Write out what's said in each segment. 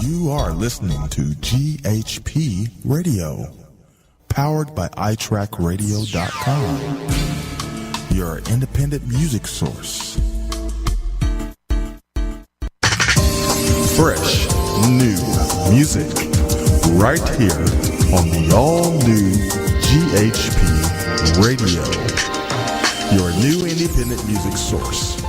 You are listening to GHP Radio, powered by iTrackRadio.com, your independent music source. Fresh, new music, right here on the all-new GHP Radio, your new independent music source.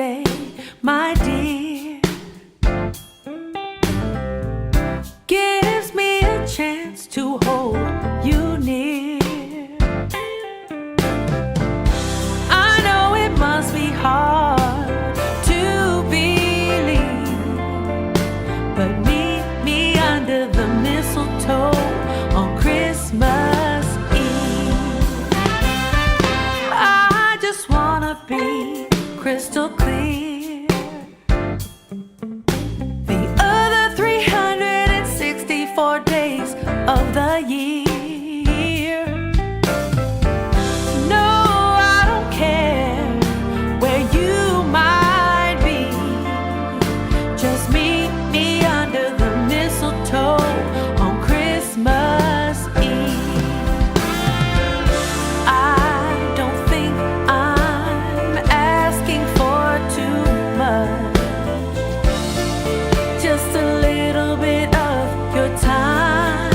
birthday, my dear, gives me a chance to hold you near. I know it must be hard to believe, but meet me under the mistletoe on Christmas Eve. I just wanna be crystal clear. The other 364 days of the year, no, I don't care where you might be. Just meet me under the mistletoe on Christmas Eve. I don't think I'm asking for too much, just a little bit of your time.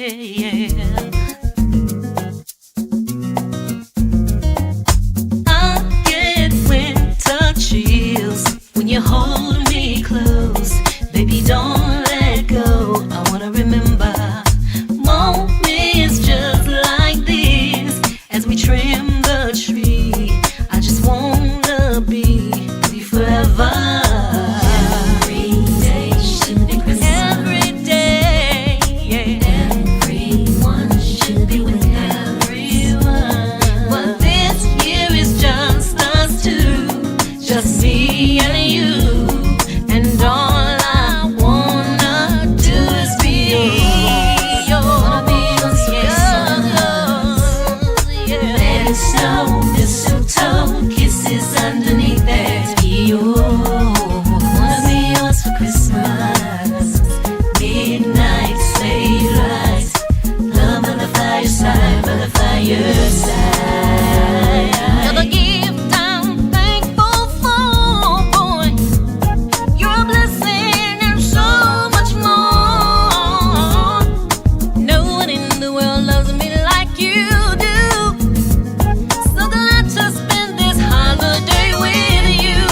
I get winter chills when you hold me close. Baby, don't let go. I wanna remember moments just like this as we trim the tree. I just wanna be with you forever. Every day should be Christmas. Every day, yeah. Everyone should be with everyone. But this year is just us two, just me and you. And all I wanna do is be yours. Let it snow, mistletoe, kisses underneath that. Wanna be yours for Christmas. Midnight sleigh lights, love by the fireside, by the fireside. You're the gift I'm thankful for, boy. You're a blessing and so much more. No one in the world loves me like you do. So glad to spend this holiday with you.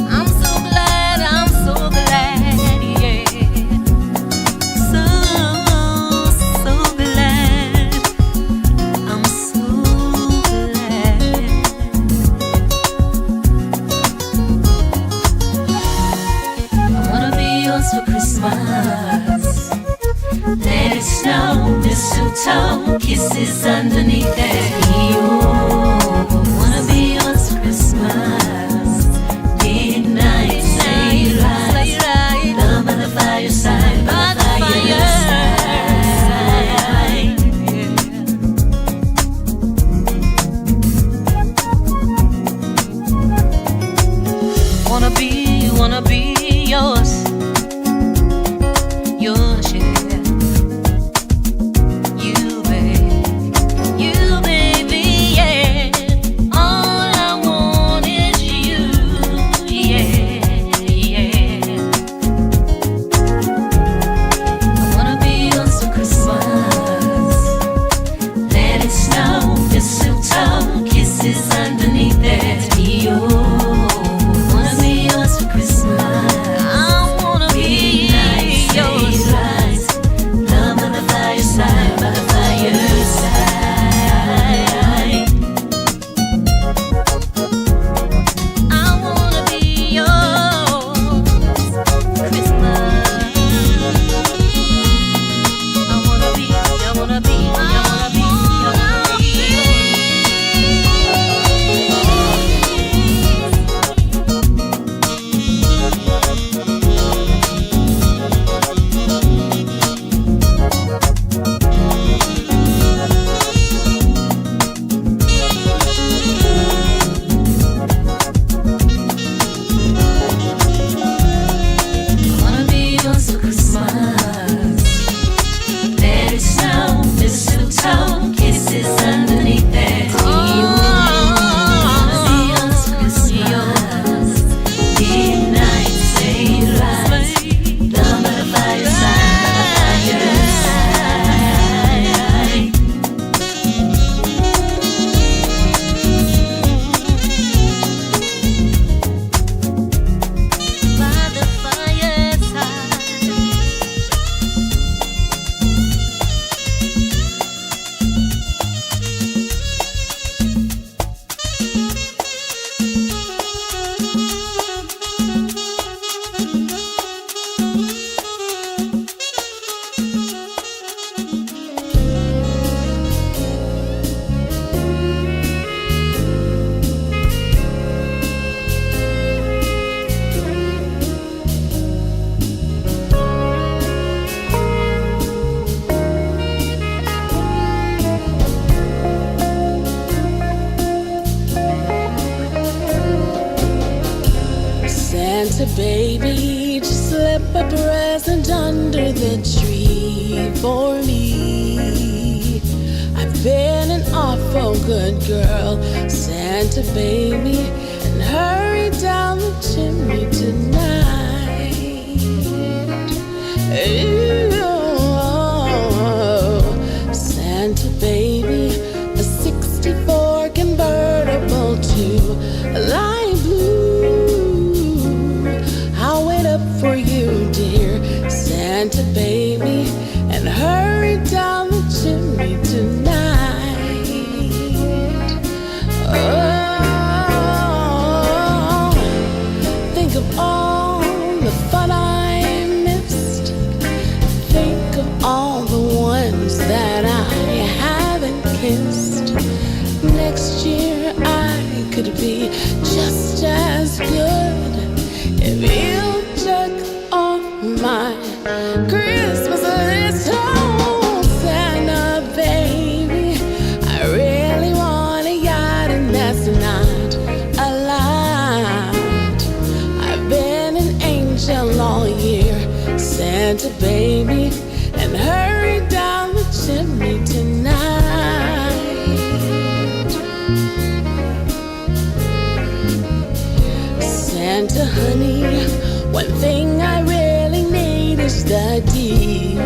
I'm so glad, yeah. So glad. I'm so glad. I wanna be yours for Christmas. Let it snow, mistletoe, kisses underneath that. Wanna be yours for Christmas. Midnight sleigh lights, love by the fireside, by the fireside. Wanna be yours, yours, yeah. You, baby, yeah. All I want is you, yeah, yeah. I wanna be yours for Christmas. Let it snow, mistletoe, kisses underneath that. Wanna be yours for Christmas. I wanna be yours. Love by the fireside, by the fireside. I wanna be yours for Christmas. I wanna be yours for Christmas. Let it snow, mistletoe, kisses underneath that. Wanna be yours for Christmas. Midnight sleigh lights, love by the fireside, by the fireside. By the fireside. Santa baby, just slip a present under the tree for me. I've been an awful good girl, Santa baby, and hurry down the chimney tonight. Ooh, Honey, one thing I really need is the deed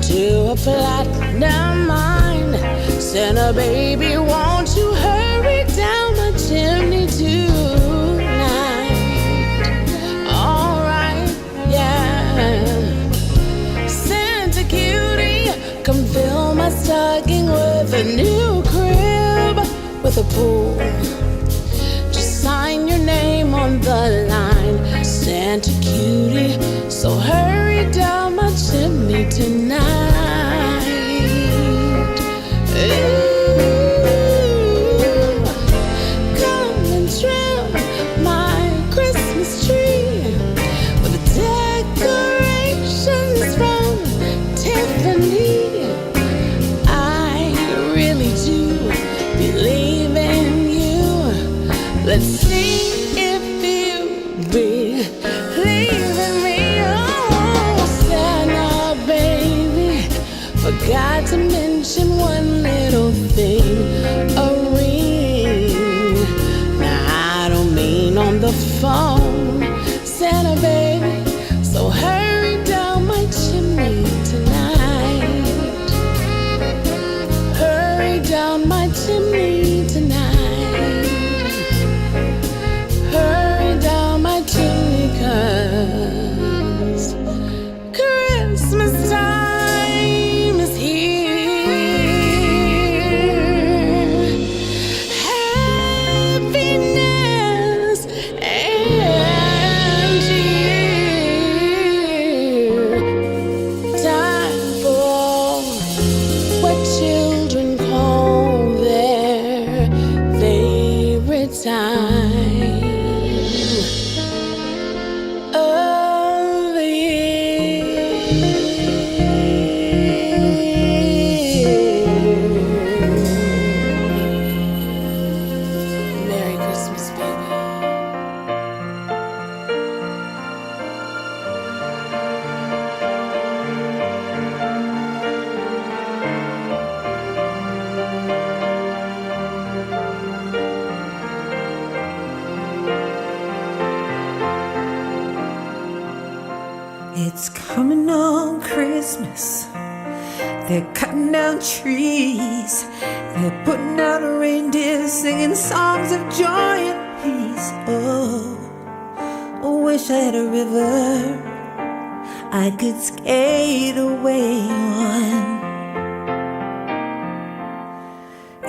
to a platinum mine. Santa baby, won't you hurry down the chimney tonight? Alright, yeah. Santa cutie, come fill my stocking with a new crib with a pool. Just sign your name on the line, Santa cutie. So hurry down my chimney tonight. Ooh, come and trim my Christmas tree with the decorations from Tiffany. I really do believe in you. Let's see if you believe in me. Oh, Santa baby, forgot to mention one little thing, a ring. Now I don't mean on the phone, Santa baby, so hurry down my chimney tonight. Hurry down my chimney tonight. Hurry down my chimney, 'cause Christmas time is here. Happiness and cheer. Time for what children call their favorite time of the year. Merry Christmas, baby. It's coming on Christmas. They're cutting down trees. They're putting out reindeers, singing songs of joy and peace. Oh, I wish I had a river I could skate away on.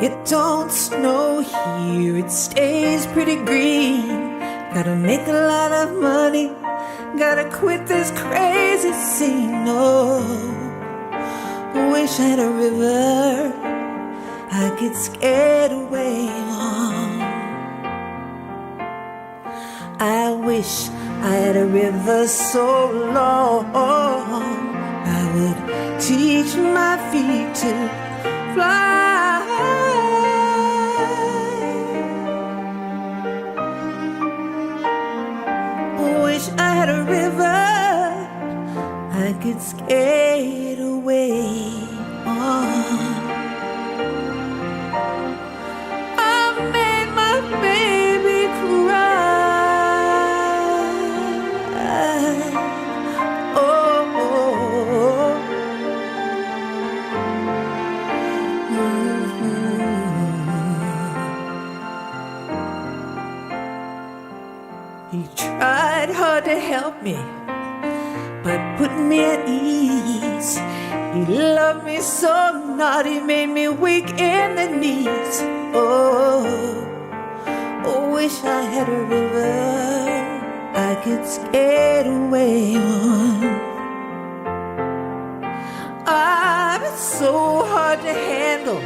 It don't snow here, it stays pretty green. Gotta make a lot of money, gotta quit this crazy scene. Oh, wish I had a river I could skate away on. I wish I had a river so long I would teach my feet to fly. Wish I had a river I could skate away on. I made my baby cry. Oh, He tried hard to help me, but put me at ease. He loved me so not, he made me weak in the knees. Oh, wish I had a river I could skate away on. I'm so hard to handle,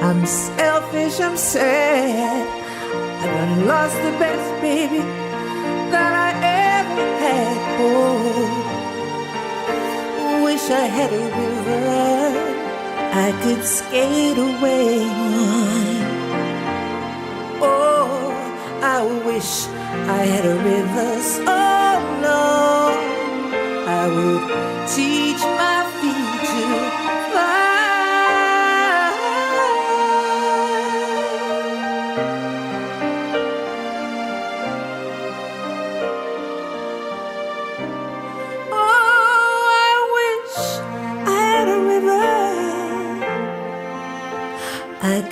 I'm selfish, I'm sad. I done lost the best baby that I ever had. Oh, wish I had a river I could skate away on. Oh, I wish I had a river so long I would teach my feet to fly.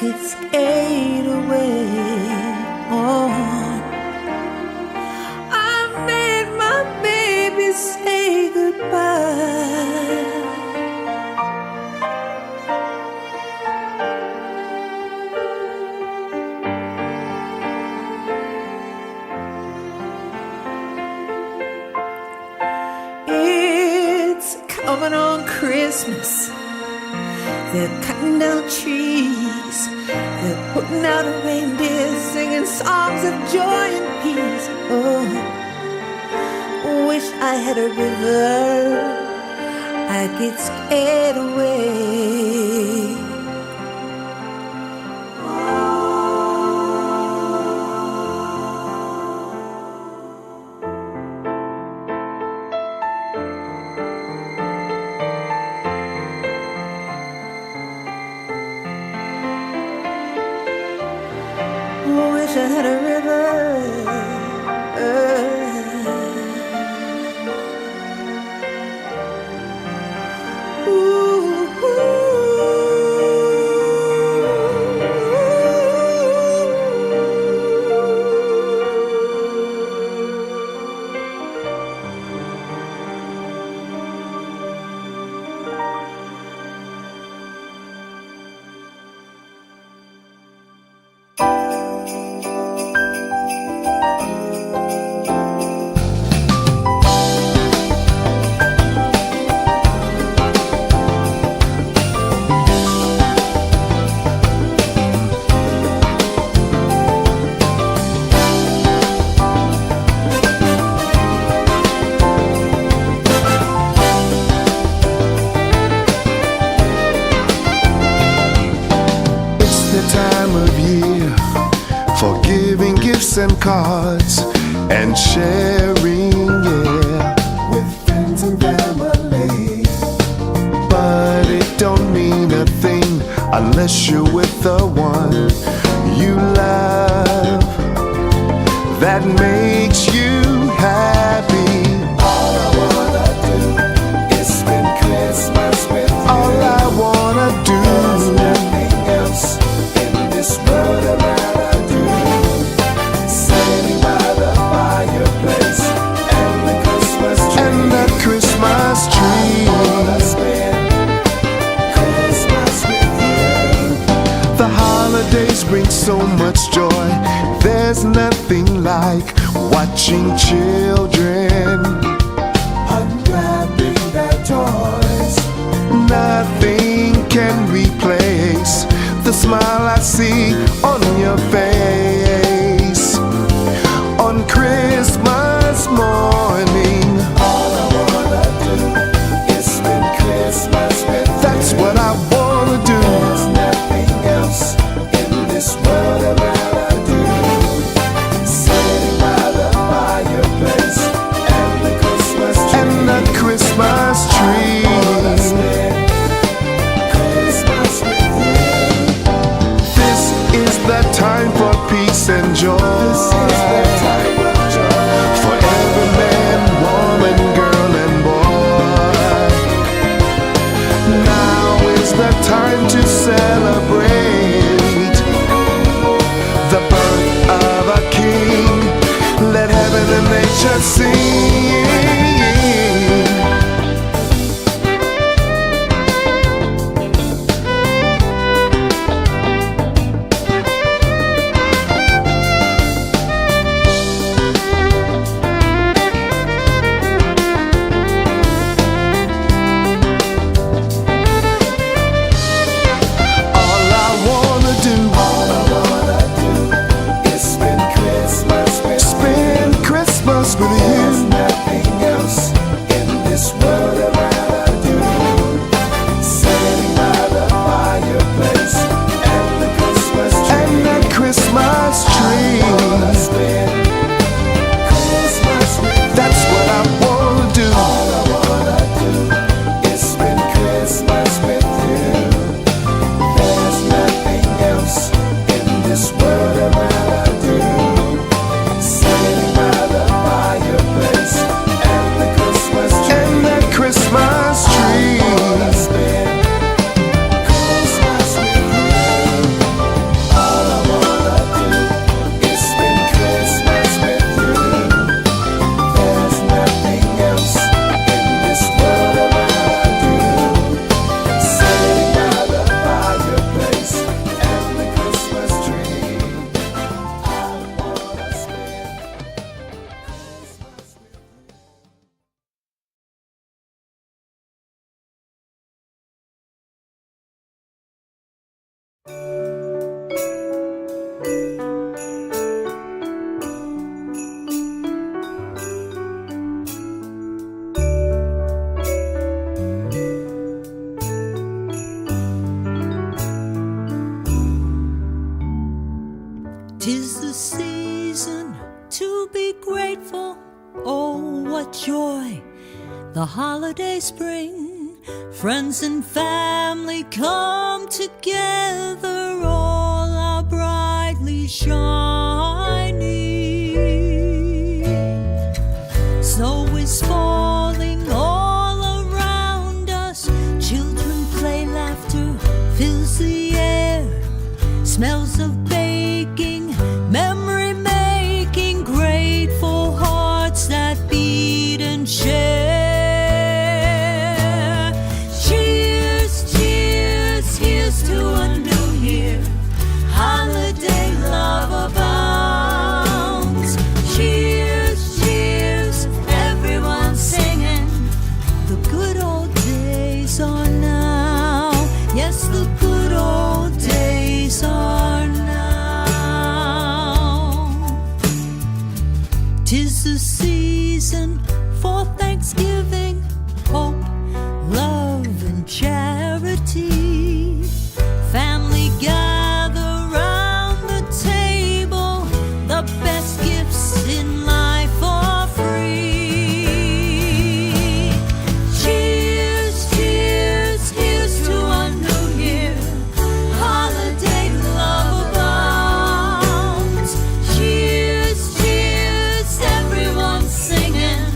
get scared away. Oh, I made my baby say goodbye. It's coming on Christmas. They're cutting down trees. They're putting out reindeer, singing songs of joy and peace. Oh, wish I had a river I get scared away. Wish I had a river. And cards and sharing, yeah, with friends and family. But it don't mean a thing unless you're with the one you love, that makes you happy. All I wanna do is spend Christmas with you. All I wanna do, there's nothing else in this world I'd rather do. Holidays bring so much joy. There's nothing like watching children unwrapping their toys. Nothing can replace the smile I see on your face on Christmas morning. All I wanna do is spend Christmas with you. That's what I wanna do. There's nothing else this world I'd rather do. Sitting by the fireplace and the Christmas tree. Christmas with you. This is the time for spring, friends and family come together, all are brightly shining. Snow is falling all around us, children play, laughter fills the air, smells of baking, memory making, grateful hearts that beat and share. Cheers, cheers, here's to a new year, holiday love abounds. Cheers, cheers, everyone singing, the good old days are now. Yes, the good old days are now. 'Tis the season for Thanksgiving, hope, love, and charity. Family gather round the table, the best gifts in life are free. Cheers, cheers, here's to a new year, holiday love abounds. Cheers, cheers, everyone singing,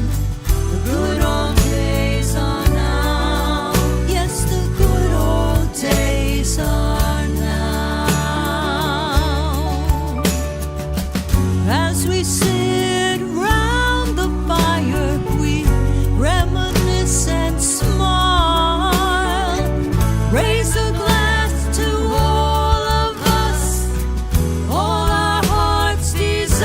the good old days are now. Yes, the good old days are now. As we sit round the fire, we reminisce and smile. Raise a glass to all of us, all our hearts' desires.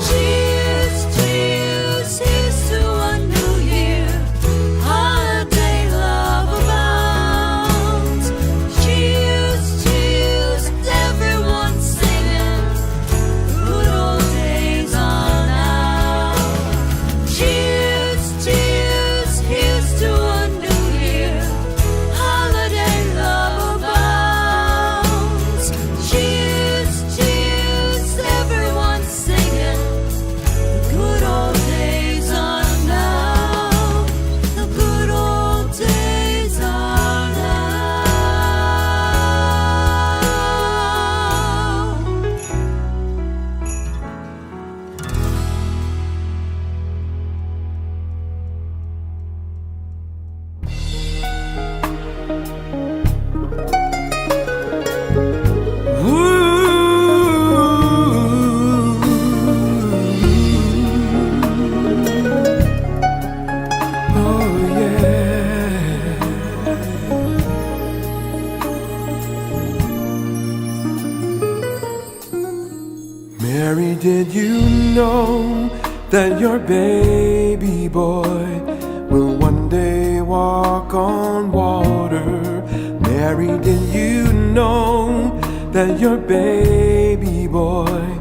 Cheers, cheers, here's to a new year, holiday love abounds. Cheers, cheers, everyone singing, the good old days are now. Cheers, cheers, here's to a new year, holiday love abounds. Cheers, cheers, everyone singing, the good old days are now. The good old days are now. Mary, did you know that your baby boy will one day walk on water? Mary, did you know that your baby boy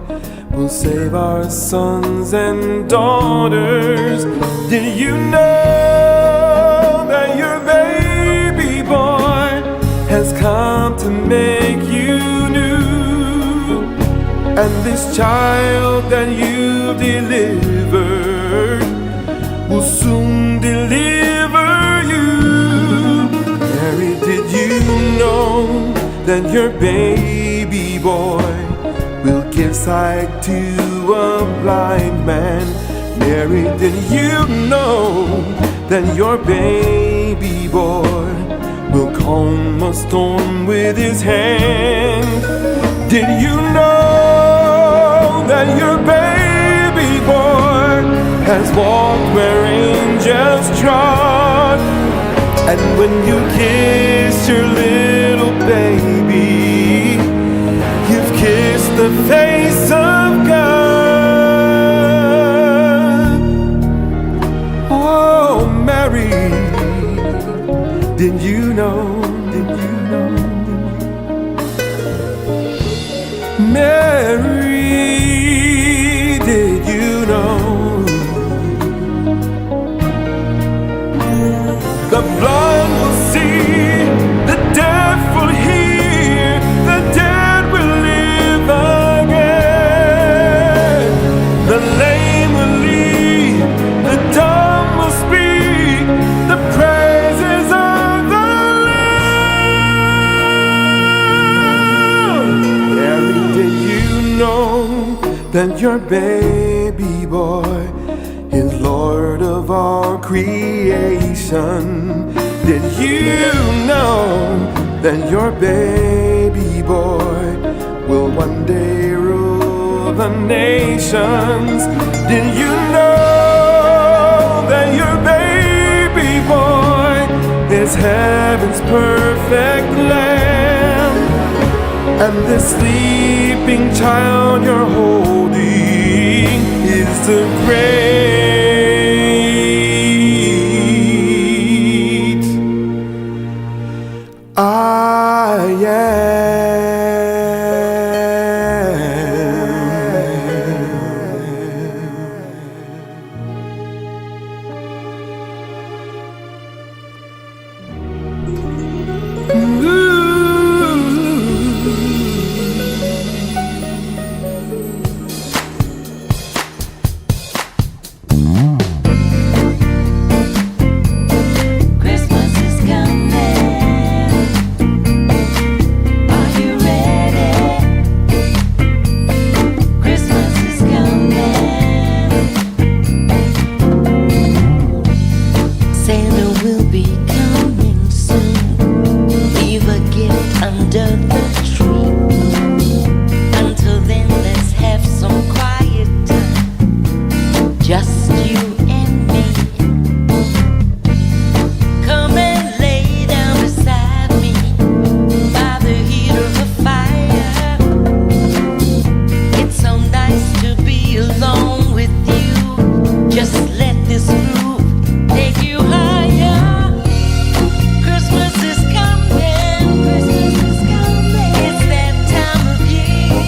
will save our sons and daughters? Did you know that your baby boy has come to make you new? And this child that you delivered will soon deliver you. Mary, did you know that your baby boy will give sight to a blind man? Mary, did you know that your baby boy will calm a storm with his hand? Did you know that your baby boy has walked where angels trod? And when you kiss your little baby, you've kissed the face of God. Oh, Mary, did you know? Did you know? Mary, did you know? The blind will see, the deaf will hear, the dead will live again. The lame will lead, that your baby boy is Lord of all creation? Did you know that your baby boy will one day rule the nations? Did you know that your baby boy is heaven's perfect lamb? And the sleeping child you're holding is the great I am. Christmas is coming. Are you ready? Christmas is coming. Santa will be coming soon. Leave a gift under the tree. Until then, let's have some quiet time. Just you and me. Come and lay down beside me by the heat of the fire. It's so nice to be alone with you. Just let this groove take you higher. Christmas is coming. Christmas is coming. It's that time of year.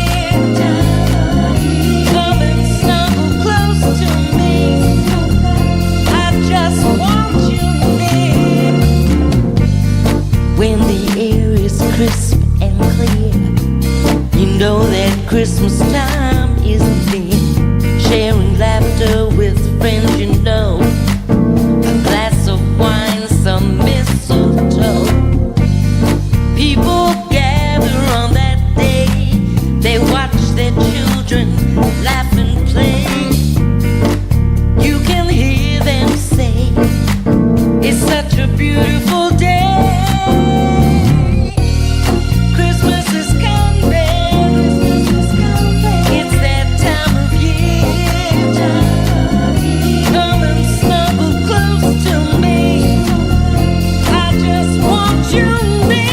Come and snuggle close to me. I just want you near. When the air is crisp and clear, you know that Christmas time is near. Sharing laughter with friends you know. A glass of wine, some mistletoe. People gather on that day. They watch their children laugh and play. You can hear them say, it's such a beautiful day. Christmas is coming. It's that time of year. Come and snuggle close to me. I just want you near.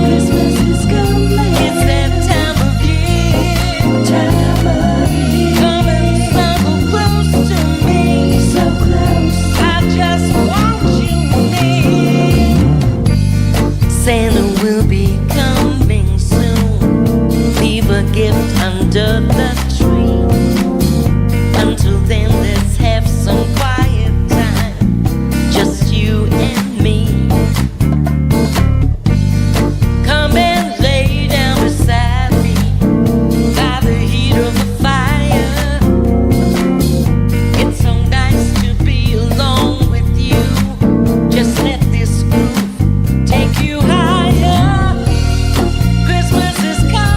Christmas is coming. It's that time of year. Come and snuggle close to me. So close. I just want you near. Santa will be coming soon. Leave a gift under the tree. Until then, let's have some quiet time. Just you and me. Come and lay down beside me by the heat of the fire. It's so nice to be alone with you. Just let this groove take you higher. Christmas is coming.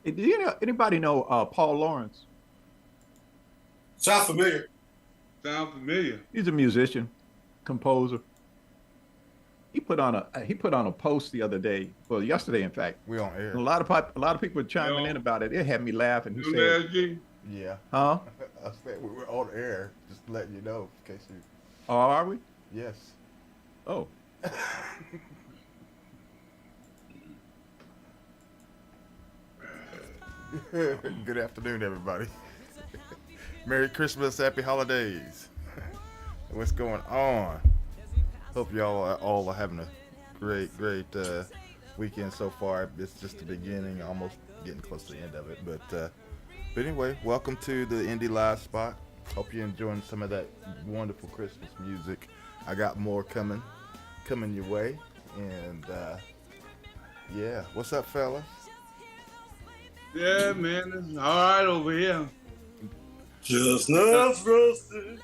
Do you know anybody know Paul Lawrence? Sound familiar? Sound familiar? He's a musician, composer. He put on a post the other day, well, yesterday, in fact. We on air. A lot of people were chiming in about it. It had me laughing. He You said, there, G? Yeah. "Huh? I said we were on air. Just letting you know in case you. Oh, are we? Yes. Oh, Good afternoon, everybody. Merry Christmas, Happy Holidays. What's going on? Hope y'all all are having a great weekend so far. It's just the beginning, almost getting close to the end of it. But anyway, welcome to the Indie Live Spot. Hope you're enjoying some of that wonderful Christmas music. I got more coming your way. And yeah, what's up, fellas? Yeah, man, it's all right over here. Chestnuts roasted.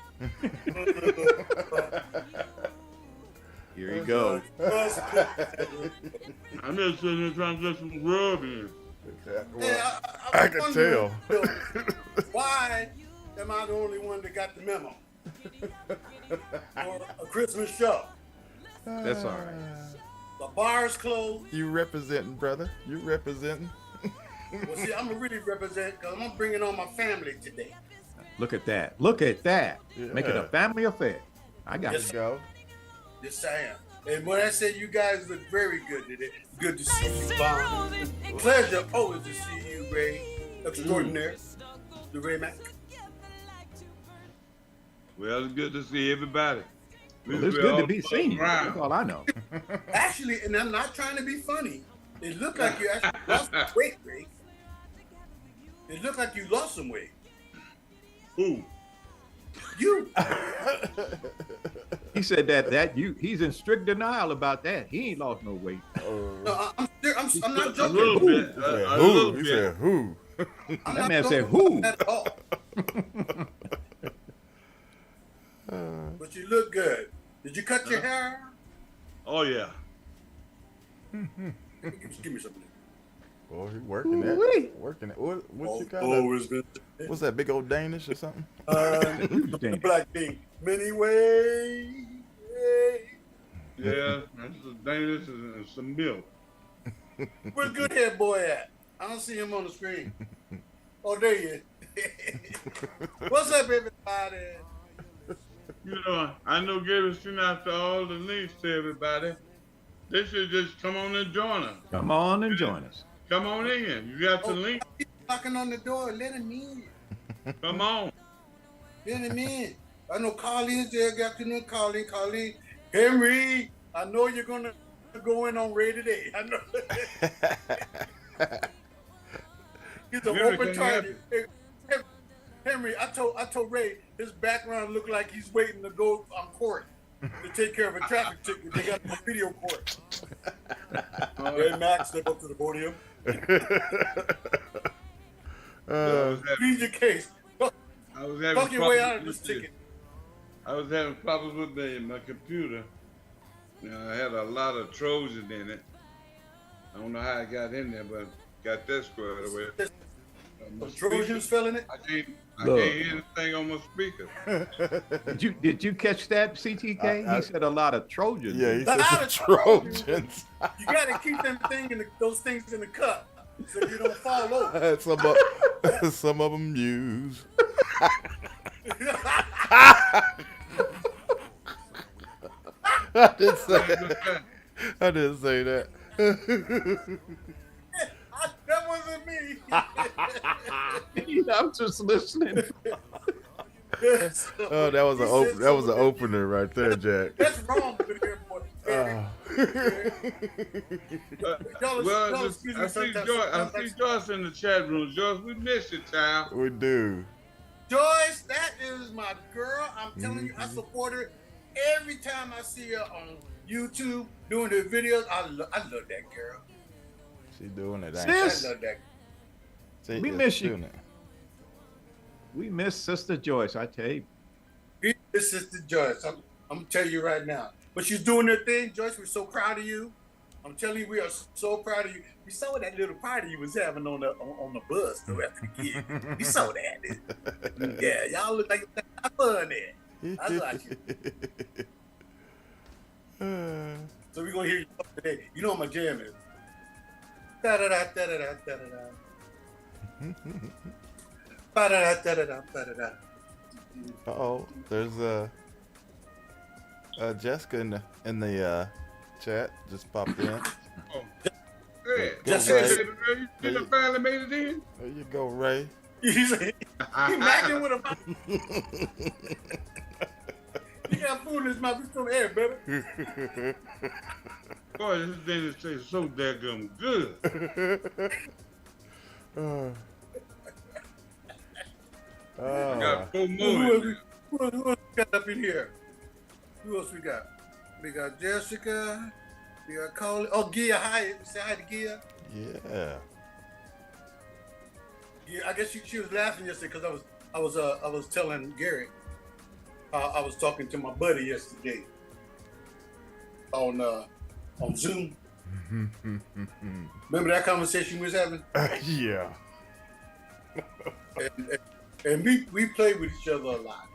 here you go. I'm just sitting here trying to get some grub in. Yeah, I can tell. Why am I the only one that got the memo? For a Christmas show. That's all right. The bar's closed. You representing, brother. You representing. Well, see, I'm gonna really represent because I'm bringing on my family today. Look at that. Look at that. Yeah. Make it a family affair. I got Yes, it. Go. Yes, I am. And when I said you guys look very good today, good to see you, Bob. Pleasure always to see you, Ray. Extraordinaire. The Ray Mac. Well, it's good to see everybody. Well, it's good to be seen. That's all I know. Actually, and I'm not trying to be funny. It looked like you actually lost some weight, Ray. It looked like you lost some weight. Who? You. He said he's in strict denial about that. He ain't lost no weight. No, I'm not A joking. little bit. A little He bit. said who? I'm That not man said, joking "Who?" at all. But you look good. Did you cut your hair? Oh, yeah. Give me something. Oh, he working that. Ooh-wee. Working it. What you call that? Always been. What's that, big old Danish or something? The black thing. Many ways. Yeah, that's some Danish and some milk. Where's Goodhead boy at? I don't see him on the screen. Oh, there he is. What's up, everybody? You know, I know Gary's sent out to all the links to everybody. They should just come on and join us. Come on and join us. Come on in. You got the link? He's knocking on the door. Let him in. Come on. Let him in. I know Colleen's there. Good afternoon, Colleen. Colleen. Henry, I know you're going to go in on Ray today. I know. He's an Henry open can target. Hey, Henry, I told Ray his background looked like he's waiting to go on court to take care of a traffic ticket. They got him on video court. Ray Max, step up to the podium. Plead your case. I was having Talk your way out of problems this with ticket. I was having problems with my computer. I had a lot of Trojans in it. I don't know how I got in there, but got that squared away. The Trojans fell in it? I can't hear anything on my speaker. Did you catch that, CTK? He said a lot of Trojans. Yeah, he A said lot some of Trojans. You got to keep those things in the cup so you don't fall over. Some of them use. I didn't say that. That wasn't me. I'm just listening. Oh, that was an opener right there, Jack. That's wrong with here, boy. Well, I see Joyce in the chat room. Joyce, we miss you, child. We do. Joyce, that is my girl. I'm telling you, I support her every time I see her on YouTube doing her videos. I love that girl. She doing it. I Sis, love that. we miss you. We miss Sister Joyce, I tell you. This is Sister Joyce. I'm gonna tell you right now. But she's doing her thing, Joyce. We're so proud of you. I'm telling you, we are so proud of you. We saw that little party you was having on the bus though after the gig. We saw that. Yeah, y'all look like you had fun there. I like you. So we're gonna hear you today. You know what my jam is. Da da da da da da da da. Ba da da da da da da. Uh-oh, there's Jessica in the chat just popped in. Oh, good. Jessica, You finally made it in? There you go, Ray. He's macking with a. He got food in his mouth. He's from the air, baby. Boy, this thing tastes so daggum good. I got 4 more. Who else we got up in here? Who else we got? We got Jessica. We got Colin. Oh, Gia. Hi. Say hi to Gia. Yeah. Yeah, I guess she was laughing yesterday because I was telling Gary. I was talking to my buddy yesterday on Zoom. Remember that conversation we was having? Yeah. and we played with each other a lot.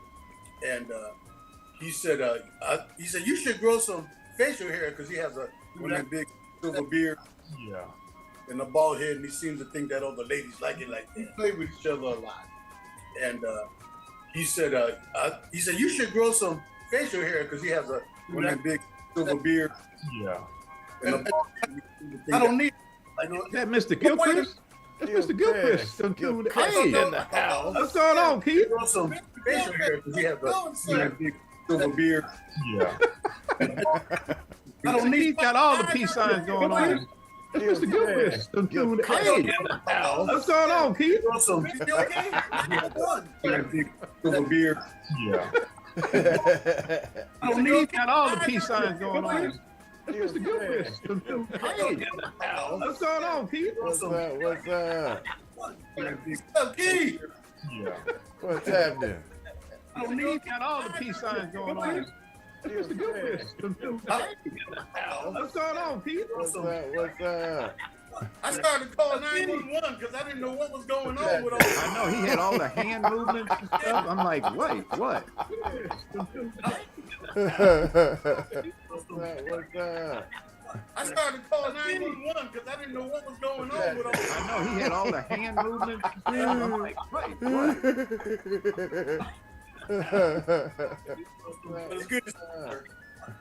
And he said you should grow some facial hair because he has one of that big silver beard. Yeah. And a bald head, and he seems to think that other ladies like it like that. We played with each other a lot. And he said you should grow some facial hair because he has one of that big silver beard. Yeah. And a bald head. I don't need That Mr. Gilchrist? That's Mr. Gilchrist. Hey, in the house. What's going on, Keith? Grow some facial hair because he has one of that big silver beard. Yeah. I don't need. Keith got all the peace signs going on. That's Mr. Gilchrist. Hey, what's going on, Keith? Grow some. You okay? That big silver beard. Yeah. I don't need. Got all the peace signs going on. That's Mr. Gilchrist. Hey, what's going on, Keith? What's up? What's up, Keith? Yeah. What's happening? I don't need. Got all the peace signs going on. That's Mr. Gilchrist. What's going on, Keith? What's up? I started calling 911 because I didn't know what was going on with all. I know he had all the hand movements and stuff. I'm like, wait, what? I started calling 911 because I didn't know what was going on with all. I know he had all the hand movements and stuff. I'm like, wait, what? It's good.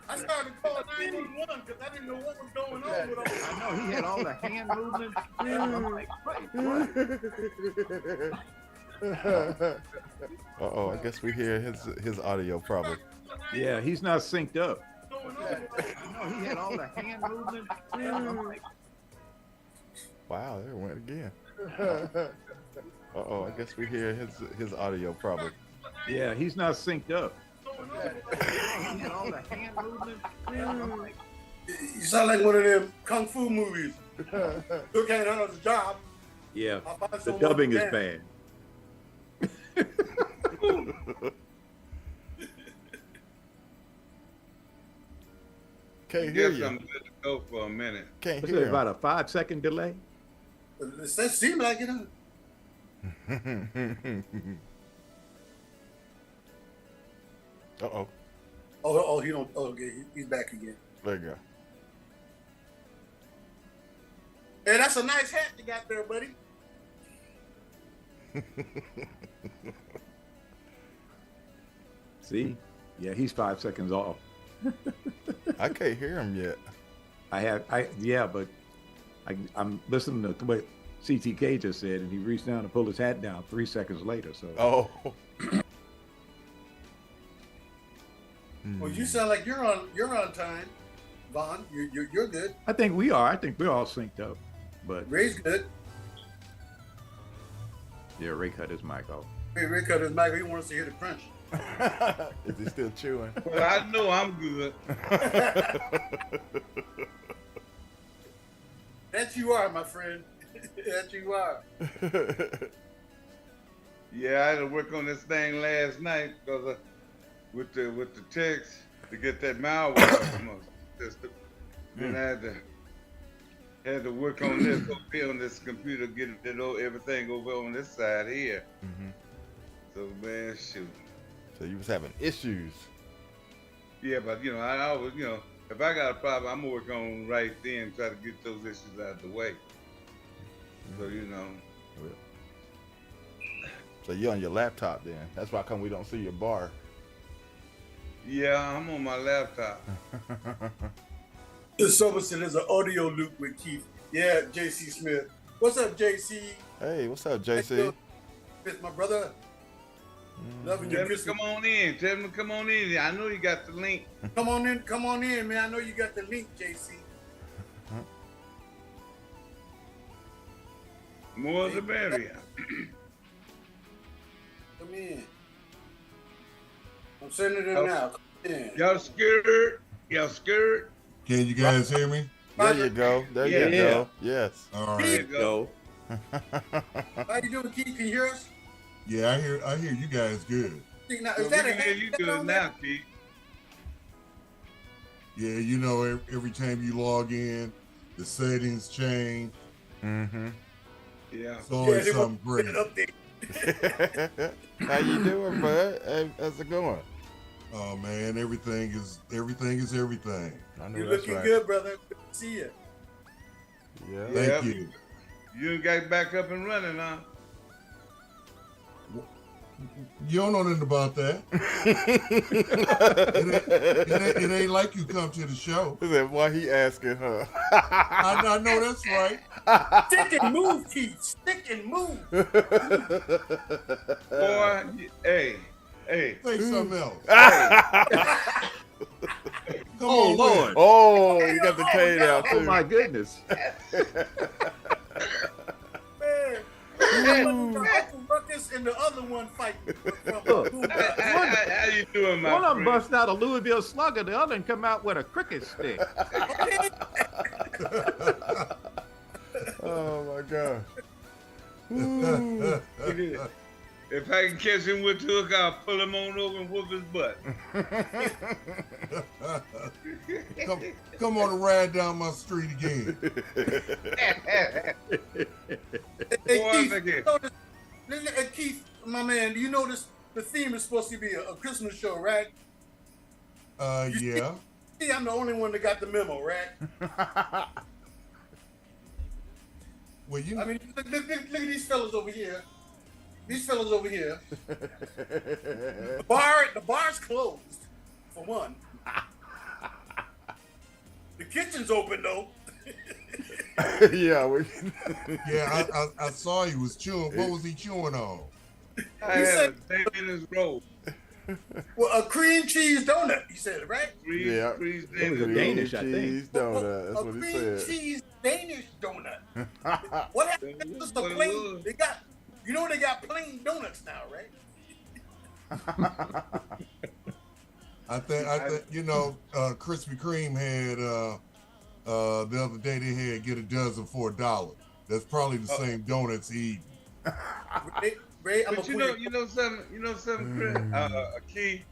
I started calling 911 because I didn't know what was going on with all. I know he had all the hand movements and stuff. I'm like, wait, what? Uh-oh, I guess we hear his audio problem. Yeah, he's not synced up. I know he had all the hand movements and stuff. I'm like, Wow, there it went again. Uh-oh, I guess we hear his audio problem. yeah, he's not synced up. He had all the hand movements and stuff. I'm like, You sound like one of them kung fu movies. Look at another job. yeah, I'll find the someone dubbing is to bad. Can't I hear guess you. I'm good to go for a minute. Can't What's hear it, about a 5-second delay? That seems like it. Huh? him. Uh-oh. Oh, he don't. Oh, okay, he's back again. There you go. Hey, that's a nice hat you got there, buddy. See? Yeah, he's 5 seconds off. I can't hear him yet. But I'm listening to what CTK just said, and he reached down and pulled his hat down 3 seconds later. So Oh. Well, you sound like you're on time, Vaughn. You're good. I think we are. I think we're all synced up. But Ray's good. yeah, Ray cut his mic off. Ray cut his mic. He wants to hear the crunch. Is he still chewing? Well, I know I'm good. That you are, my friend. That you are. Yeah, I had to work on this thing last night because with the text to get that malware from my system. Then I had to Had to work on this over here on this computer, get everything over on this side here. Mm-hmm. So man, shoot. So you was having issues. Yeah, but you know, I always, you know, if I got a problem, I'm gonna work on right then, try to get those issues out of the way. So you know. So you're on your laptop then. That's why come we don't see your bar. Yeah, I'm on my laptop. Someone said there's an audio loop with Keith. Yeah, JC Smith. What's up, JC? Hey, what's up, JC? It's my brother. Loving you. Tell me come on in. Tell me come on in. I know you got the link. Come on in, man. I know you got the link, JC. More the merrier. Come in. I'm sending it in now. Come in. Y'all scared? Y'all scared? Can you guys hear me? There you go. There you go. Yes. All There you right. go. How you doing, Keith? Can you hear us? Yeah, I hear you guys good. Now, So is we that a can hear you good now, Keith. Yeah, you know, every time you log in, the settings change. Mm-hmm. Yeah. It's always they something want great. an update. How you doing, bud? Hey, how's it going? Oh man, everything is everything. I know You're that's looking right. good, brother. Good to see you. Yeah. Thank Yep. you. You got back up and running, huh? You don't know nothing about that. it ain't like you come to the show. Is that why he asking her? I know that's right. Stick and move, Keith. Stick and move. Boy, hey. Say something else. Come Oh on, Lord! Oh, you got the cane out Oh too. my goodness! Man, Uncle Ruckus and the other one fighting. Look, How you doing, my one of them friend? bust out a Louisville Slugger, the other one come out with a cricket stick. Oh my God. If I can catch him with the hook, I'll pull him on over and whoop his butt. come on and ride down my street again. Hey, Boy, Keith, look here. Keith, my man, you notice the theme is supposed to be a Christmas show, right? Yeah. See, I'm the only one that got the memo, right? Well, you I mean, look at these fellas over here. These fellas over here. The bar's closed, for one. The kitchen's open though. Yeah. yeah, I saw he was chewing. What was he chewing on? I had a Danish roll. Well, a cream cheese donut, he said, right? Yeah. Freeze It was a Danish. Danish, I think. Cheese donut. That's a what he cream said. cheese Danish donut. What happened? It's just a What it plain. was. They got, you know, they got plain donuts now, right? I think you know, Krispy Kreme had the other day they had get a dozen for $1. That's probably the same donuts he eating. Ray, I'm But gonna you know something, Chris? Keith,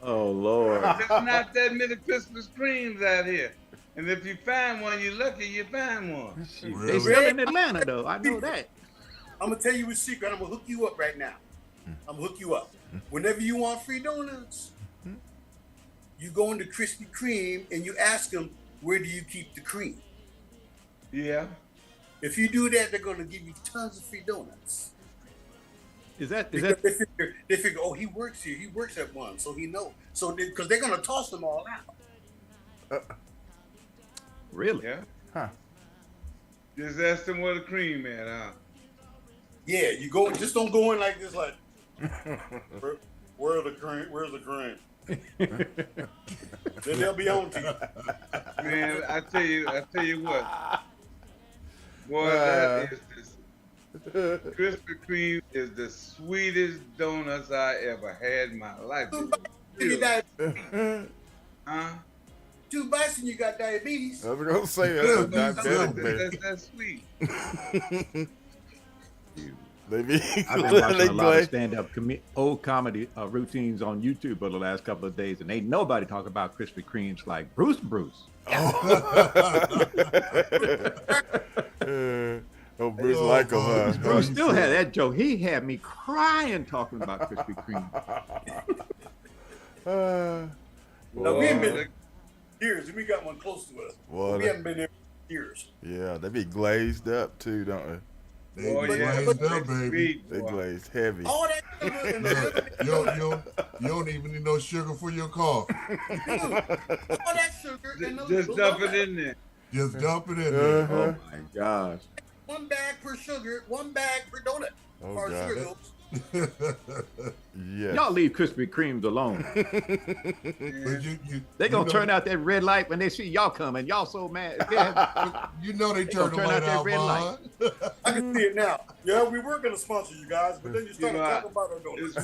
Oh Lord! there's not that many Christmas creams out here. And if you find one, you're lucky you find one. They Really? still in Atlanta though. I know that. I'm gonna tell you a secret. I'm gonna hook you up right now. I'm gonna hook you up. Whenever you want free donuts, you go into Krispy Kreme and you ask them, where do you keep the cream? Yeah. If you do that, they're gonna give you tons of free donuts. Is that Because they figure, oh, he works here. He works at one, so he knows. So because they're gonna toss them all out. really? Yeah. Huh. Just ask them where the cream at, huh? Yeah, you go. Just don't go in like this, like, where's the cream? Where's the cream? Then they'll be on to you. Man, I tell you what. Boy, that is Krispy Kreme is the sweetest donuts I ever had in my life. You got, Huh? 2 bites and you got diabetes. I was gonna say that's a diabetic baby. That's sweet. They be I've been watching they a lot of glazed. stand-up old comedy routines on YouTube over the last couple of days, and ain't nobody talk about Krispy Kremes like Bruce. Oh, Bruce like him, huh? Bruce still had that joke. He had me crying talking about Krispy Kreme. Now, we ain't been there years, and we got one close to us. Well, We haven't been there years. Yeah, they be glazed up too, don't they? They glazed up, baby. They glazed heavy. All that sugar in the You don't even need no sugar for your coffee. all that sugar in the Just dump it in there. Just dump it in there. Oh my gosh. 1 bag per sugar, 1 bag per donut. Oh, Or God. sugar goes. Yeah. Y'all leave Krispy Kremes alone. But They gonna turn out that red light when they see y'all coming. Y'all so mad. You know they turn the turn light out that out, red light. Vaughn. I can see it now. Yeah, we were going to sponsor you guys, but then you started know, talking about our donuts.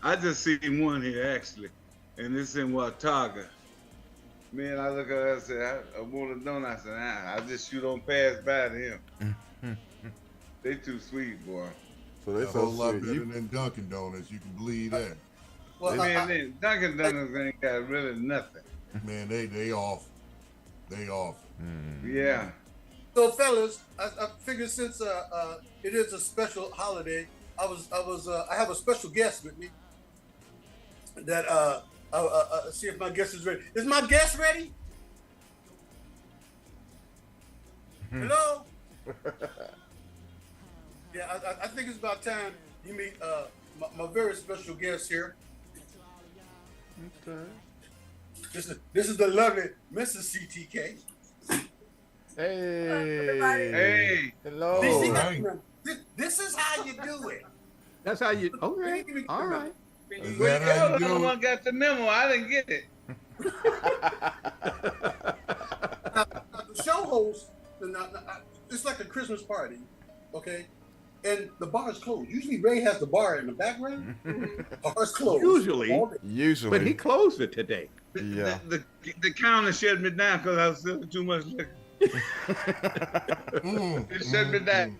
I just seen one here actually, and it's in Watauga. Man, I look at her and say, I want a donut. I said, I just shoot on pass by to him. They too sweet, boy. So they A so whole lot sweet. better than Dunkin' Donuts. You can believe that. Well, Man, Dunkin' Donuts ain't got really nothing. Man, they off. They off. Yeah. so, fellas, I figured since it is a special holiday, I have a special guest with me. That see if my guest is ready. Is my guest ready? Hello. Yeah, I think it's about time you meet my very special guest here. Okay. This is the lovely Mrs. CTK. Hey. Hey. Hello. See, right. this is how you do it. That's how you. Okay. All right. Is Well, that how you're you the do one it? got the memo. I didn't get it. The show host, it's like a Christmas party, okay? And the bar is closed. Usually Ray has the bar in the background. Bar's closed. Usually. Usually. But he closed it today. Yeah. The counter shut me down because I was selling too much liquor. It shut me down.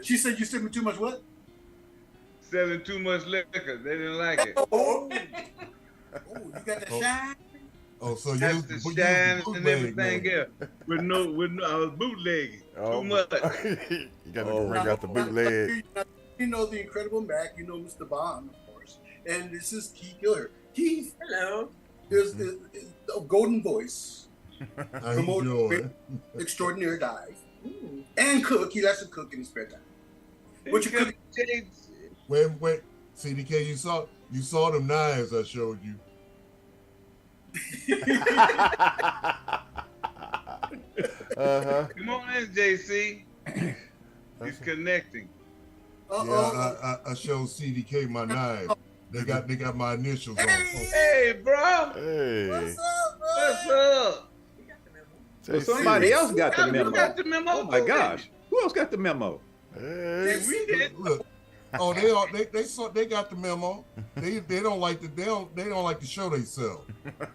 She said you sent me too much what? Selling too much liquor. They didn't like it. Oh, you got the shine? Oh, so you That's the was shine bootleg, and everything man. else. With no, I was bootlegging Oh, too much. You got to bring out the bootleg. You know the Incredible Mac. You know Mr. Bond, of course. And this is Keith Giller. Keith, hello, is a golden voice. How you doing? Extraordinary dive. And cook. He likes to cook in his spare time. What you cook? Wait. CDK, you saw them knives I showed you. Come on in, JC. He's connecting. Yeah, I showed CDK my knives. They got my initials on. Hey, bro. Hey. What's up, bro? What's up? Well, somebody else got the You memo. got the memo. Oh my gosh. Who else got the memo? Hey. We did. Look. Oh, they got the memo. They don't like to show themselves.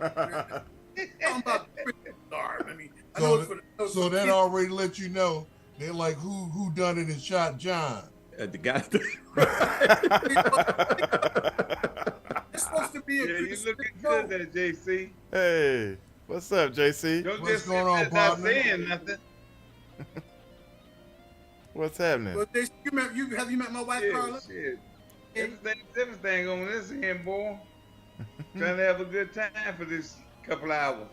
I'm about to starve. I mean, I So know it's for the- so that already let you know they're like who done it and shot John. The guy. It's supposed to be a Yeah, you Christmas looking show. good there, JC. Hey. What's up, JC? Don't What's just going sit on, there not partner? saying nothing. What's happening? Well, have you met my wife, Carla? Shit. Everything on this end, boy. Trying to have a good time for this couple hours.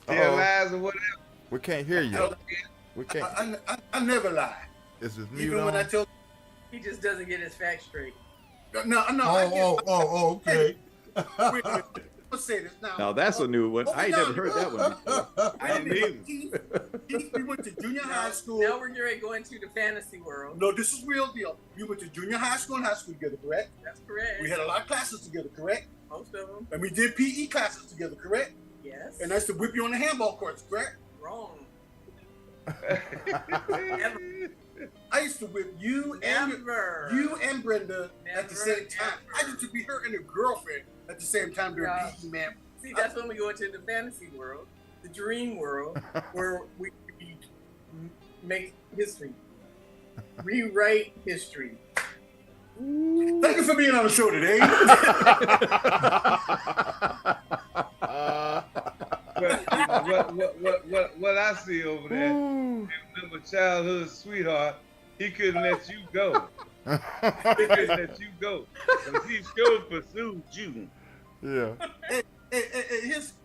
Tell lies or whatever. We can't hear you. We can't. I never lie. Is this mute Even when I on? tell he just doesn't get his facts straight. no, Okay. Wait, let's say this now. Now that's a new one. I ain't never heard that one before. I didn't either. Keith, we went to junior high school. Now we're getting ready to go into the fantasy world. No, this is real deal. We went to junior high school and high school together, correct? That's correct. We had a lot of classes together, correct? Most of them. And we did PE classes together, correct? Yes. And that's to whip you on the handball courts, correct? Wrong. I used to whip you and Brenda at the same time. Never. I used to be her and her girlfriend at the same time during Yeah. PE, man. See, that's when we go into the fantasy world, the dream world, where we make history, rewrite history. Thank you for being on the show today. What I see over there, if a childhood sweetheart, he couldn't let you go. He couldn't let you go. Because he sure pursued you. Yeah.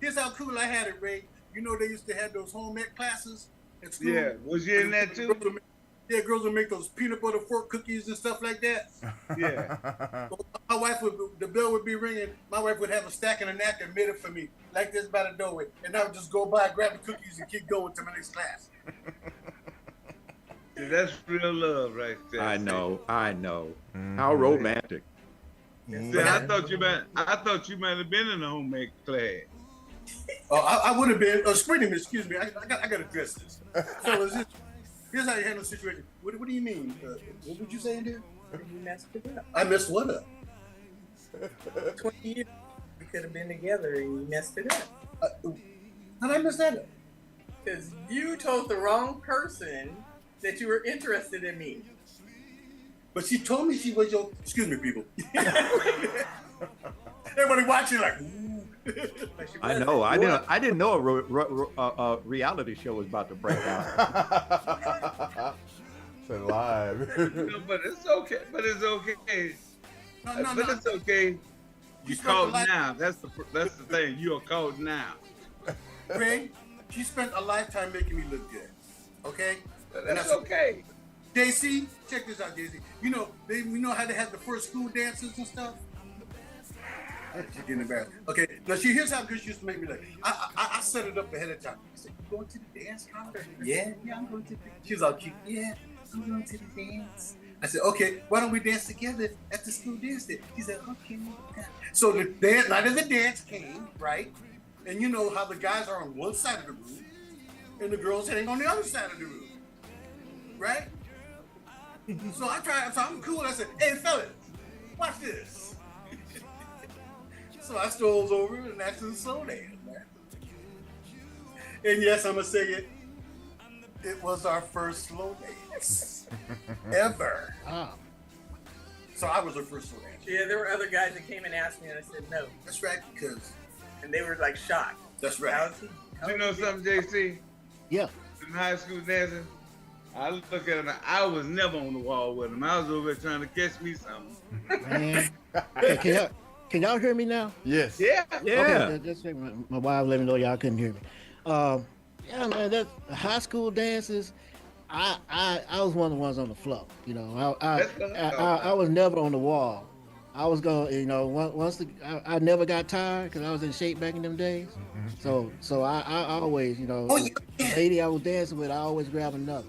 Here's how cool I had it, Ray. You know they used to have those home ec classes at school. Yeah, was you in that too? Girls would make those peanut butter fork cookies and stuff like that. Yeah. My wife the bell would be ringing. My wife would have a stack and a napkin made it for me, like this by the doorway, and I would just go by, grab the cookies, and keep going to my next class. See, that's real love right there. I know. How romantic. See, I thought you might have been in a home ec class. Oh, I would have been. Excuse me. I got to address this. So here's how you handle the situation. What do you mean? What would you say, dude? You messed it up. I messed what up? 20 years we could have been together and you messed it up. How did I mess that up? Because you told the wrong person that you were interested in me. But she told me she was your. Excuse me, people. Everybody watching like. Ooh. I know. I didn't know a reality show was about to break out. So live. No, but it's okay. It's okay. You caught now. That's the thing. You are caught now. Ray, she spent a lifetime making me look good. Okay. That's okay. JC, check this out, JC. You know how they had the first school dances and stuff. She's getting embarrassed. Okay, now here's how good she used to make me look. I set it up ahead of time. I said, "You going to the dance concert?" Yeah, I'm going to. She was all cute. Yeah, I'm going to the dance. I said, "Okay, why don't we dance together at the school dance day?" She said, "Okay." So the night of the dance came, right? And you know how the guys are on one side of the room, and the girls hang on the other side of the room, right? So I'm cool. I said, "Hey, fellas, watch this." So I strolls over and asked her to slow dance, man. And yes, I'm gonna say it. It was our first slow dance ever. Oh. So I was her first slow dance. Yeah, there were other guys that came and asked me, and I said no. That's right, because. And they were like shocked. That's right. You know something, JC? Yeah. In high school dancing, I look at him. I was never on the wall with him. I was over there trying to catch me something. Man. Hey, can y'all hear me now? Yes. Yeah. Okay, just my wife let me know y'all couldn't hear me. Yeah, man, that high school dances. I was one of the ones on the floor. You know, I was never on the wall. I was going, you know, I never got tired because I was in shape back in them days. So I always, you know, the lady I was dancing with, I always grab another.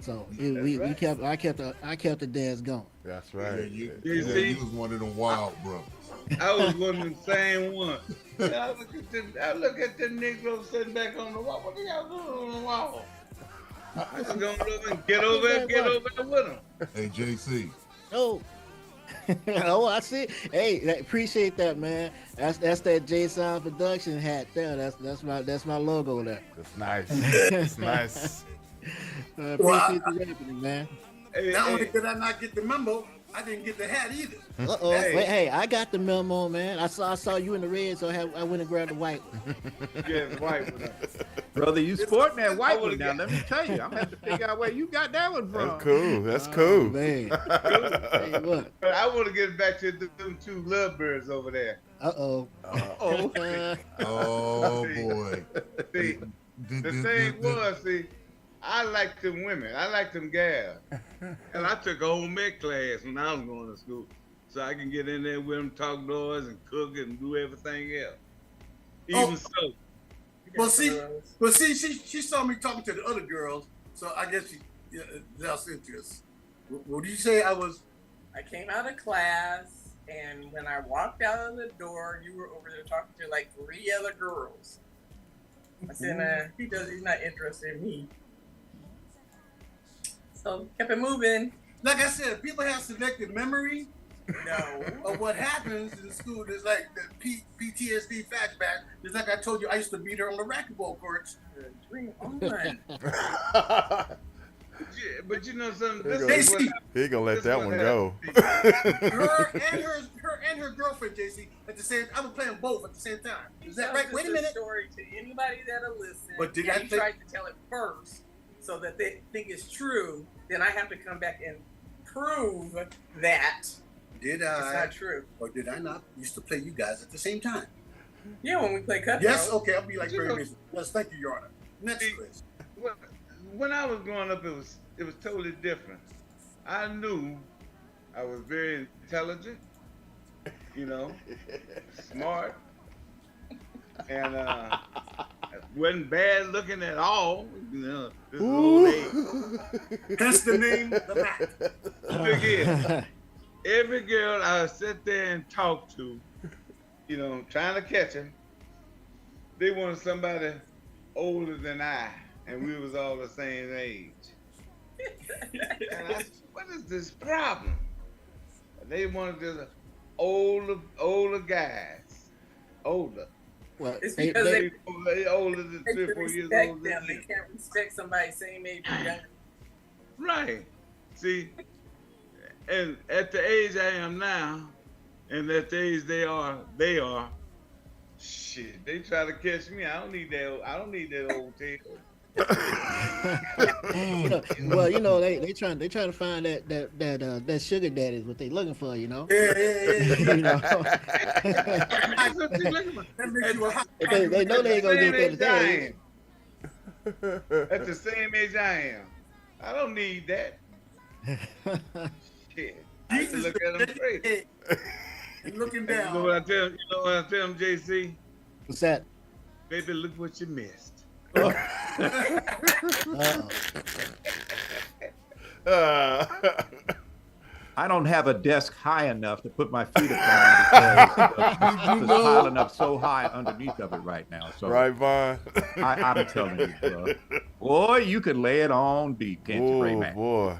So I kept the dance going. That's right. Yeah, you was one of them wild brothers. I was one of them same ones. I look at the Negro sitting back on the wall. What are y'all doing on the wall? I was going over and get over there with him. Hey, JC. Oh. Oh, I see. Hey, appreciate that, man. That's that J-Sound production hat there. That's my logo there. That's nice. That's nice. Appreciate the rapping, man. Not only did I not get the memo, I didn't get the hat either. Uh-oh. Hey, I got the memo, man. I saw you in the red, so I went and grabbed the white one. Yeah, the white one. Brother, you sporting that white one now. Let me tell you. I'm going to have to figure out where you got that one from. That's cool. That's cool. Man. Hey, what? I want to get back to them two lovebirds over there. Uh-oh. Oh, boy. See, the thing was, I like them women. I like them gals. And I took a home ec class when I was going to school. So I can get in there with them, talk noise and cook and do everything else. Even so. Well, see, she saw me talking to the other girls, so I guess she lost interest. What did you say? I came out of class, and when I walked out of the door, you were over there talking to like 3 other girls. I said, he's not interested in me. So kept it moving. Like I said, people have selective memory, No. What happens in school is like the PTSD flashback. It's like I told you, I used to beat her on the racquetball courts. Dream on. But you know something? He gonna let that one go. her and her girlfriend, JC, at the same. I was playing both at the same time. Is that right? Wait a minute. Story to anybody that'll listen. But did and I you tried to tell it first, so that they think it's true? Then I have to come back and prove that. Did it's not true? Or did I not used to play you guys at the same time? Yeah, when we play cutthroat. Yes. Okay, I'll be like Barry Mason. Yes, thank you, Your Honor. Next quiz. When I was growing up, it was totally different. I knew I was very intelligent, you know, smart, and wasn't bad looking at all. You know, this old age. That's the name, the Mac. Look here. Every girl I sit there and talk to, you know, trying to catch her, they wanted somebody older than I, and we was all the same age. And I said, what is this problem? They wanted just older guys, older. Well, it's because they older than 3 or 4 years old. They can't respect somebody same age or younger. Right. See, and at the age I am now, and at the age they are. Shit, they try to catch me. I don't need that old tail. Well, you know, they trying to find that sugar daddy is what they looking for, you know. Yeah. You know. They know they ain't gonna get that today. At the same age I am, I don't need that. Shit, I used to look at them crazy. Looking down. You know what I tell them, JC? What's that? Baby, look what you missed. I don't have a desk high enough to put my feet upon because it's piling up so high underneath of it right now. So right, Vaughn. I'm telling you, bro. Boy, you can lay it on deep, can't you, Ray Mac? Boy,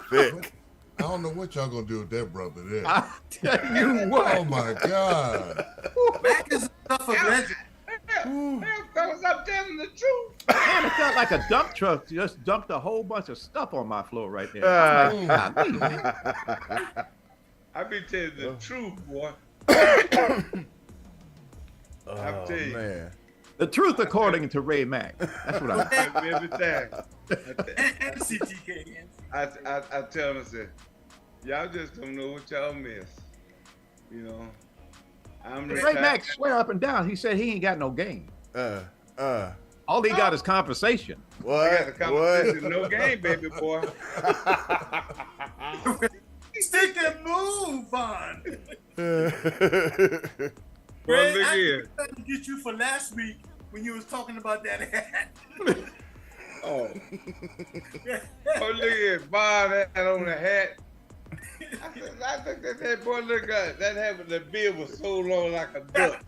thick. I don't know what y'all gonna do with that brother there. I tell you what. Oh my God. Mac is enough of legend. Fellas, I'm telling the truth. Man, it felt like a dump truck just dumped a whole bunch of stuff on my floor right there. I be telling the truth, boy. I'm telling you. Man. The truth according to Ray Mac. That's what I'm saying. Every time. And CTK. I tell them, I say, y'all just don't know what y'all miss. You know, Ray Mac swear up and down. He said he ain't got no game. All he got is conversation. What? I got the conversation, no game, baby boy. Stick and move, Vaughn. Well, look here. I tried to get you for last week when you was talking about that hat. Oh, look here, Bob had on the hat. I think that boy look good. That hat with the beard was so long like a duck.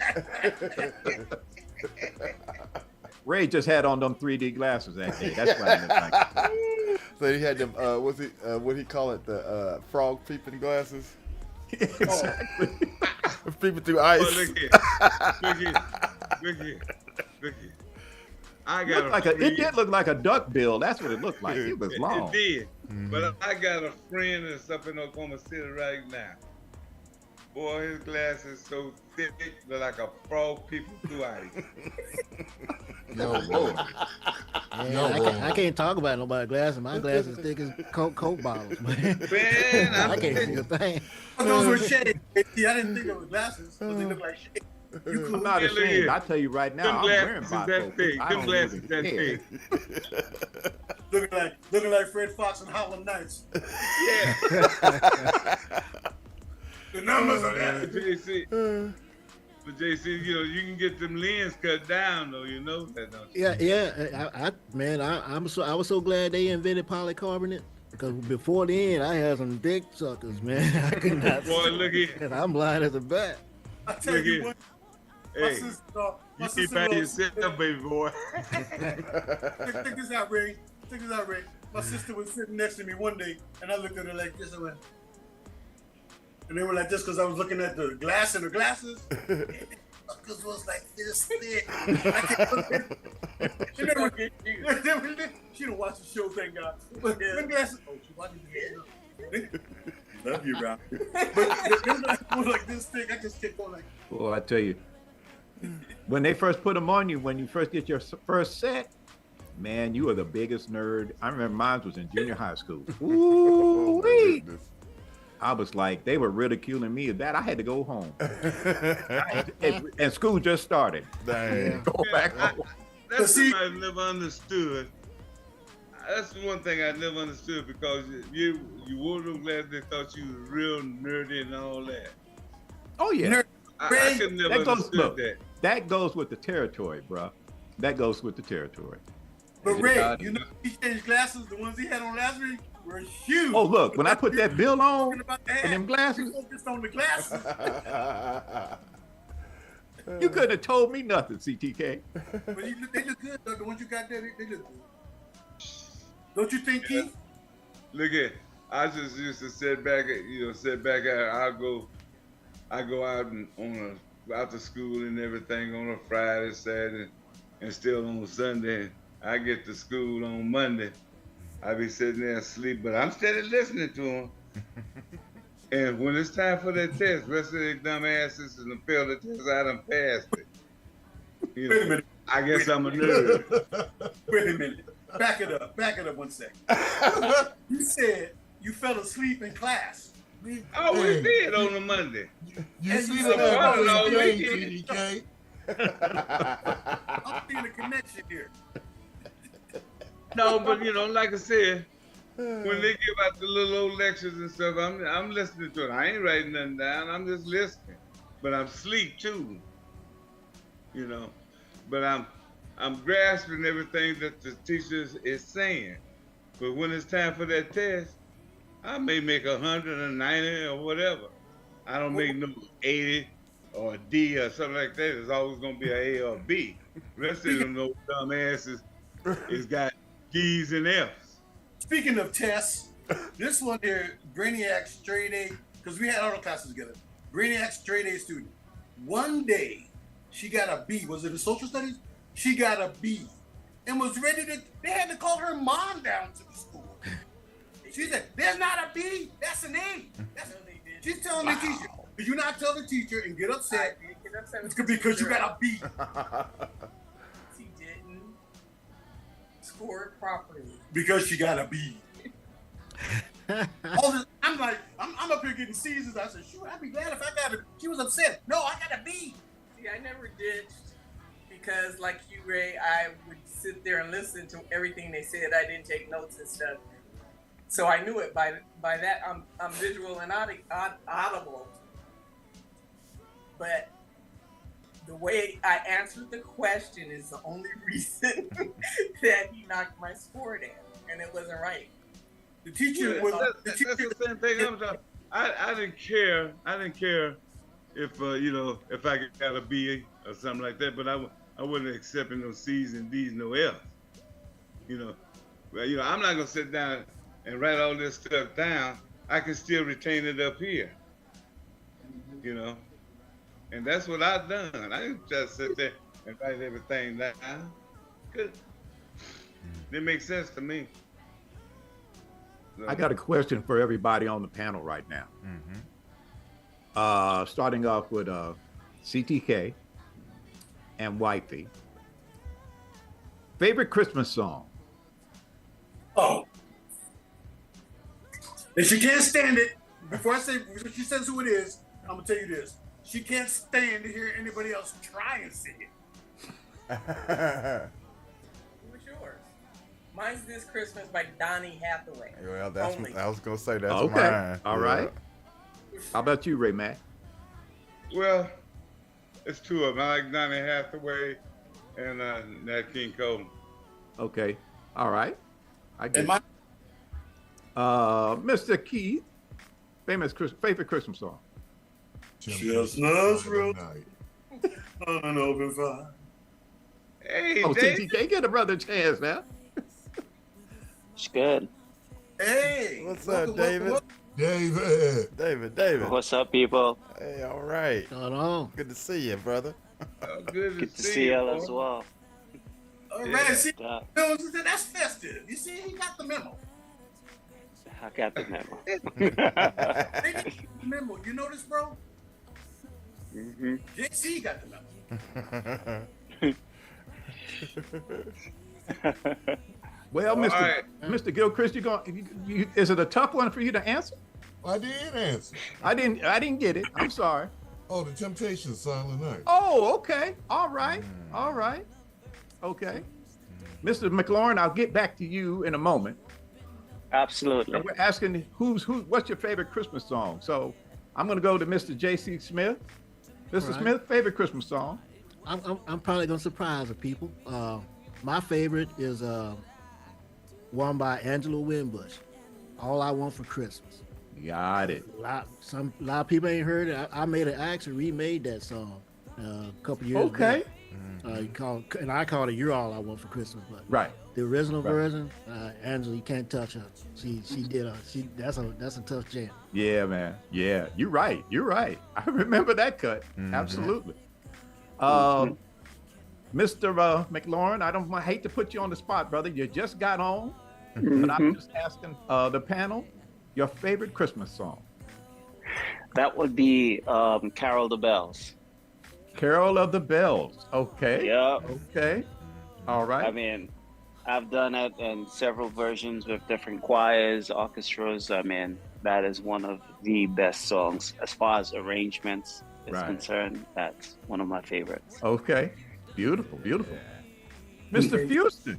Ray just had on them 3D glasses that day. That's why I looked like. So he had them. What he call it? The frog peeping glasses. Exactly. Peeping through ice. Oh, look here. I got it did look like a duck bill. That's what it looked like. It was long. It did. But I got a friend that's up in Oklahoma City right now. Boy, his glasses so thick, they're like a frog peeping through ice. No, Lord. I can't talk about nobody's glasses. My glasses thick as Coke bottles, man. Man, I can't see a thing. Those were shades. See, I didn't think they were glasses, but they look like shades. I'm not ashamed. I tell you right now, I'm wearing bifocals. I Them don't glasses even that care. big. Looking like Fred Fox and Harlem Nights. Yeah. The numbers are there. But JC, you know, you can get them lens cut down though, you know that, don't you? Yeah. I was so glad they invented polycarbonate. Because before then, I had some dick suckers, man. I could not. Boy, look here. I'm blind as a bat. I tell you what. Hey, you keep by yourself, baby boy. Check this out, Ray. My sister was sitting next to me one day, and I looked at her like this. I went, And they were like this because I was looking at the glass in the glasses. Because was like this thick. I can't look at it. She don't watch the show, thank God. But them glasses, oh, she watches the love you, bro. But them glasses was like this thick. I just kept going like. Well, I tell you, when they first put them on you, when you first get your first set, man, you are the biggest nerd. I remember mine was in junior high school. Ooh-wee. I was like, they were ridiculing me. That I had to go home. And school just started. Dang. Go back home. That's something I never understood. That's the one thing I never understood because you wore them glasses, they thought you were real nerdy and all that. Oh yeah. I could never understood that. That goes with the territory, bro. That goes with the territory. But Ray, you know, he changed glasses. The ones he had on last week were huge. Oh look, when I put that bill on and them glasses, focused on the glasses. You couldn't have told me nothing, CTK. But they look good though. The ones you got there, they look good. Don't you think, Keith? Look at, I just used to sit back at, I go out and out to school and everything on a Friday, Saturday, and still on Sunday. I get to school on Monday. I be sitting there asleep, but I'm steady listening to them. And when it's time for that test, rest of the dumb asses and fail the test, I done passed it. You know, wait a minute. I guess I'm a nerd. Wait a minute. Back it up 1 second. You said you fell asleep in class. I always did on a Monday. You see that CTK? I'm seeing a connection here. No, but you know, like I said, when they give out the little old lectures and stuff, I'm listening to it. I ain't writing nothing down. I'm just listening. But I'm asleep too. You know. But I'm grasping everything that the teacher is saying. But when it's time for that test, I may make 190 or whatever. I don't make no 80 or a D or something like that. It's always gonna be an A or a B. The rest of them no dumb asses is got D's and F's. Speaking of tests, this one here, Brainiac straight A, because we had all the classes together. Brainiac straight A student. One day, she got a B. Was it in social studies? She got a B and was ready to, they had to call her mom down to the school. She said, there's not a B, that's an A. She's telling the teacher, do you not tell the teacher and get upset? It's because you got a B. She didn't score it properly. Because she got a B. I'm like, I'm up here getting C's. I said, shoot, I'd be glad if I got a, she was upset. No, I got a B. See, I never ditched because like you, Ray, I would sit there and listen to everything they said. I didn't take notes and stuff. So I knew it by that. I'm visual and audible. But the way I answered the question is the only reason that he knocked my score down, and it wasn't right. The teacher was. That's the same thing. I didn't care. I didn't care if you know, if I got a B or something like that. But I wasn't accepting no C's and D's, no F's. You know, well, you know, I'm not gonna sit down and write all this stuff down. I can still retain it up here. You know, and that's what I've done. I didn't just sit there and write everything down. Good. It makes sense to me. So. I got a question for everybody on the panel right now. Starting off with CTK and Wifey. Favorite Christmas song? Oh. And she can't stand it. Before I say, before she says who it is, I'm going to tell you this. She can't stand to hear anybody else try and sing it. What's yours? Mine's This Christmas by Donny Hathaway. Well, that's Only. I was going to say that's okay. mine. All right. How about you, Ray Mac? Well, it's two of them. I like Donny Hathaway and Nat King Cole. Okay. All right. I get And Mr. Keith, favorite Christmas song? Chestnuts roast on an open fire. Hey, Oh, Dave. CTK, get a brother a chance now. It's good. Hey. What's up, David? David. What's up, people? Hey, all right. Going on? Good to see you, brother. Good to see y'all as well. All right, see, that's festive. You see, he got the memo. I got the memo. Memo, you know this, bro? Mm-hmm. JC got the memo. Well, Mr. Gilchrist, is it a tough one for you to answer? I did answer. I didn't get it. I'm sorry. Oh, the Temptations, Silent Night. Oh, okay. All right. Okay. Mr. McLaurin, I'll get back to you in a moment. Absolutely. We're asking what's your favorite Christmas song? So I'm going to go to Mr. J.C. Smith. Mr. Smith, favorite Christmas song? I'm probably gonna surprise the people. My favorite is one by Angela Winbush. All I Want for Christmas. Got it. A lot of people ain't heard it. I actually remade that song a couple years back. I called it "You're All I Want for Christmas," but the original version, Angela, you can't touch her. She did that's a tough jam. Yeah, man. Yeah, you're right. I remember that cut. Absolutely. Mr. McLaurin, I hate to put you on the spot, brother. You just got on, but I'm just asking the panel your favorite Christmas song. That would be Carol of the Bells. Carol of the Bells. Okay. Yeah. Okay. All right. I mean, I've done it in several versions with different choirs, orchestras. I mean, that is one of the best songs as far as arrangements is concerned. That's one of my favorites. Okay. Beautiful. Mr. Fuston.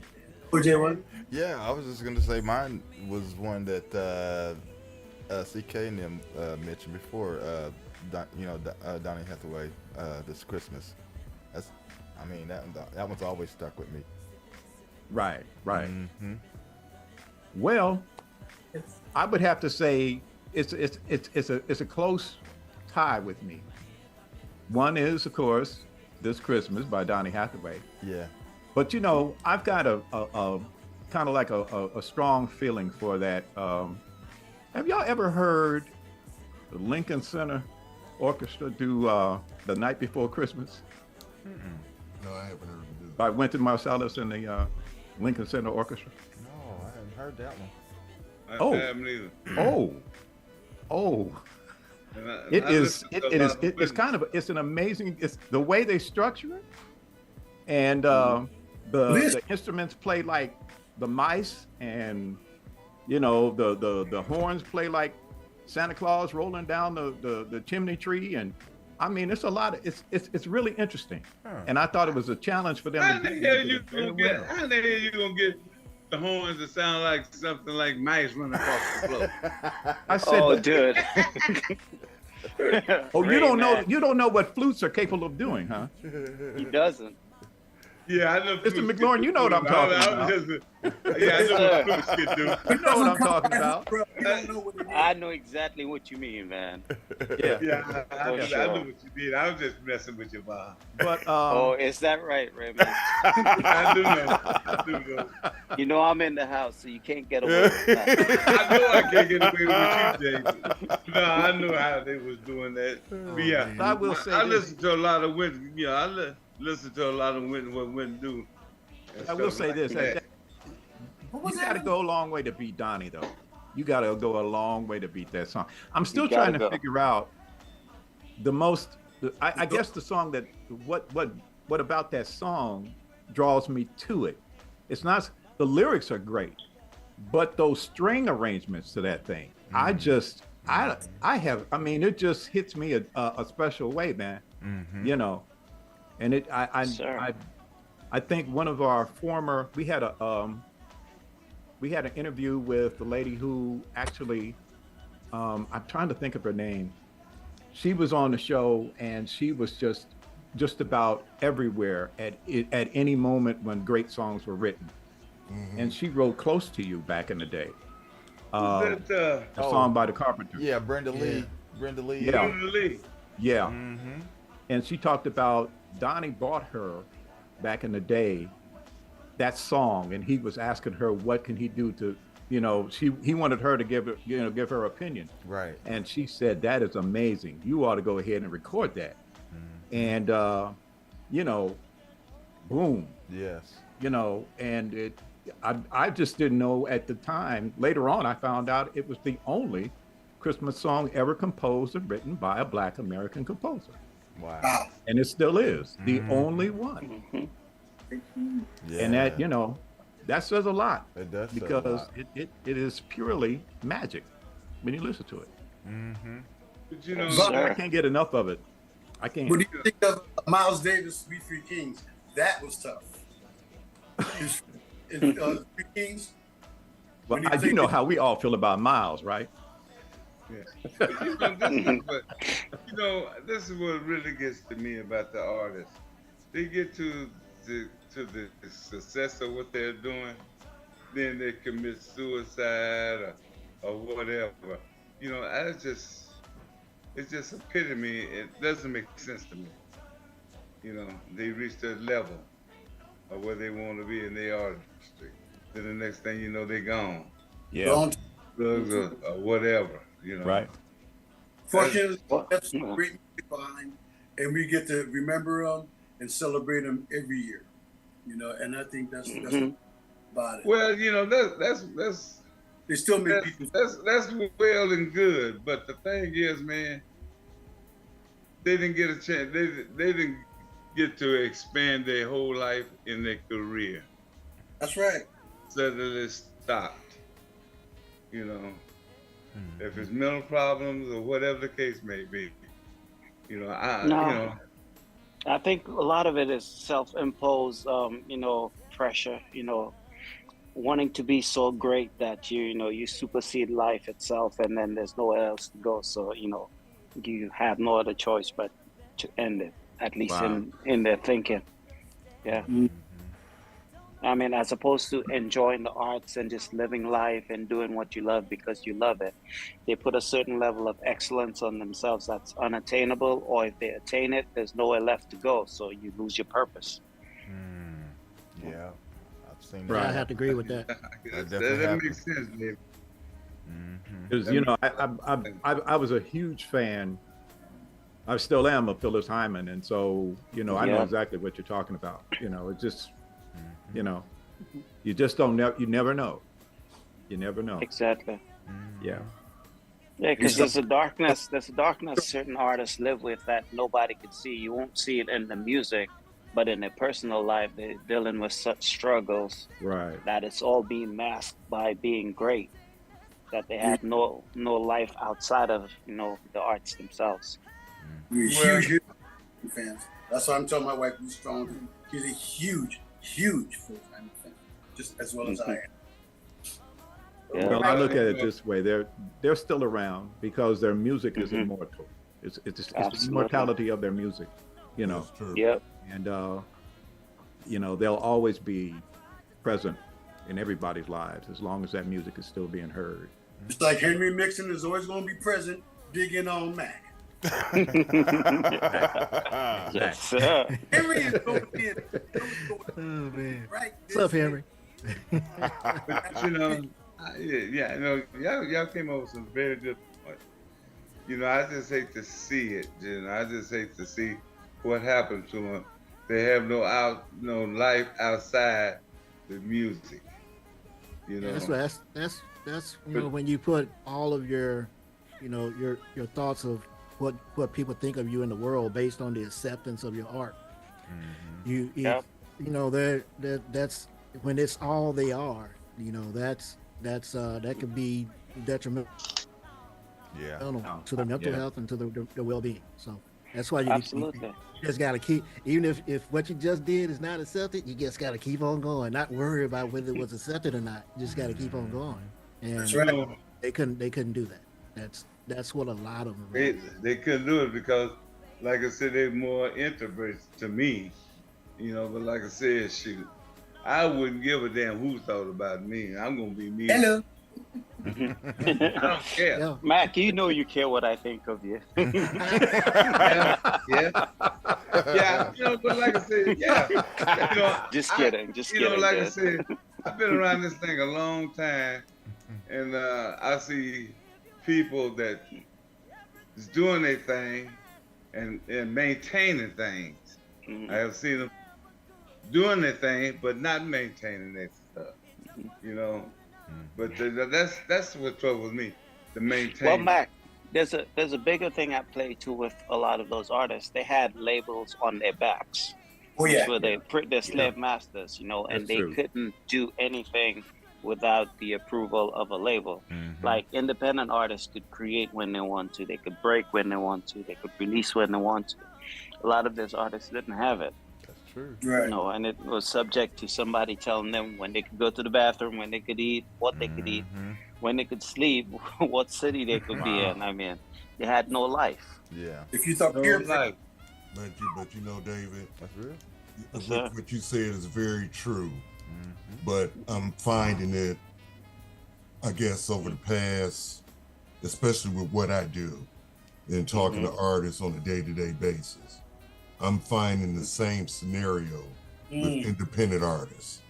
Yeah, I was just gonna say mine was one that CK and them mentioned before. Donny Hathaway, This Christmas. That one's always stuck with me. Right. Well, I would have to say it's a close tie with me. One is, of course, This Christmas by Donny Hathaway. Yeah. But I've got a kind of like a strong feeling for that. Have y'all ever heard the Lincoln Center Orchestra do The Night Before Christmas? No, I haven't heard them do that. By Wynton Marsalis and the Lincoln Center Orchestra? No, I haven't heard that one. I haven't either. It's an amazing, it's the way they structure it. And the instruments play like the mice, and the horns play like Santa Claus rolling down the chimney tree, and I mean it's a lot of it's really interesting. And I thought it was a challenge for them. How the hell you gonna get the horns that sound like something like mice running across the floor? I said, dude. You don't know what flutes are capable of doing, huh? He doesn't. Yeah, I know. Mr. McLaurin, you know what I'm talking about. I know what flutes can do. You know what I'm talking about. I know exactly what you mean, man. Yeah, I know what you mean. I was just messing with you, Bob. But is that right, Raymond? I do know. You know I'm in the house, so you can't get away with that. I know I can't get away with you, Jason. No, I know how they was doing that. But yeah, I will say I listen to a lot of Wynton. Yeah, I listen to a lot of Wynton, what Wynton do. I will say this. You got to go a long way to beat Donnie, though. You got to go a long way to beat that song. I'm still trying to figure out I guess the song that what about that song draws me to it. It's not the lyrics are great, but those string arrangements to that thing, it just hits me a special way, man. And I think one of our we had an interview with the lady who actually, I'm trying to think of her name. She was on the show, and she was just about everywhere at any moment when great songs were written. And she wrote "Close to You" back in the day. A song by the Carpenters. Yeah, Brenda Lee. Brenda Lee. Yeah. Brenda Lee. Yeah. And she talked about Donnie bought her back in the day that song, and he was asking her what can he do to he wanted her to give her opinion. Right. And she said, that is amazing. You ought to go ahead and record that. And, boom. Yes. And I just didn't know at the time. Later on, I found out it was the only Christmas song ever composed and written by a Black American composer. Wow. And it still is the only one. Yeah. And that, that says a lot. It does. Because it is purely magic when you listen to it. But I can't get enough of it. I can't. When you think of Miles Davis, "We Three Kings," that was tough. Three Kings. Well, I do know how we all feel about Miles, right? Yeah. This is what really gets to me about the artists. They get to the success of what they're doing, then they commit suicide or whatever. It's just a pity to me. It doesn't make sense to me. They reach their level of where they want to be in their artistry. Then the next thing you know, they're gone. Yeah. Drugs or whatever. Right. Fortunately, that's great music behind, and we get to remember them and celebrate them every year. And I think that's about it. Well, that's they still make people. That's well and good, but the thing is, man, they didn't get a chance. They didn't get to expand their whole life in their career. That's right. So that it stopped. If it's mental problems or whatever the case may be, I think a lot of it is self-imposed, pressure, wanting to be so great that you supersede life itself, and then there's nowhere else to go. So, you have no other choice but to end it, at least in their thinking. Yeah. I mean, as opposed to enjoying the arts and just living life and doing what you love because you love it, they put a certain level of excellence on themselves that's unattainable, or if they attain it, there's nowhere left to go. So you lose your purpose. Yeah, I've seen that. I have to agree with that. That makes sense, Dave. Because I was a huge fan. I still am of Phyllis Hyman, and so I know exactly what you're talking about. It just. You just don't know. You never know. You never know. Exactly. Yeah. Yeah, because there's a darkness certain artists live with that nobody can see. You won't see it in the music, but in their personal life, they're dealing with such struggles. Right. That it's all being masked by being great. That they have no life outside of the arts themselves. We're huge fans. That's why I'm telling my wife who's strong. She's a huge full-time fan, just as well as I am. Yeah. Well, I look at it this way: they're still around because their music is immortal. It's the immortality of their music, Yep. And they'll always be present in everybody's lives as long as that music is still being heard. It's like Henry Mixon is always going to be present, digging on Mac. Yes, sir. Henry is going to be Oh man. right. What's up, Henry? Y'all came up with some very good points. I just hate to see it. I just hate to see what happened to them. They have no life outside the music. That's when you put all of your thoughts of what people think of you in the world based on the acceptance of your art. That's when it's all they are. That could be detrimental. To their mental health and to their well-being. So that's why you just got to keep, even if what you just did is not accepted, you just got to keep on going, not worry about whether it was accepted or not. You just got to keep on going. And that's right. They couldn't do that. That's what a lot of them. They couldn't do it because, like I said, they're more introverts to me. But like I said, shoot, I wouldn't give a damn who thought about me. I'm gonna be me. Hello. I don't care. Yeah. Mac, you care what I think of you. Yeah. But like I said, Just kidding. Like I said, I've been around this thing a long time, and I see people that is doing their thing and maintaining things. I have seen them doing their thing, but not maintaining their stuff. You know, but that's what troubles me, the Well, maintain. Mac, there's a bigger thing at play too with a lot of those artists. They had labels on their backs, which were their slave masters, you know, and That's they true. couldn't do anything without the approval of a label. Like independent artists could create when they want to, they could break when they want to, they could release when they want to. A lot of those artists didn't have it. That's true. Right. You know, and it was subject to somebody telling them when they could go to the bathroom, when they could eat, what they could eat, when they could sleep, what city they could be in. I mean, they had no life. Yeah. If you thought No peer life. But you know, David, That's real. what you said is very true. But I'm finding it, I guess, over the past, especially with what I do and talking to artists on a day-to-day basis, I'm finding the same scenario with independent artists.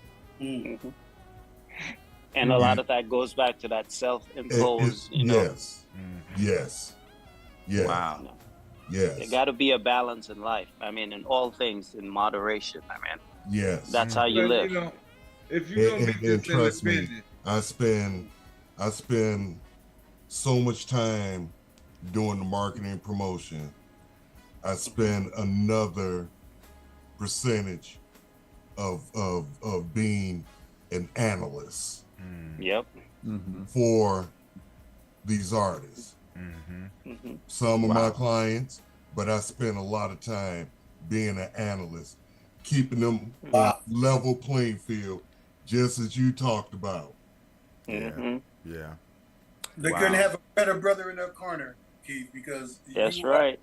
And a lot of that goes back to that self-imposed, you know. Yes. Wow. Yes. There got to be a balance in life. I mean, in all things, in moderation. I mean, yes. That's how you live. You know, if you're gonna be And trust me, independent, I spend so much time doing the marketing and promotion. I spend another percentage of being an analyst Yep. for these artists. Some of my clients, but I spend a lot of time being an analyst, keeping them on level playing field, just as you talked about. Yeah. They couldn't have a better brother in their corner, Keith, because That's right.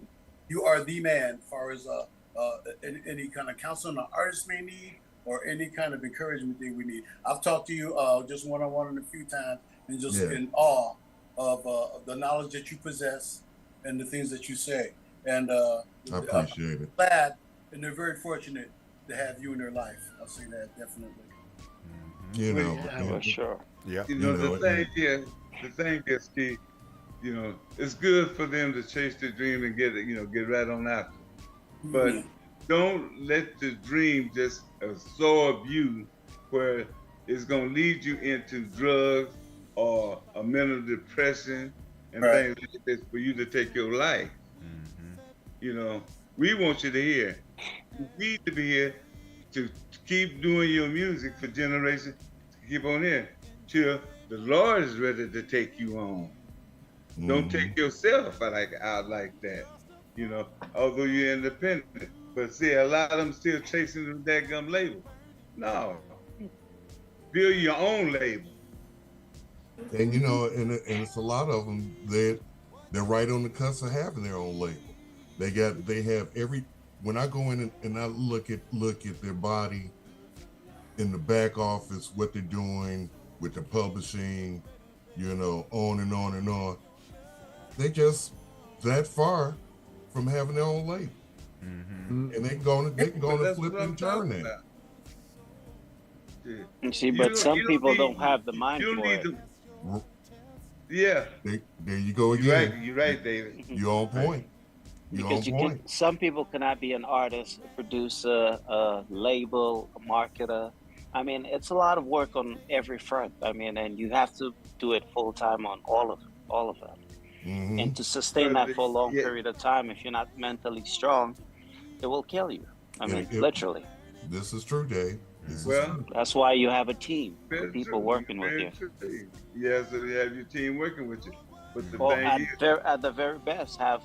You are the man as far as any kind of counseling an artist may need or any kind of encouragement that we need. I've talked to you just one-on-one a few times and just in awe of the knowledge that you possess and the things that you say. And I appreciate it. Glad and they're very fortunate to have you in their life. I'll say that definitely. You know, for sure. Yeah. you know, the thing is, Keith, you know, it's good for them to chase their dream and get right on after. But don't let the dream just absorb you where it's going to lead you into drugs or a mental depression and things like this for you to take your life. You know, we want you to hear. You need to be here to keep doing your music for generations, to keep on here till the Lord is ready to take you on. Don't take yourself out like that, you know, although you're independent. But see, a lot of them still chasing the daggum label. No. Build your own label. And you know, and it's a lot of them that they're right on the cusp of having their own label. They have every. When I go in and I look at their body in the back office, what they're doing with the publishing, you know, on and on and on. They just that far from having their own label, and they can go and flip and turn that. You see, but some people don't have the mind for it. Yeah. There you go again. You're right, David. You're on point. Some people cannot be an artist, a producer, a label, a marketer. I mean, it's a lot of work on every front. I mean, and you have to do it full time on all of them. And to sustain that for a long period of time, if you're not mentally strong, it will kill you. I mean, literally. This is true, Dave. That's why you have a team of people working with you. Yes, you have your team working with you. But the at the very best, have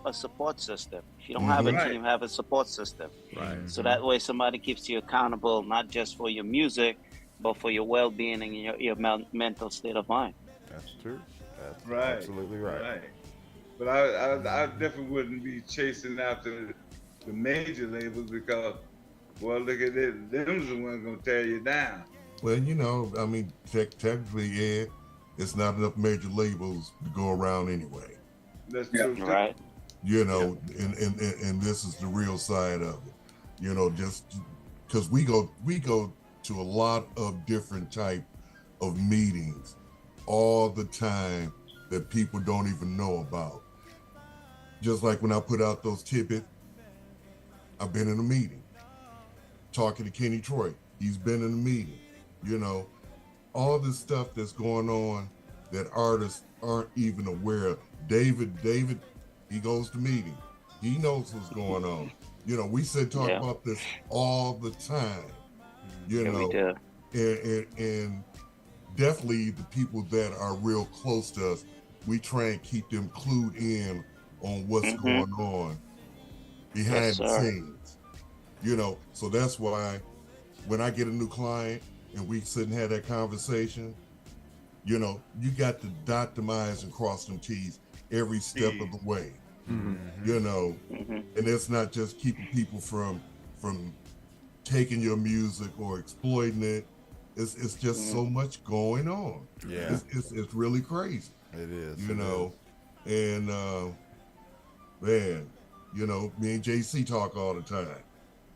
a support system. If you don't have a team, have a support system. Right. So that way somebody keeps you accountable, not just for your music, but for your well-being and your mental state of mind. That's true. That's right. Absolutely right. But I definitely wouldn't be chasing after the major labels because, well, look at this. Them's the ones going to tear you down. Well, you know, I mean, technically, it's not enough major labels to go around anyway. That's true. Right. You know, and this is the real side of it. You know, just because we go to a lot of different type of meetings all the time that people don't even know about. Just like when I put out those tidbits, I've been in a meeting talking to Kenny Troy. He's been in a meeting. You know, all this stuff that's going on that artists aren't even aware of. David, he goes to meetings. He knows what's going on. You know, we sit talk about this all the time. You know, and definitely the people that are real close to us, we try and keep them clued in on what's going on behind the scenes. You know, so that's why when I get a new client and we sit and have that conversation, you know, you got to dot them I's and cross them T's every step of the way. You know, and it's not just keeping people from taking your music or exploiting it. It's just so much going on. Yeah, it's really crazy. It is. You know, and man, you know, me and JC talk all the time.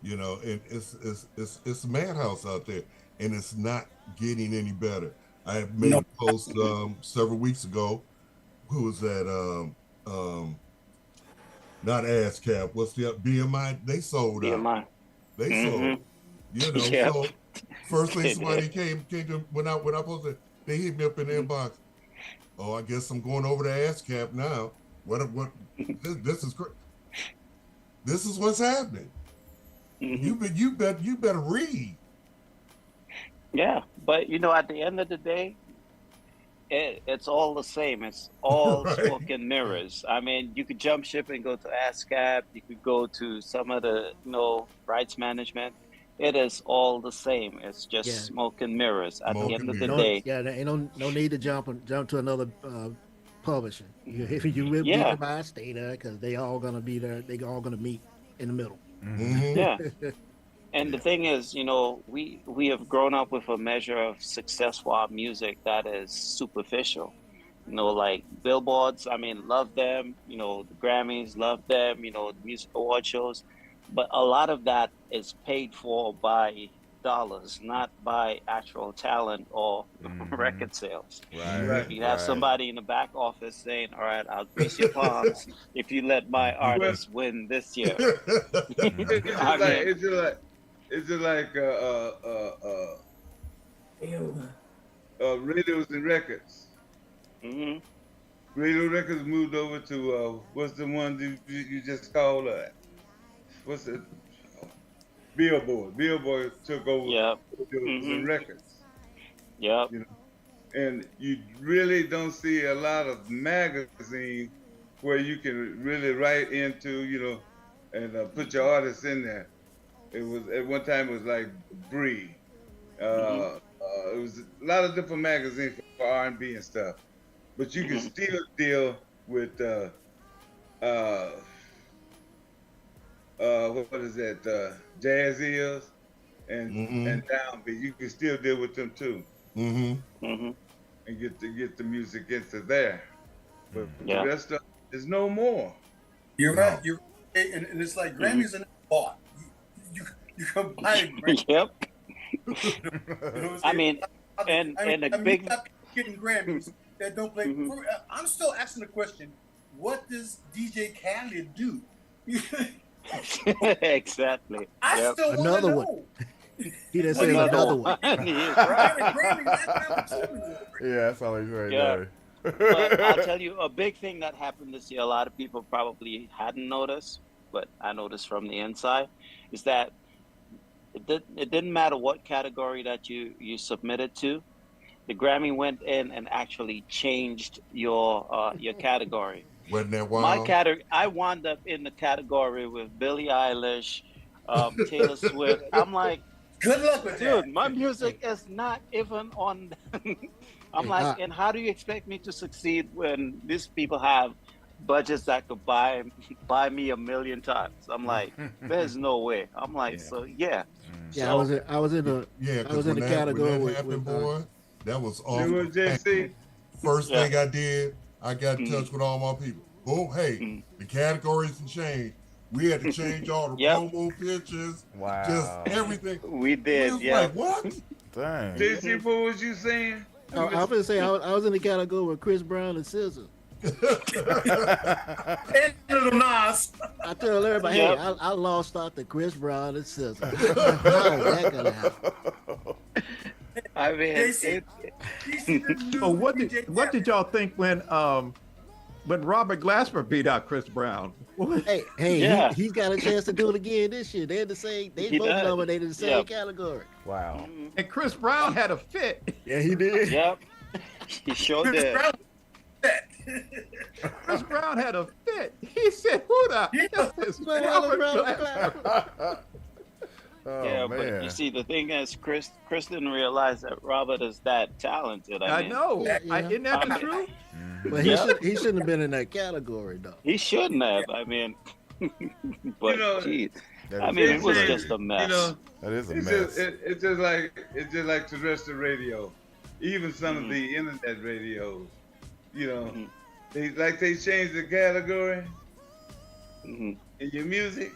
You know, and it's a madhouse out there, and it's not getting any better. I made a post several weeks ago. Who was that? Not ASCAP. What's the BMI? They sold out. They sold. You know, so first thing somebody came to when I posted, they hit me up in the inbox. Oh, I guess I'm going over to ASCAP now. What? This is crazy. This is what's happening. You better read. Yeah, but you know, at the end of the day, it's all the same. It's all smoke and mirrors. I mean, you could jump ship and go to ASCAP. You could go to some of the, you know, rights management. It is all the same. It's just smoke and mirrors. At the end of the day, there ain't no need to jump to another publisher. If you really need to buy, stay there because they all gonna be there. They all gonna meet in the middle. Yeah. And the thing is, you know, we have grown up with a measure of success for our music that is superficial. You know, like billboards, I mean, love them. You know, the Grammys, love them. You know, the music award shows. But a lot of that is paid for by dollars, not by actual talent or record sales. Right. You have somebody in the back office saying, all right, I'll grease your palms if you let my artist win this year. Is it like radios and records? Radio records moved over to what's the one you just called? What's it? Billboard. Billboard took over radios and records. Yep. You know, and you really don't see a lot of magazines where you can really write into, you know, and put your artists in there. It was at one time it was like Bree. It was a lot of different magazines for R&B and stuff, but you can still deal with what is that? Jazz Ears and Downbeat. You can still deal with them too, and get the music into there. But the rest of it is no more. You're right. You're and it's like Grammys are not bought. You can buy a Grammy. Yep. You know I mean, big getting Grammys that don't play. I'm still asking the question: what does DJ Khaled do? Exactly. I still want another to one. know. He didn't say another one. Yeah, that's all he's right there. But I'll tell you a big thing that happened this year. A lot of people probably hadn't noticed, but I noticed from the inside, is that it didn't matter what category that you submitted to. The Grammy went in and actually changed your category. Wasn't that wild? My category, I wound up in the category with Billie Eilish, Taylor Swift. I'm like, good luck with dude, that. my music is not even on. I'm like, and how do you expect me to succeed when these people have budgets that could buy me $1 million times? I'm like, there's no way. I'm like, so yeah. Yeah, so, I was in the category with boy. That was awful. JC. First thing I did, I got in touch with all my people. Oh, hey, the categories can change. We had to change all the promo pictures. Wow. Just everything. We did. Like, what? Dang. JC, what was you saying? I was gonna say I was in the category with Chris Brown and SZA. And Little Nas. I tell everybody, hey, I lost out to Chris Brown and SZA. How is that gonna happen? I mean, So what did y'all think when Robert Glasper beat out Chris Brown? Hey, he's got a chance to do it again this year. They're the same. They both nominated in the same category. Wow. And Chris Brown had a fit. Yeah, he did. Yep. He sure did. Chris Brown had a fit. He said, "Who the hell is Robert Glasper?" Yeah, man. but you see, the thing is, Chris didn't realize that Robert is that talented. I know. Isn't that the truth? But he shouldn't have been in that category, though. He shouldn't have. I mean, but geez, I mean, it was just a mess. That is a mess. It's just like terrestrial radio, even some of the internet radios. They changed the category in your music.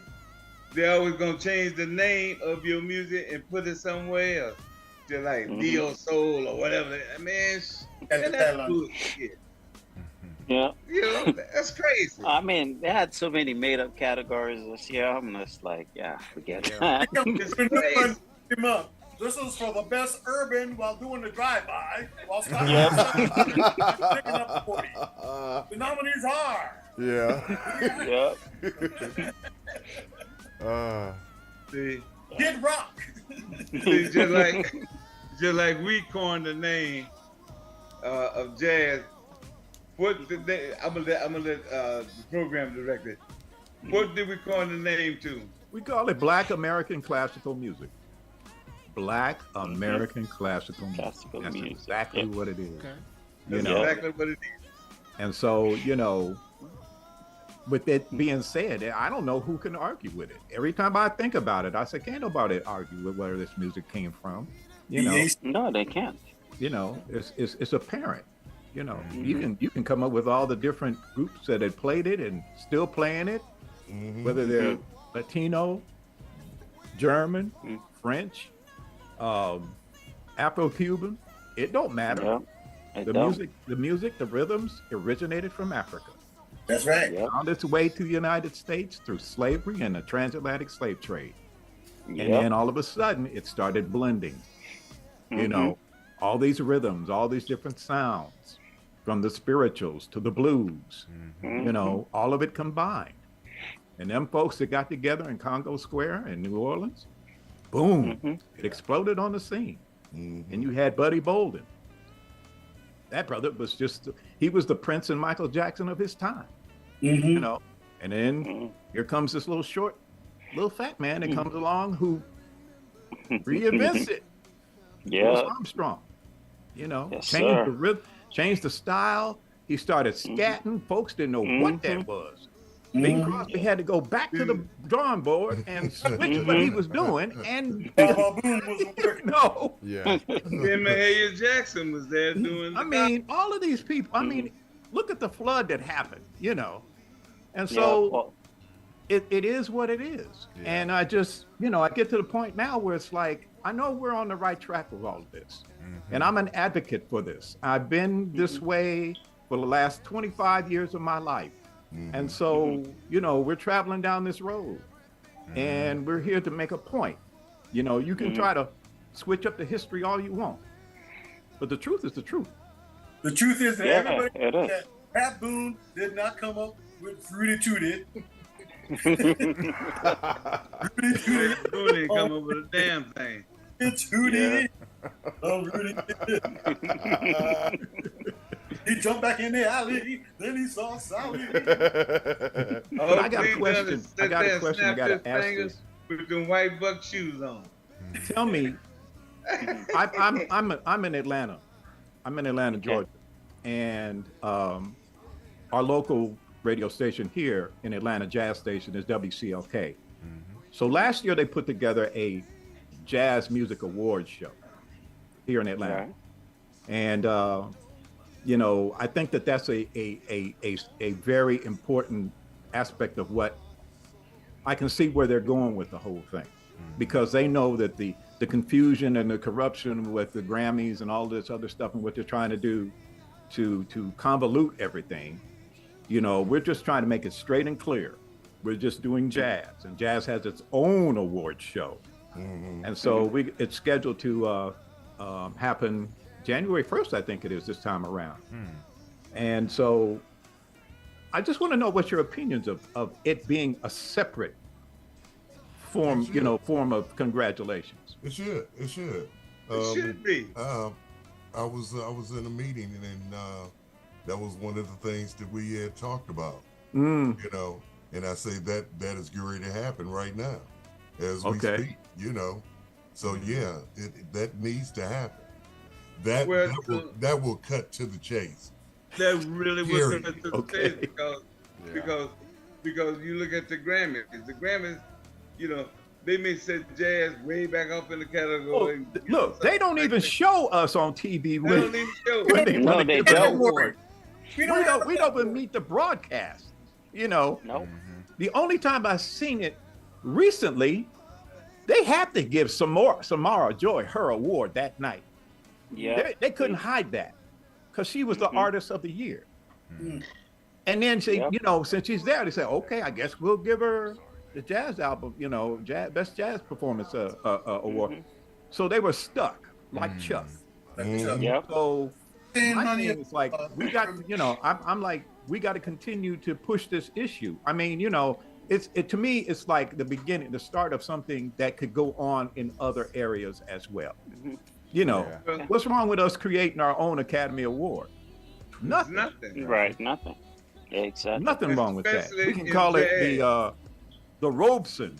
They're always gonna change the name of your music and put it somewhere else, just like Neo Soul or whatever. I mean, that's bullshit. Yeah. That's crazy. I mean, they had so many made-up categories this year. I'm just like, forget it. This is for the best urban while doing the drive-by. While picking up 40. The nominees are. Yeah. See, Kid Rock. See, just like we coined the name of jazz. What did I'm gonna let the program director. What did we coin the name to? We call it Black American Classical Music. Black American Classical Music. That's exactly what it is. Okay. Exactly what it is. And so, with it being said, I don't know who can argue with it. Every time I think about it, I say, can't nobody argue with where this music came from. No, they can't. It's apparent. You can come up with all the different groups that had played it and still playing it, whether they're Latino, German, French, Afro-Cuban. It don't matter. The music, the rhythms originated from Africa. That's right. Found its way to the United States through slavery and the transatlantic slave trade. And then all of a sudden it started blending. All these rhythms, all these different sounds, from the spirituals to the blues, all of it combined. And them folks that got together in Congo Square in New Orleans, boom, it exploded on the scene. And you had Buddy Bolden. That brother was he was the Prince and Michael Jackson of his time, And then here comes this little fat man that comes along who reinvents it. Louis Armstrong, changed the rhythm, changed the style. He started scatting. Folks didn't know what that was. Bing Crosby had to go back to the drawing board and switch what he was doing. And no, Mahalia Jackson was there doing. All of these people. Look at the flood that happened. And so it is what it is. And I just, I get to the point now where it's like, I know we're on the right track with all of this. And I'm an advocate for this. I've been this way for the last 25 years of my life. And so, we're traveling down this road and we're here to make a point. You can try to switch up the history all you want, but the truth is the truth. The truth is that everybody that Pat Boone did not come up with Rudy Tooted. Rudy didn't come up with a damn thing. It's Rudy. Rudy. He jumped back in the alley, then he saw Sally. I got a question. I got to ask this. With them white buck shoes on. Tell me, I'm in Atlanta. I'm in Atlanta, Georgia, and our local radio station here in Atlanta, jazz station, is WCLK. So last year they put together a jazz music awards show here in Atlanta, and I think that's a very important aspect of what I can see where they're going with the whole thing, because they know that the the confusion and the corruption with the Grammys and all this other stuff and what they're trying to do to convolute everything. You know, we're just trying to make it straight and clear. We're just doing jazz, and jazz has its own award show. And so it's scheduled to happen January 1st, I think it is, this time around. And so I just want to know what your opinions of it being a separate form, you know, form of congratulations. It should. It should be. I was in a meeting, and that was one of the things that we had talked about. You know, and I say that is going to happen right now as we speak. You know, so yeah, that needs to happen. That will cut to the chase. That really will cut to the chase because you look at the Grammys. The Grammys, you know, they may set jazz way back up in the category. Oh, look, they don't even show us on TV. They don't even show. When they don't. We don't even meet the broadcast. You know, the only time I've seen it recently, they had to give Samara Joy her award that night. Yeah, they couldn't hide that because she was the artist of the year. And then she, you know, since she's there, they said, okay, I guess we'll give her the jazz album, you know, best jazz performance award. So they were stuck like Chuck. So my thing is like, we got, you know, I'm like, we got to continue to push this issue. I mean, you know, to me, it's like the start of something that could go on in other areas as well. You know, what's wrong with us creating our own Academy Award? Nothing. Right, nothing. Exactly. Nothing wrong with that. We can call it the Robeson,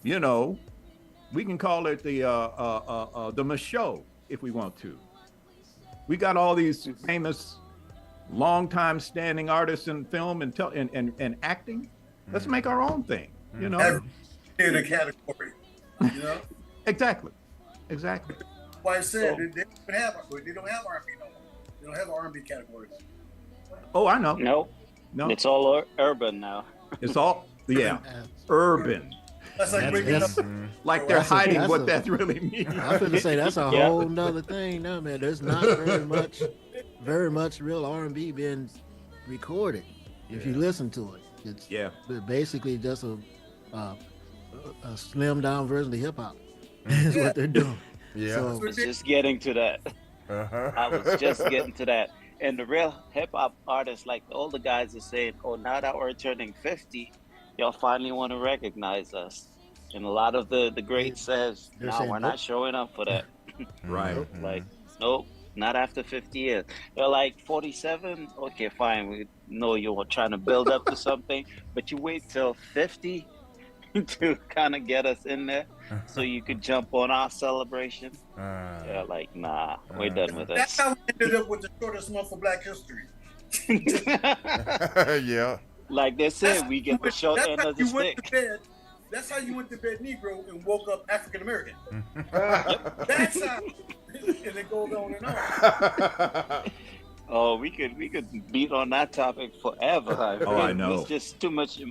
you know. We can call it the Michaud if we want to. We got all these famous, long-time standing artists in film and acting. Let's make our own thing, you know. In a category, you know. Exactly. Why I said they don't have R&B no more. They don't have an R&B category. Oh, I know. No, it's all urban now. It's all urban. That's like bringing up. Like they're hiding what that really means. I'm going to say that's a whole nother thing now, man. There's not very much real R&B being recorded. If you listen to it, it's basically just a slimmed down version of hip hop. Is what they're doing. So, I was just getting to that. I was just getting to that. And the real hip hop artists, like the older guys, are saying, "Oh, now that we're turning 50, y'all finally want to recognize us." And a lot of the greats says, "No, we're not showing up for that." Right. Like, nope, not after 50 years. They're like 47. Okay, fine. We know you're trying to build up to something, but you wait till 50 to kind of get us in there, so you could jump on our celebration. Yeah, like, nah, we're done with this. That's how we ended up with the shortest month of Black History. Like they said, we get the short end of the stick. That's how you went to bed Negro and woke up African American. That's how, and it goes on and on. Oh, we could beat on that topic forever. I know. There's just too much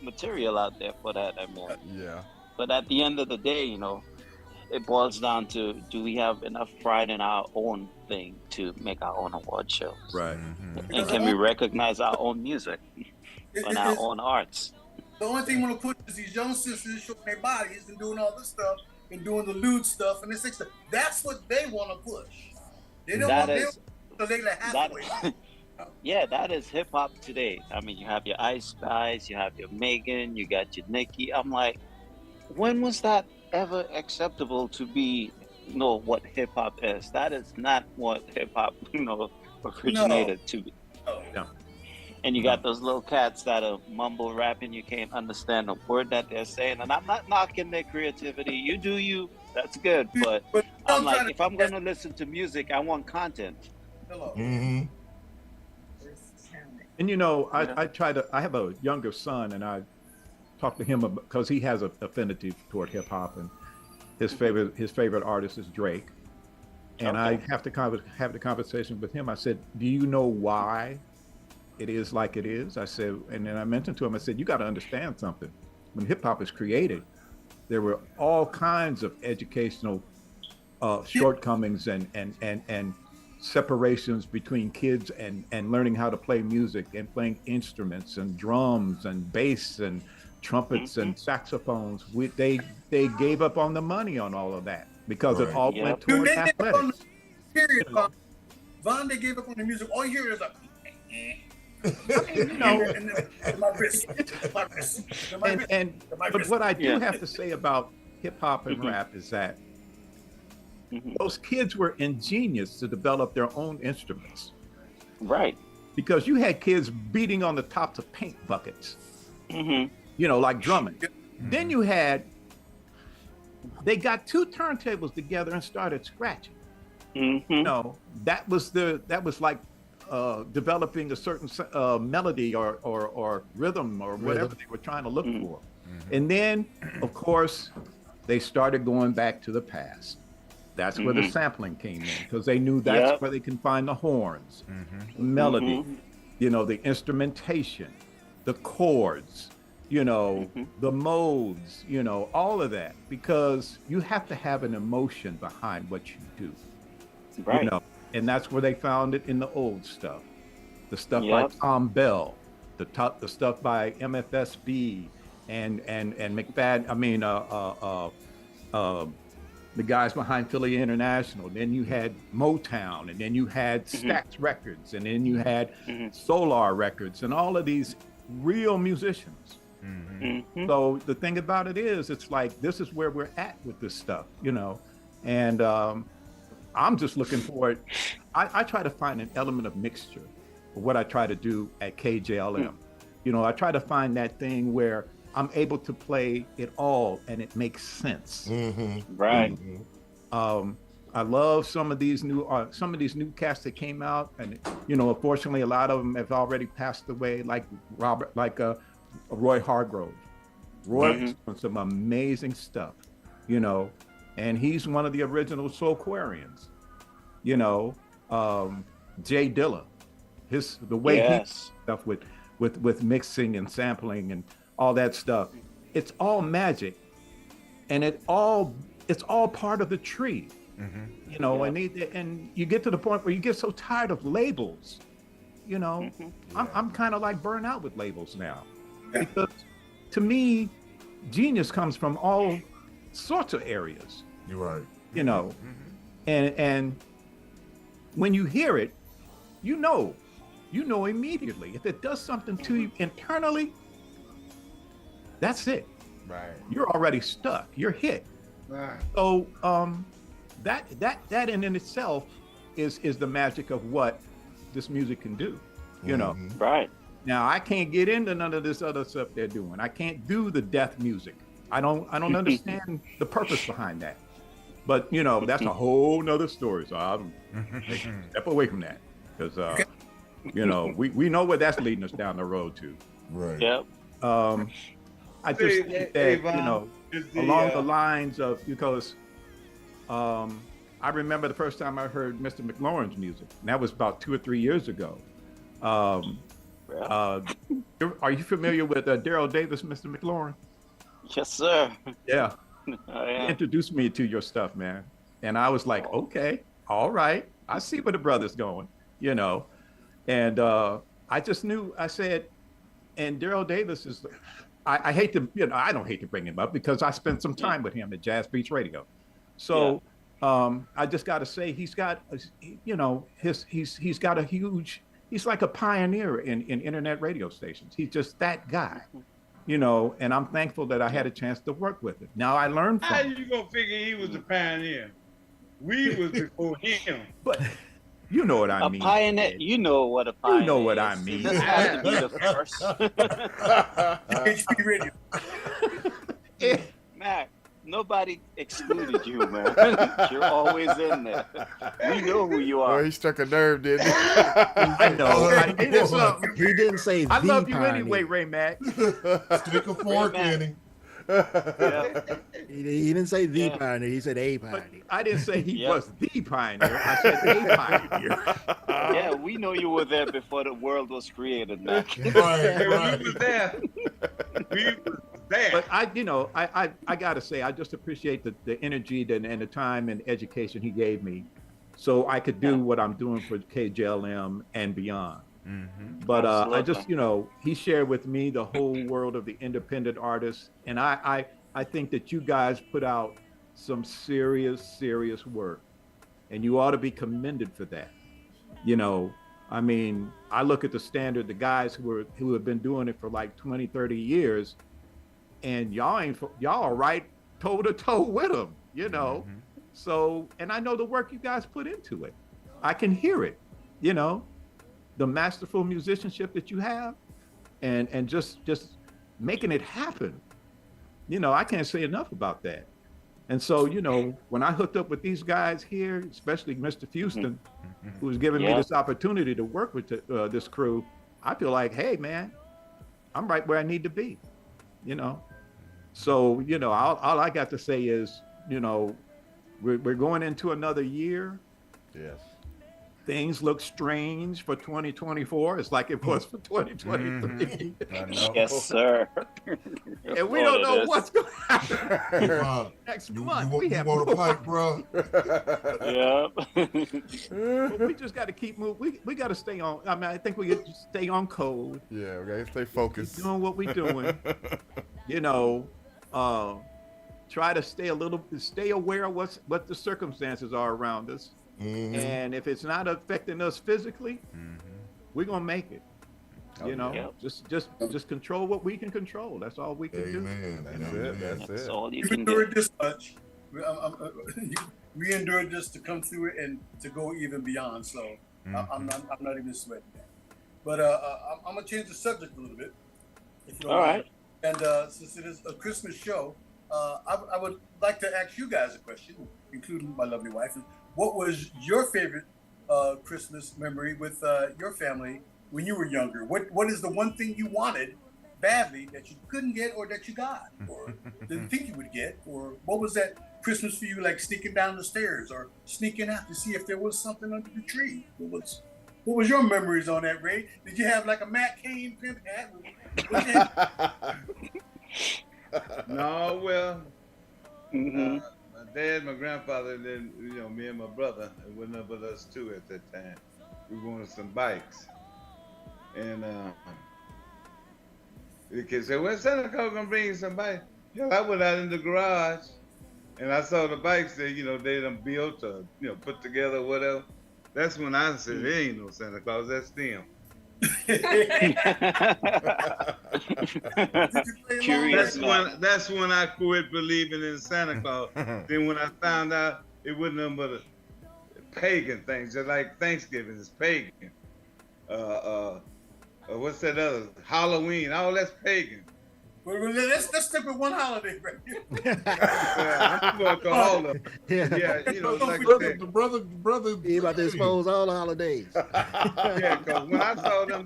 material out there for that. I mean, yeah. But at the end of the day, you know, it boils down to, do we have enough pride in our own thing to make our own award shows? Right. And can we recognize our own music and our own arts? The only thing we want to push is these young sisters showing their bodies and doing all this stuff and doing the lewd stuff and this stuff. That's what they want to push. They don't want to so they like halfway. Yeah, that is hip hop today. I mean, you have your Ice Spice, you have your Megan, you got your Nicki. I'm like, when was that ever acceptable to be, you know, what hip hop is? That is not what hip hop, you know, originated to be. No. And you got those little cats that are mumble rapping. You can't understand a word that they're saying. And I'm not knocking their creativity. You do you. That's good. But I'm like, if I'm going to listen to music, I want content. Hello. And you know, I have a younger son, and I talk to him because he has an affinity toward hip hop, and his favorite artist is Drake. And I have to have the conversation with him. I said, "Do you know why it is like it is?" I said, and then I mentioned to him, I said, "You got to understand something. When hip hop is created, there were all kinds of educational shortcomings and separations between kids and learning how to play music and playing instruments and drums and bass and trumpets and saxophones. They gave up on the money on all of that because it all went toward athletics. Period. Von, they gave up on the music. All you hear is like, my wrist, my wrist, but what I do have to say about hip hop and rap is that those kids were ingenious to develop their own instruments. Right. Because you had kids beating on the tops of paint buckets, like drumming. Then you they got two turntables together and started scratching. That was like developing a certain melody or rhythm or whatever they were trying to look for. And then, of course, they started going back to the past. That's where the sampling came in, because they knew that's where they can find the horns, the melody, the instrumentation, the chords, the modes, all of that, because you have to have an emotion behind what you do. Right. And that's where they found it in the old stuff. The stuff by Tom Bell, the stuff by MFSB and McFadden, the guys behind Philly International. Then you had Motown, and then you had Stax Records, and then you had Solar Records, and all of these real musicians. So the thing about it is, it's like, this is where we're at with this stuff, and I'm just looking for it. I try to find an element of mixture of what I try to do at KJLM. I try to find that thing where I'm able to play it all and it makes sense. Right. I love some of these new cats that came out, and unfortunately a lot of them have already passed away, like Roy Hargrove. Roy was doing some amazing stuff, and he's one of the original Soulquarians. Jay Dilla, the way he stuff with mixing and sampling and all that stuff, it's all magic, and it's all part of the tree. And you get to the point where you get so tired of labels. I'm kind of like burnt out with labels now, because to me, genius comes from all sorts of areas. You're right. And when you hear it, you know immediately. If it does something to you internally, that's it. Right. You're already stuck. You're hit. Right. So that in itself is the magic of what this music can do. Right. Now, I can't get into none of this other stuff they're doing. I can't do the death music. I don't understand the purpose behind that. But that's a whole nother story. So I'll step away from that, because we know where that's leading us down the road to. Right. Yep. I just think that along the lines of, because I remember the first time I heard Mr. McLaurin's music, and that was about 2 or 3 years ago. Are you familiar with Daryl Davis, Mr. McLaurin? Yes, sir. Yeah. Oh, yeah. He introduced me to your stuff, man. And I was like, okay, all right. I see where the brother's going, And I just knew, I said, and Daryl Davis is, I hate to, I don't hate to bring him up, because I spent some time with him at Jazz Beach Radio. So I just got to say, he's got, he's got a huge, he's like a pioneer in internet radio stations. He's just that guy. And I'm thankful that I had a chance to work with him. Now I learned from How you gonna figure he was a pioneer? We was before him. But you know what I mean. A pioneer, you know what a pioneer is. You know what I mean. This has to be the first. GHP radio. Mac, nobody excluded you, man. You're always in there. We know who you are. Well, he struck a nerve, didn't he? I know. He didn't say I the love you pioneer. anyway, Ray Mac. Stick a fork in him. Yeah. He didn't say the pioneer. He said a pioneer. I didn't say he was the pioneer. I said a pioneer. Yeah, we know you were there before the world was created, Mac. Right. We was there. We was there. But I gotta say, I just appreciate the energy and the time and education he gave me, so I could do what I'm doing for KJLM and beyond. But I just, he shared with me the whole world of the independent artists, and I think that you guys put out some serious work, and you ought to be commended for that. I mean, I look at the standard, the guys who have been doing it for like 20, 30 years, and y'all are right toe to toe with them, So, and I know the work you guys put into it. I can hear it, the masterful musicianship that you have, and just making it happen. I can't say enough about that. And so, when I hooked up with these guys here, especially Mr. Fuston, who was giving me this opportunity to work with this crew, I feel like, hey, man, I'm right where I need to be, So, all I got to say is, we're going into another year. Yes. Things look strange for 2024. It's like it was for 2023. Yes, sir. And we don't know what's going to happen next month. You want a pipe, bro? We just got to keep moving. We got to stay on. I mean, I think we got to stay on code. Yeah, we got to stay focused. Keep doing what we're doing. Try to stay aware of what the circumstances are around us. And if it's not affecting us physically, we're gonna make it. Just control what we can control. That's all we can do. That's all you can endured this much. We endured this to come through it and to go even beyond. So I'm not even sweating that. But I'm gonna change the subject a little bit. If you don't mind. And since it is a Christmas show, I would like to ask you guys a question, including my lovely wife. What was your favorite Christmas memory with your family when you were younger? What is the one thing you wanted badly that you couldn't get or that you got or didn't think you would get? Or what was that Christmas for you, like sneaking down the stairs or sneaking out to see if there was something under the tree? What was your memories on that, Ray? Did you have like a Matt Cain pimp hat? No, well, my dad, my grandfather, and then me and my brother. It wasn't up with us two at that time. We wanted some bikes, and the kids said, "Well, Santa Claus gonna bring you some bikes." I went out in the garage, and I saw the bikes that they done built or put together, or whatever. That's when I said, "There ain't no Santa Claus. That's them." That's when I quit believing in Santa Claus. Then when I found out it wasn't nothing but a pagan thing, just like Thanksgiving is pagan. What's that other? Halloween, all that's pagan. Well, let's stick with one holiday, right? I'm going to all of them. Yeah, like the brother. He about to expose all the holidays. Yeah, because when I saw them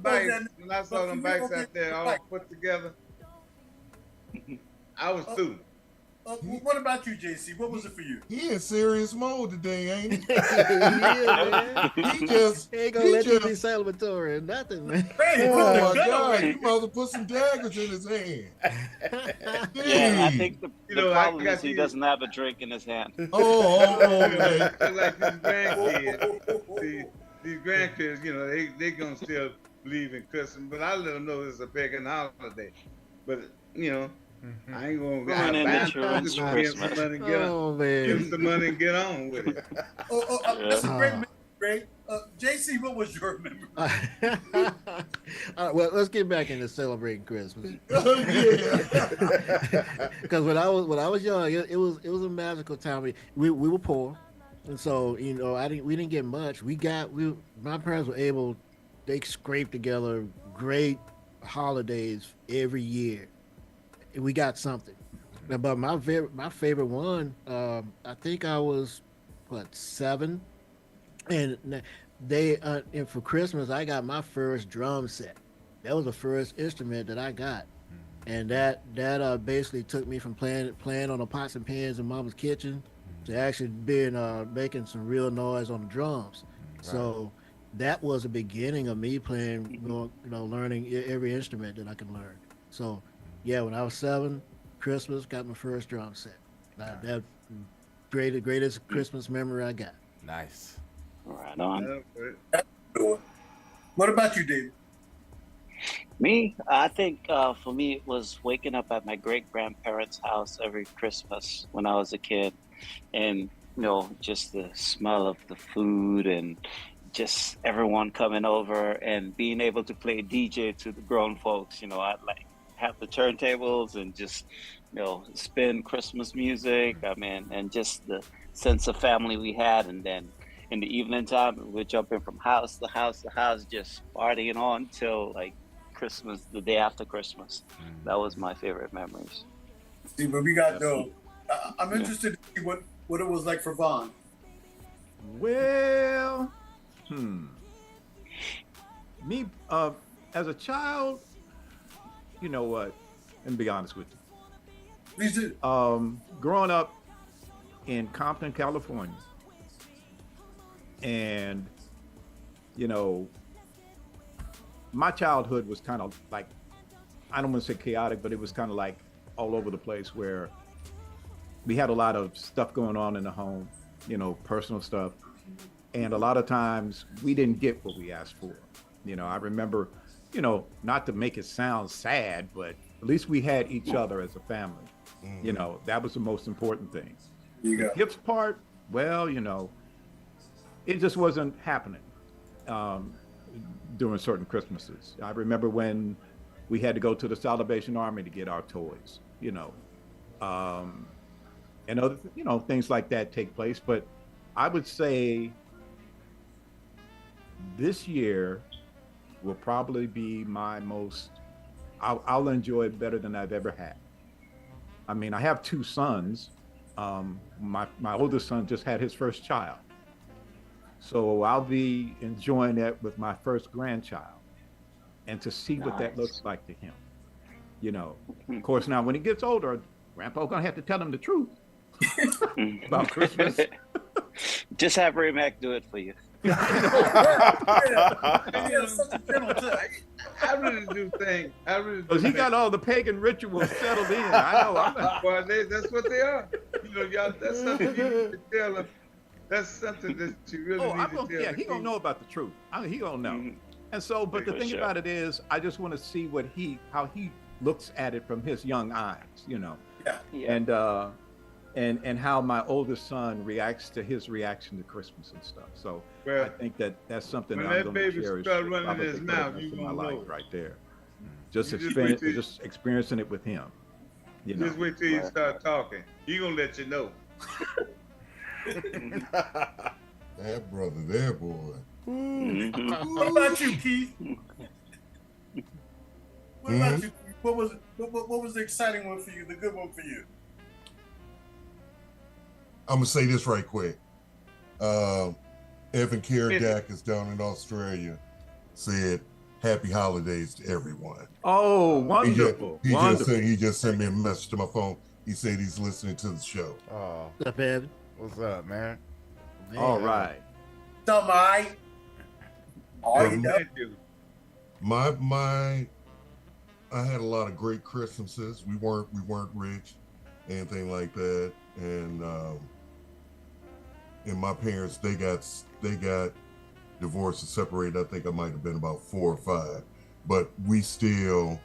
bikes out there all put together, I was through. What about you, JC? What was it for you? He in serious mode today, ain't he? Yeah, man. He ain't gonna let you be celebratory or nothing, man. Oh my God! You must have put some daggers in his hand. Yeah, I think the problem is he doesn't have a drink in his hand. Okay. Like these grandkids, they gonna still believe in Christmas, but I let them know it's a pagan holiday. But I ain't gonna Christmas. Give them the money and get on with it. That's a great memory, Ray. JC, what was your memory? Well, let's get back into celebrating Christmas. Because when I was young, it was a magical time. We were poor, and so we didn't get much. My parents were able. They scraped together great holidays every year. We got something. But my favorite one, I think I was 7, and and for Christmas I got my first drum set. That was the first instrument that I got, and that basically took me from playing on the pots and pans in Mama's kitchen to actually making some real noise on the drums. Right. So that was the beginning of me playing, learning every instrument that I could learn. So. Yeah, when I was 7, Christmas, got my first drum set. That greatest Christmas memory I got. Nice. Right on. What about you, David? Me, I think for me it was waking up at my great grandparents' house every Christmas when I was a kid, and just the smell of the food and just everyone coming over and being able to play DJ to the grown folks. I'd like have the turntables and just spin Christmas music. I mean, and just the sense of family we had, and then in the evening time we're jumping from house to house to house, just partying on till like Christmas, the day after Christmas. That was my favorite memories. See, but we got though. I'm interested to see what it was like for Vaughn. Well, me as a child, you know what? Let me be honest with you. Please do. Growing up in Compton, California, and my childhood was kind of like, I don't want to say chaotic, but it was kind of like all over the place, where we had a lot of stuff going on in the home, personal stuff. And a lot of times we didn't get what we asked for. I remember, not to make it sound sad, but at least we had each other as a family. That was the most important thing. The gifts part, well, it just wasn't happening during certain Christmases. I remember when we had to go to the Salvation Army to get our toys, and other, things like that take place. But I would say this year will probably be my most, I'll enjoy it better than I've ever had. I mean, I have two sons. My oldest son just had his first child. So I'll be enjoying that with my first grandchild, and to see what that looks like to him. Of course, now when he gets older, Grandpa's gonna have to tell him the truth about Christmas. Just have Ray Mac do it for you. I really do think. Because he got all the pagan rituals settled in. I know. Well, that's what they are. Y'all. That's something you need to tell them. That's something that you really need to tell. Yeah, he gonna know about the truth. He gonna know. And so, but the thing about it is, I just want to see how he looks at it from his young eyes. Yeah. And how my oldest son reacts to his reaction to Christmas and stuff. So I think that's something that I'm going to cherish. When that baby start running his mouth, you gonna know right there. Just experiencing it with him. Just wait till you start talking. He gonna let you know. That brother there, boy. What about you, Keith? What about you? What was the exciting one for you? The good one for you? I'm gonna say this right quick. Evan Karadak is down in Australia. Said happy holidays to everyone. Oh, wonderful! He just sent me a message to my phone. He said he's listening to the show. Oh, What's up, Evan? What's up, man? All right. What's up, Mike? Thank you. I had a lot of great Christmases. We weren't rich, anything like that, and my parents they got divorced and separated. I think I might have been about 4 or 5, but we still,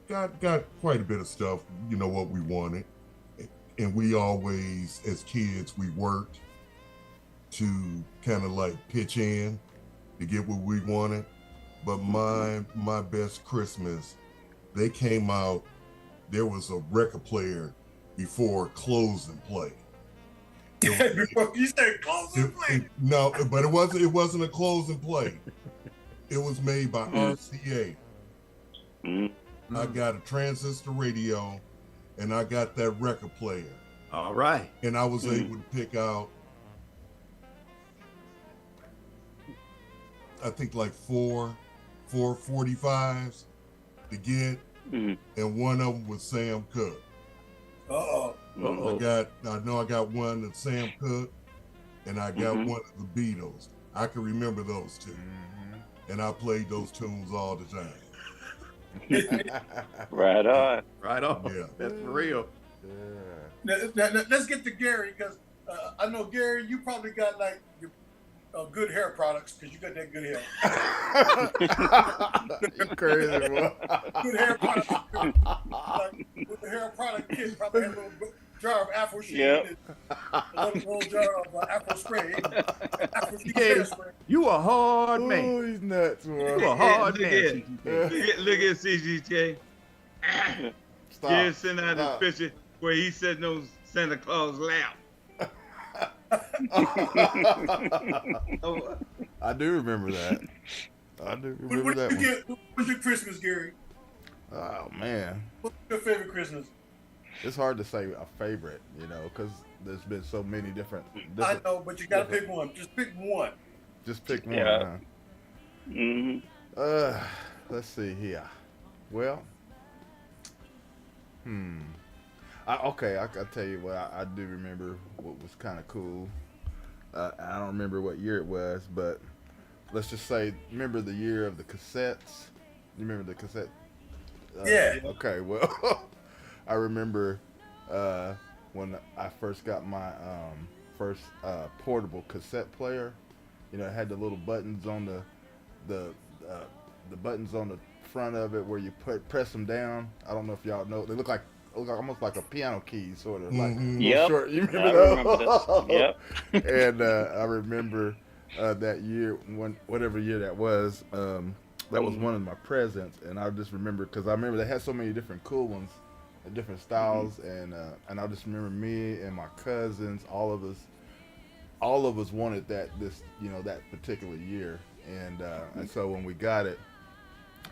got quite a bit of stuff. What we wanted, and we always, as kids, we worked to kind of like pitch in to get what we wanted. But my best Christmas, they came out, there was a record player before Close and Play. You said Close and Play? No, but it wasn't a Close and Play. It was made by RCA. I got a transistor radio, and I got that record player. All right. And I was able to pick out, I think like four 45s to get, and one of them was Sam Cooke. Uh-oh. I know I got one of Sam Cooke, and I got one of the Beatles. I can remember those two, and I played those tunes all the time. Right on. Right on. Yeah. That's for real. Now, let's get to Gary, because I know, Gary, you probably got like your good hair products, because you got that good hair. You crazy, boy. Good hair products. Like, with the hair product kit, probably had a little jar of Afro Sheen, Yep. and a little jar of Afro Spray, Afro Sheen Gary, hairspray. you a hard man. Oh, he's nuts, You boy. a hard Look man. at- CTK. Look at CGJ. Stop. Gary sent out Stop. his picture where he sitting on Santa Claus' lap. Oh, I do remember that. I do remember What that did one. you get? What was your Christmas, Gary? Oh man, What's your favorite Christmas? it's hard to say a favorite, you know, because there's been so many different. I know, but you gotta pick one. Just pick one. Just pick one. Yeah. Huh? hmm Let's see here. Well, okay, I'll tell you what I do remember what was kind of cool. I don't remember what year it was, but let's just say, remember the year of the cassettes? You remember the cassette? Yeah. Okay, well, I remember when I first got my first portable cassette player. You know, it had the little buttons on the buttons on the front of it where you press them down. I don't know if y'all know. They look like almost like a piano key, sort of like Yep. short. You remember I those? remember this. Yep. And I remember that year, whatever year that was. That was one of my presents, and I just remember because I remember they had so many different cool ones, different styles, and I just remember me and my cousins, all of us wanted that that particular year, and so when we got it,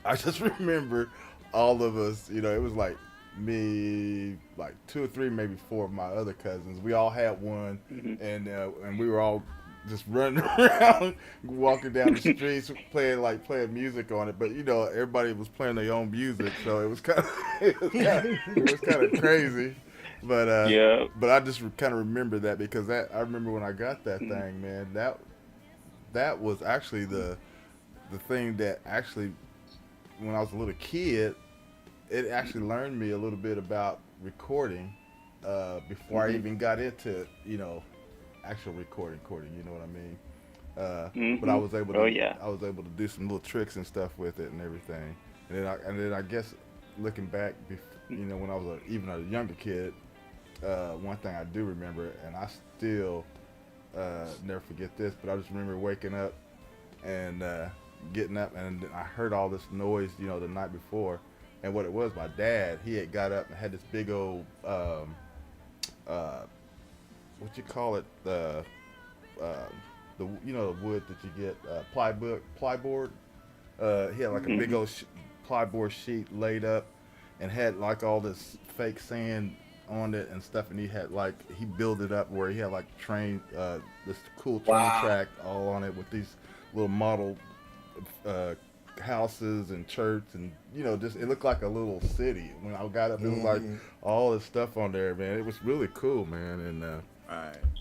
I just remember all of us, it was like me, like 2 or 3, maybe 4 of my other cousins. We all had one, and we were all just running around, walking down the streets, playing music on it. But everybody was playing their own music, so it was kind of crazy. But Yeah. but I just kind of remember that because I remember when I got that thing, man. That was actually the thing that actually, when I was a little kid, it actually learned me a little bit about recording before I even got into actual recording. You know what I mean? But I was able to. Oh, yeah. I was able to do some little tricks and stuff with it and everything. And then I guess looking back, when I was even a younger kid, one thing I do remember, and I still never forget this, but I just remember waking up and getting up, and I heard all this noise, the night before. And what it was, my dad, he had got up and had this big old, what you call it, the wood that you get, plyboard. He had like a big old plyboard sheet laid up, and had like all this fake sand on it and stuff. And he built it up where he had like this cool train track all on it with these little model houses and church, and just it looked like a little city. When I got up, it was like all this stuff on there, man. It was really cool, man. And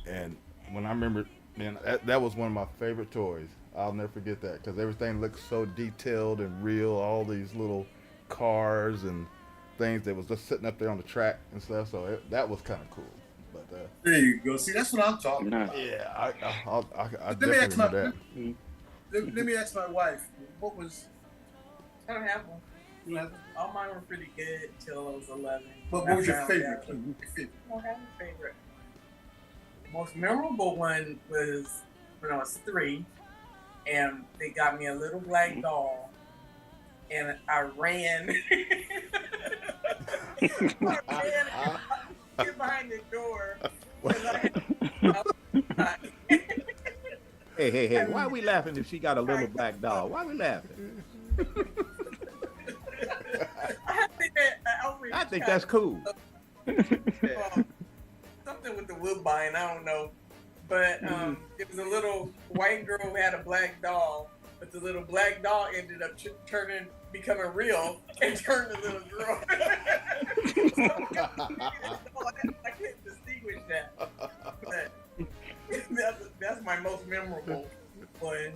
and when I remember, man, that was one of my favorite toys. I'll never forget that because everything looked so detailed and real. All these little cars and things that was just sitting up there on the track and stuff. So that was kind of cool. But there you go. See, that's what I'm talking about. Yeah, I Let me ask definitely remember that. Let me ask my wife. What was? I don't have one. You know, All mine were pretty good till I was 11. what was your I found favorite? out. I don't have a favorite. Most memorable one was when I was 3, and they got me a little black doll, and I ran. I ran behind the door. Hey, why are we laughing if she got a little black doll? Why are we laughing? I think that's cool. Something with the Woodbine, I don't know. But it was a little white girl who had a black doll, but the little black doll ended up becoming real and turned a little girl. I can't distinguish that. But that's my most memorable one.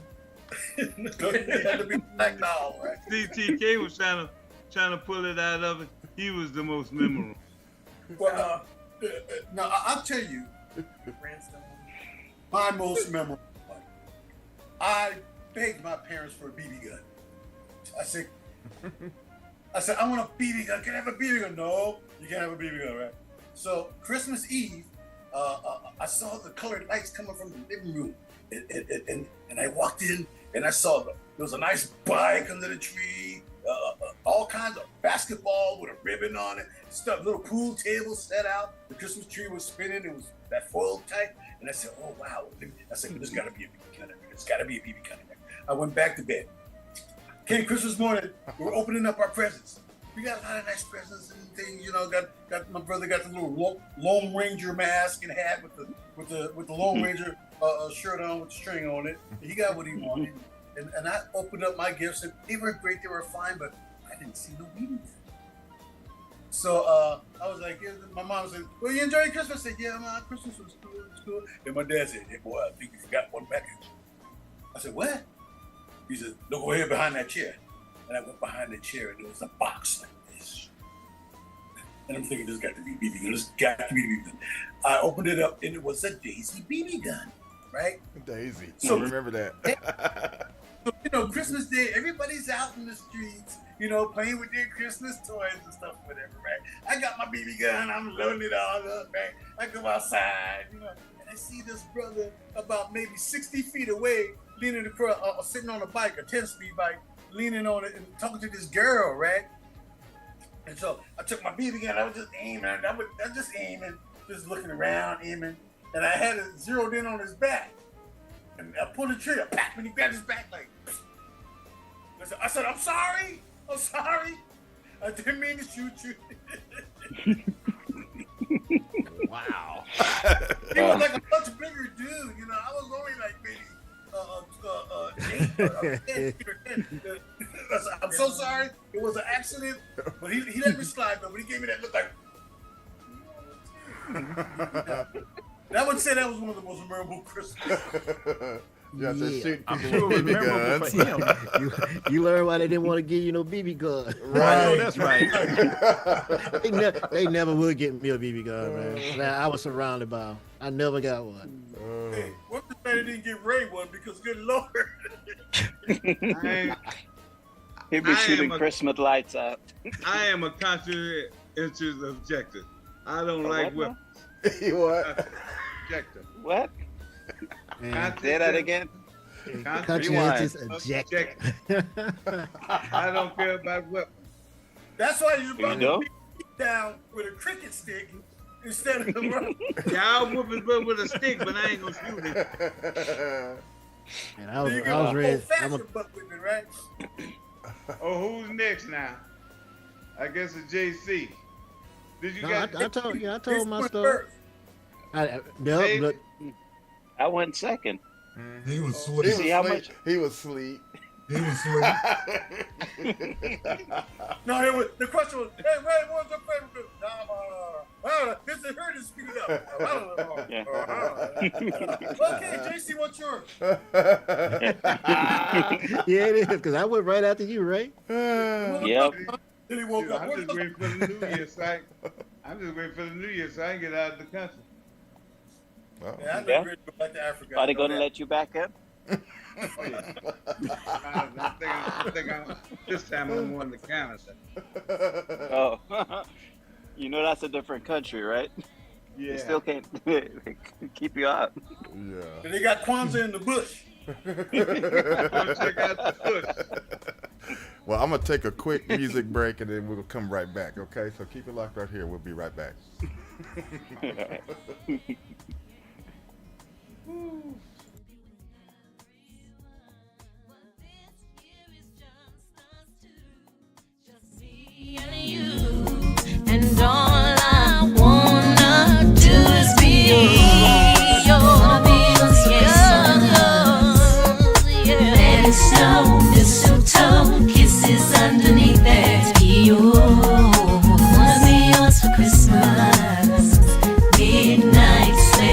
It had to be black doll, right? CTK was trying trying to pull it out of it. He was the most memorable. Well, now I'll tell you, my most memorable one. I begged my parents for a BB gun. I said, I want a BB gun. Can I have a BB gun? No, you can't have a BB gun, right? So Christmas Eve, I saw the colored lights coming from the living room, and I walked in and I saw there was a nice bike under the tree, all kinds of basketball with a ribbon on it, stuff, little pool table set out. The Christmas tree was spinning. It was that foil type, and I said, "Oh wow!" I said, "There's got to be a BB gun in there. There's got to be a BB gun in there." I went back to bed. Came Christmas morning, we're opening up our presents. We got a lot of nice presents and things, you know. Got my brother got the little Lone Ranger mask and hat with the Lone Ranger shirt on with the string on it. He got what he wanted, and I opened up my gifts and they were great, they were fine, but I didn't see no BB gun. So I was like, my mom said, "Well, you enjoy Christmas?" I said, "Yeah, man, Christmas was cool, it was cool." And my dad said, "Hey, boy, I think you forgot one package." I said, "What?" He said, "Look over here behind that chair." And I went behind the chair and there was a box like this. And I'm thinking, this got to be BB gun. This got to be BB gun. I opened it up and it was a Daisy BB gun, right? Daisy. So, I remember that. So, you know, Christmas Day, everybody's out in the streets, you know, playing with their Christmas toys and stuff, whatever, right? I got my BB gun, I'm loading it all up, right? I go outside, you know, and I see this brother about maybe 60 feet away, leaning across, sitting on a bike, a 10-speed bike, leaning on it and talking to this girl, right? And so I took my BB gun, I was just aiming, I was just aiming, just looking around, aiming, and I had it zeroed in on his back. And I pulled the trigger, pap, and he grabbed his back like, I said, I'm sorry, I didn't mean to shoot you. Wow. He was like a much bigger dude, you know, I was only like maybe 8 or 10. I'm so sorry. It was an accident, but he let me slide. But when he gave me that look, like I would say that was one of the most memorable Christmas. Yeah, I'm sure it was memorable for him. You learn why they didn't want to give you no BB gun. Right. I know that's right. they never would get me a BB gun, man. I was surrounded by them. I never got one. Hey, what the they didn't get Ray one because good Lord. He'd be shooting Christmas lights out. I am a conscientious objector. I don't like weapons. What? Objector. What? Say that again. Conscientious objector. I don't care about weapons. That's why you're about to beat down with a cricket stick instead of the rubber. Yeah, I'll whoop his butt with a stick, but I ain't gonna shoot it. And I was ready. Butt whipping, right? Oh, who's next now? I guess it's JC. Did you guys? I told my story. I went second. He was asleep. See how much? He was asleep. He was asleep. No, the question was, "Hey, Ray, what's your favorite food?" This is her to speed it up. Okay, JC, what's yours? Yeah, it is, because I went right after you, Ray. Yep. Then he woke up. I'm just waiting for the New Year, so I can get out of the country. Oh. Yeah, I'm ready to go back to Africa. Are they going to let you back in? Oh, yeah. I think this time I'm on the Canada. Oh, you know that's a different country, right? Yeah. They still can't keep you out. Yeah. And they got Kwanzaa in the bush. Check out the bush. Well, I'm going to take a quick music break and then we'll come right back, okay? So keep it locked right here. We'll be right back. And all I wanna do is be yours, yeah. Let it snow, mistletoe, kisses underneath there. Be yours, wanna be yours for Christmas. Midnight sleigh.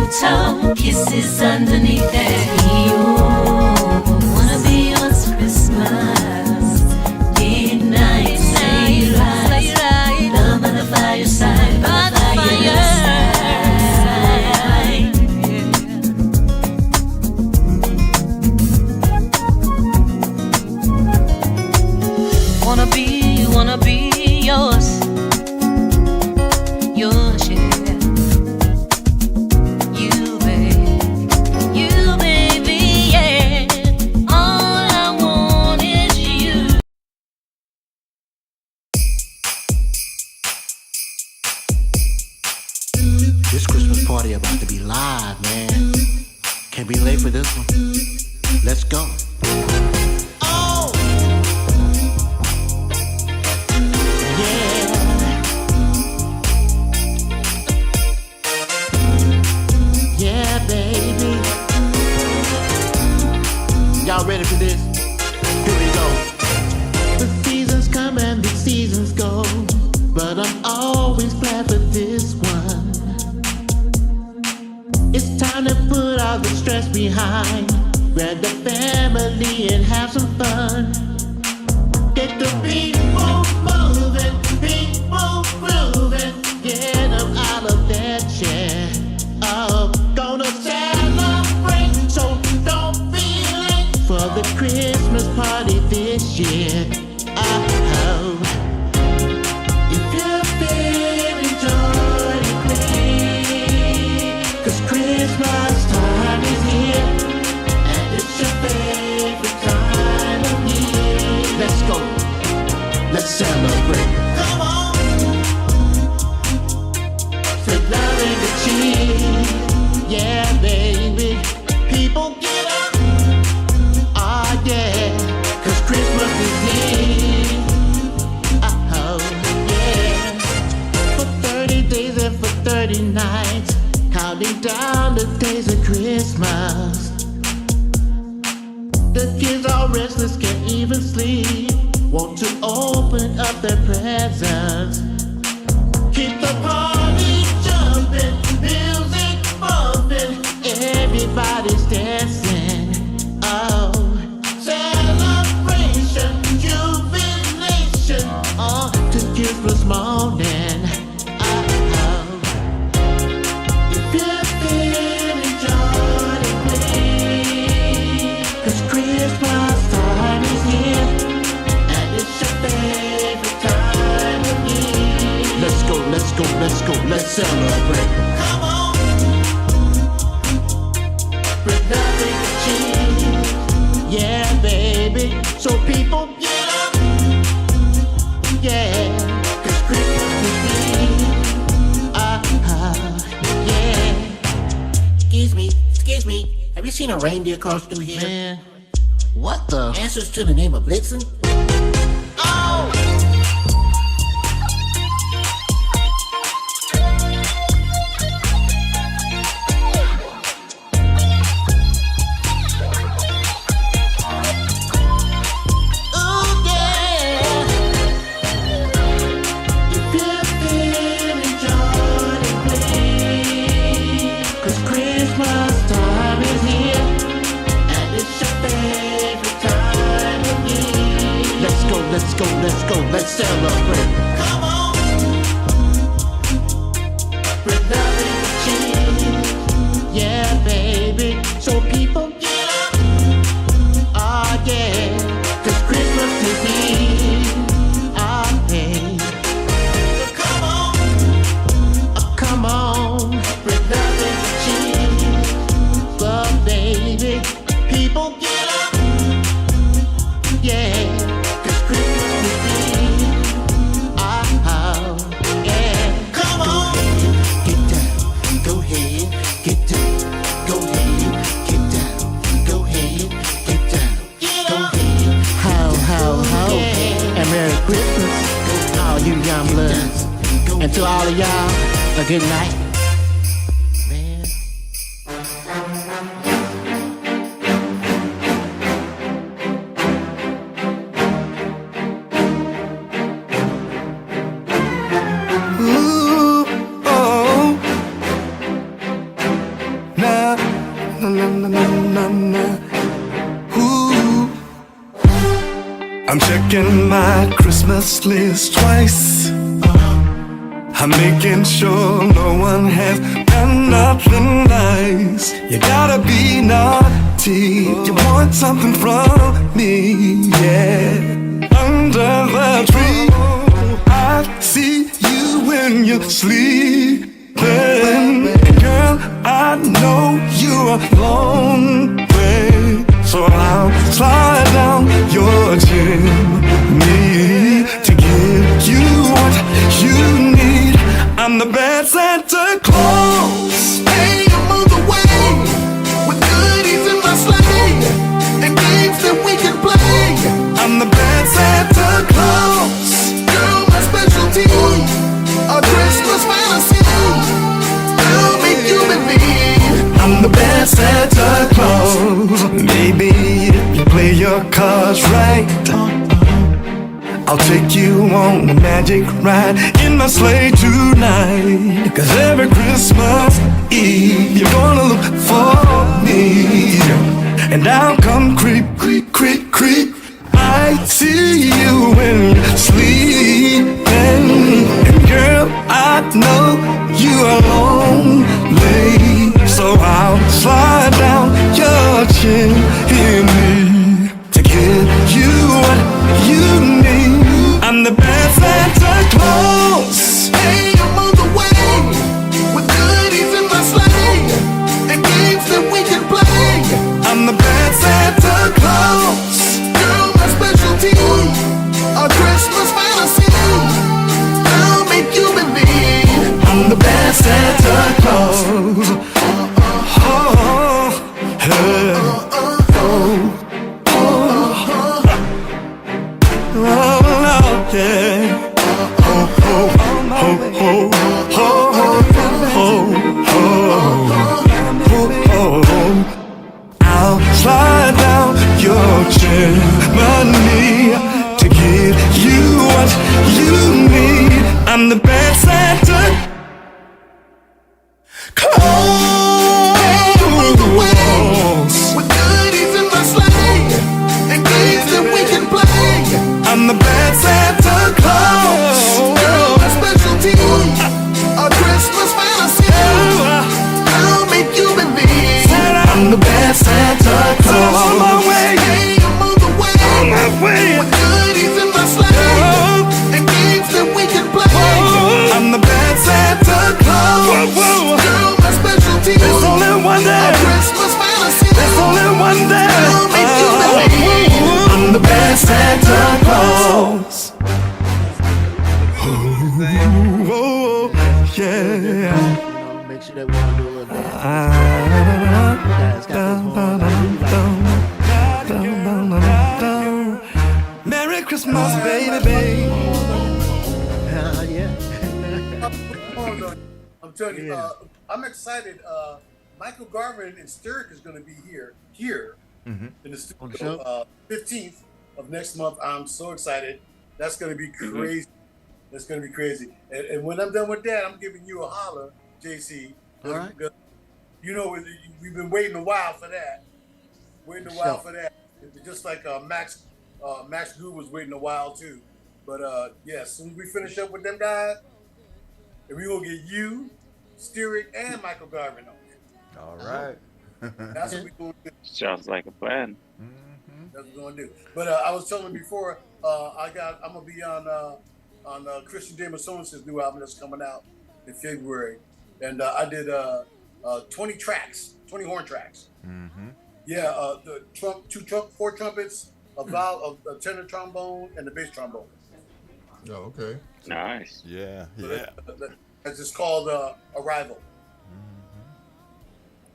mistletoe, kisses underneath that EO. Wanna be yours Christmas, midnight sleigh ride, love by the fireside, by the fireside. Wanna be yours, yours, yeah. You, baby, yeah. All I want is you. This Christmas party about to be live, man. Can't be late for this one. Let's go. Oh! Yeah. Yeah, baby. Y'all ready for this? Here we go. The seasons come and the seasons go, but I'm always glad for this one. It's time to put all the stress behind, grab the family and have some fun. Get the people moving, people grooving, get them out of their chair. Oh, gonna celebrate, so don't be late for the Christmas party this year. Oh, if you're feeling joy and glee, 'cause Christmas time is here, and it's your favorite time of year. Let's go, let's celebrate. Come on, spread love and the cheese. Yeah, baby, people get up. Oh yeah, 'cause Christmas is here. Oh yeah, for 30 days and for 30 nights, counting down the days of Christmas. The kids are restless, can't even sleep, want to open up their presents. Keep the party jumping, music bumping, everybody's dancing. Oh, celebration, jubilation, on to Christmas morning. Oh, if you're feeling joy and glee, 'cause Christmas time is here, and it's your favorite time of year. Let's go, let's go, let's go, let's celebrate. Come on, spread nothing but cheese. Yeah, baby, so people get up. Yeah, 'cause Christmas is here. Yeah. Excuse me, have you seen a reindeer cross through here? Man, what the? Answers to the name of Blitzen? Oh! Let's go, let's celebrate. Come on, spread love and cheese. Yeah, baby, so people get up. Oh yeah, 'cause Christmas is here. Oh yeah, come on, spread love and cheese. But baby, people get up. Yeah. Christmas, all you young bloods, and to all of y'all, a good night. Man. Ooh, oh. checking my Christmas list twice. I'm making sure no one has done nothing nice. You gotta be naughty, you want something from me, yeah. Under the tree, I see you when you're sleeping. Girl, I know you're a long way, so I'll slide down your chimney to give you what you need. I'm the bad Santa Claus. Hey, I'm on the way with goodies in my sleigh and games that we can play. I'm the bad Santa Claus. Girl, my specialty, a Christmas fantasy. I'll make you believe I'm the bad Santa Claus. Maybe if you play your cards right, I'll take you on a magic ride in my sleigh tonight. 'Cause every Christmas Eve you're gonna look for me, and I'll come creep, creep, creep, creep. I see you when you're sleeping, and girl, I know you're lonely, so I'll slide down your chimney to give you what you need. I'm the bad Santa Claus. Hey, I'm on the way with goodies in my sleigh and games that we can play. I'm the bad Santa Claus. Girl, my specialty, a Christmas fantasy. I'll make you believe I'm the bad Santa Claus. I'll slide down your chimney to give you what you need. I'm the bad Santa Claus. With goodies in my sleigh and games that we can play. I'm the bad Santa Claus. Girl, my specialty, a Christmas fantasy. I'll make you believe I'm the bad Santa Claus. I'm on my way. Hey, I'm on the way. On my way. With goodies in my sleigh and games that we can play. I'm the bad Santa Claus. Girl, my specialty. There's only one day. A Christmas fantasy. There's only one day. I'll make you believe I'm the bad Santa Claus. Oh, yeah. Make sure that we all do a little dance. Merry Christmas, baby, baby. Yeah. I'm telling you, I'm excited. Michael Garvin and Sturrock is going to be here in the studio 15th of next month. I'm so excited. That's going to be crazy. That's going to be crazy. And when I'm done with that, I'm giving you a holler, JC. All right. You know, we've been waiting a while for that. Just like Max Goo was waiting a while too. But yeah, as soon as we finish up with them guys, and we're going to get you, Sturrock, and Michael Garvin on it. All right. That's what we're going to do. Sounds like a plan. That's what we're going to do. But I was telling you before, I'm going to be on Christian Jamason's new album that's coming out in February. And I did 20 tracks, 20 horn tracks. Mm-hmm. Yeah, four trumpets, a tenor trombone, and the bass trombone. Oh, okay. Nice. Yeah. It's just called Arrival.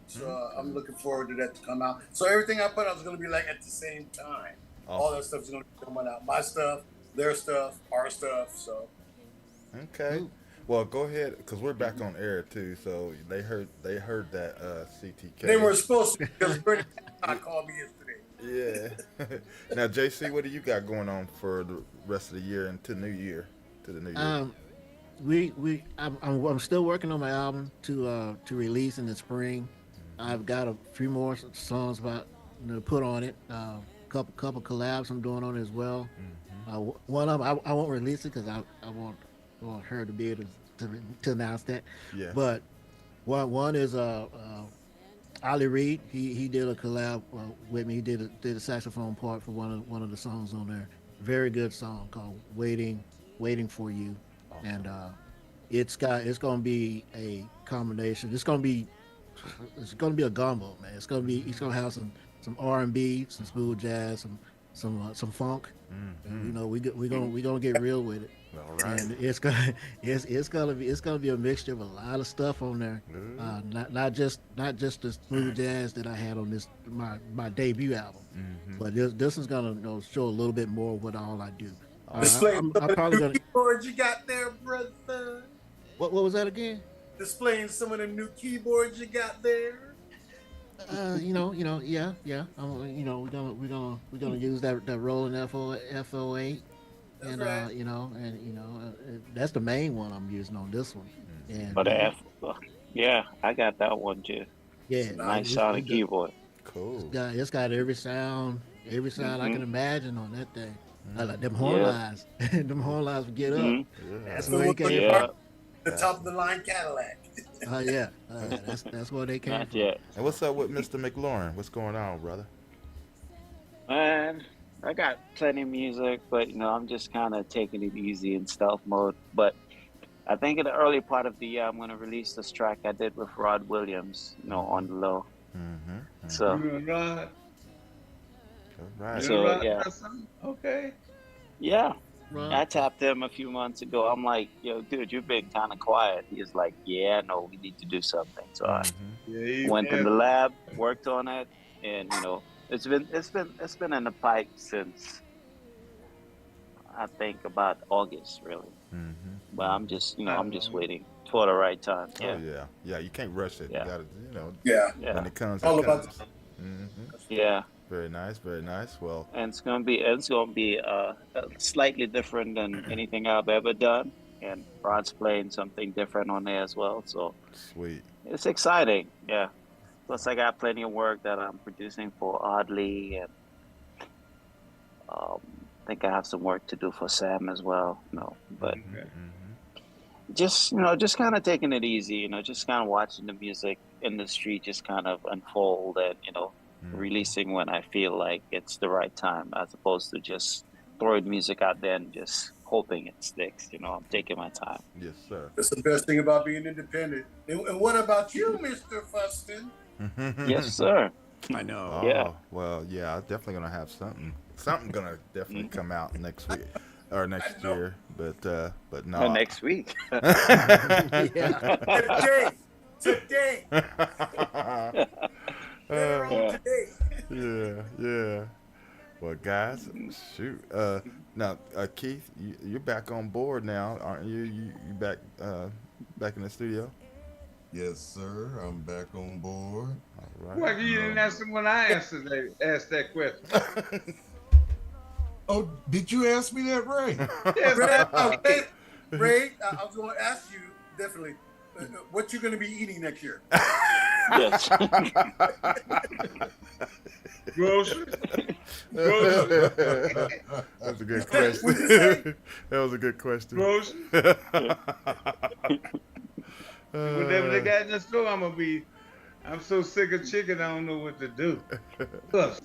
So I'm looking forward to that to come out. So everything I put out is going to be like at the same time. All that stuff is going to be coming out. My stuff, their stuff, our stuff. So. Okay. Well, go ahead, because we're back on air too. So they heard that CTK. They were supposed to, because Bernie called me yesterday. Yeah. Now, JC, what do you got going on for the rest of the year and to the new year? I'm still working on my album to release in the spring. I've got a few more songs to put on it. Couple collabs I'm doing on it as well. One of them, I won't release it because I want her to be able to announce that. Yeah. But one is Ollie Reed. He did a collab with me. He did a saxophone part for one of the songs on there. Very good song called Waiting for You, and it's gonna be a combination. It's gonna be a gumbo, man. He's gonna have some R&B, some smooth jazz, some funk. And, we gonna get real with it. All right. And it's gonna be a mixture of a lot of stuff on there. Not just the smooth jazz that I had on this my debut album, but this is gonna show a little bit more of what all I do. Display I'm some of probably the gonna. new keyboards you got there, brother. What was that again? Displaying some of the new keyboards you got there. Yeah. We're gonna use that Roland FO8, and right. that's the main one I'm using on this one. And But yeah, I got that one too. yeah, Nice sounding keyboard. Cool. It's got every sound I can imagine on that thing. Like them horn Yeah. lines, them horn lines would get up. Mhm. That's So where they what came Yeah. the top of the line Cadillac. from. Yeah, that's where they came Not from. yet. And what's up with Mr. McLaurin? What's going on, brother? Man, I got plenty of music, but I'm just kind of taking it easy in stealth mode. But I think in the early part of the year, I'm gonna release this track I did with Rod Williams, on the low. So, You and Rod. All right. You So, and Rod yeah. got something? Okay. yeah, Right. I tapped him a few months ago. I'm like, yo, dude, you've been kind of quiet. He's like, yeah, no, we need to do something. So I Yeah, went in the lab, worked on it, and it's been in the pipe since I think about August, really. But I'm just waiting for the right time. Yeah, Oh yeah. You can't rush it. Yeah. You gotta, Yeah. yeah, when it comes, All it about comes. yeah. Very nice. Very nice. Well, And it's gonna be slightly different than anything I've ever done. And Rod's playing something different on there as well. So sweet. it's exciting. Yeah. Plus, I got plenty of work that I'm producing for Oddly, and I think I have some work to do for Sam as well. But just kind of taking it easy. Just kind of watching the music industry just kind of unfold, and releasing when I feel like it's the right time, as opposed to just throwing music out there and just hoping it sticks. I'm taking my time. Yes, sir. That's the best thing about being independent. And what about you, Mr. Fuston? Yes, sir. I know. Oh, Yeah. well, yeah, I'm definitely gonna have something. Something gonna definitely come out next week or next year, but no. Next week. Today. Later on today. Yeah. Well, guys, shoot. Now, Keith, you're back on board now, aren't you? You back in the studio? Yes, sir. I'm back on board. All right. Why you didn't answer when I asked that question? Oh, did you ask me that, Ray? Yes, Ray, I was going to ask you definitely what you're going to be eating next year. Yes. groceries. That's a good question. That was a good question. Groceries. Whatever they got in the store, I'm so sick of chicken, I don't know what to do. Plus,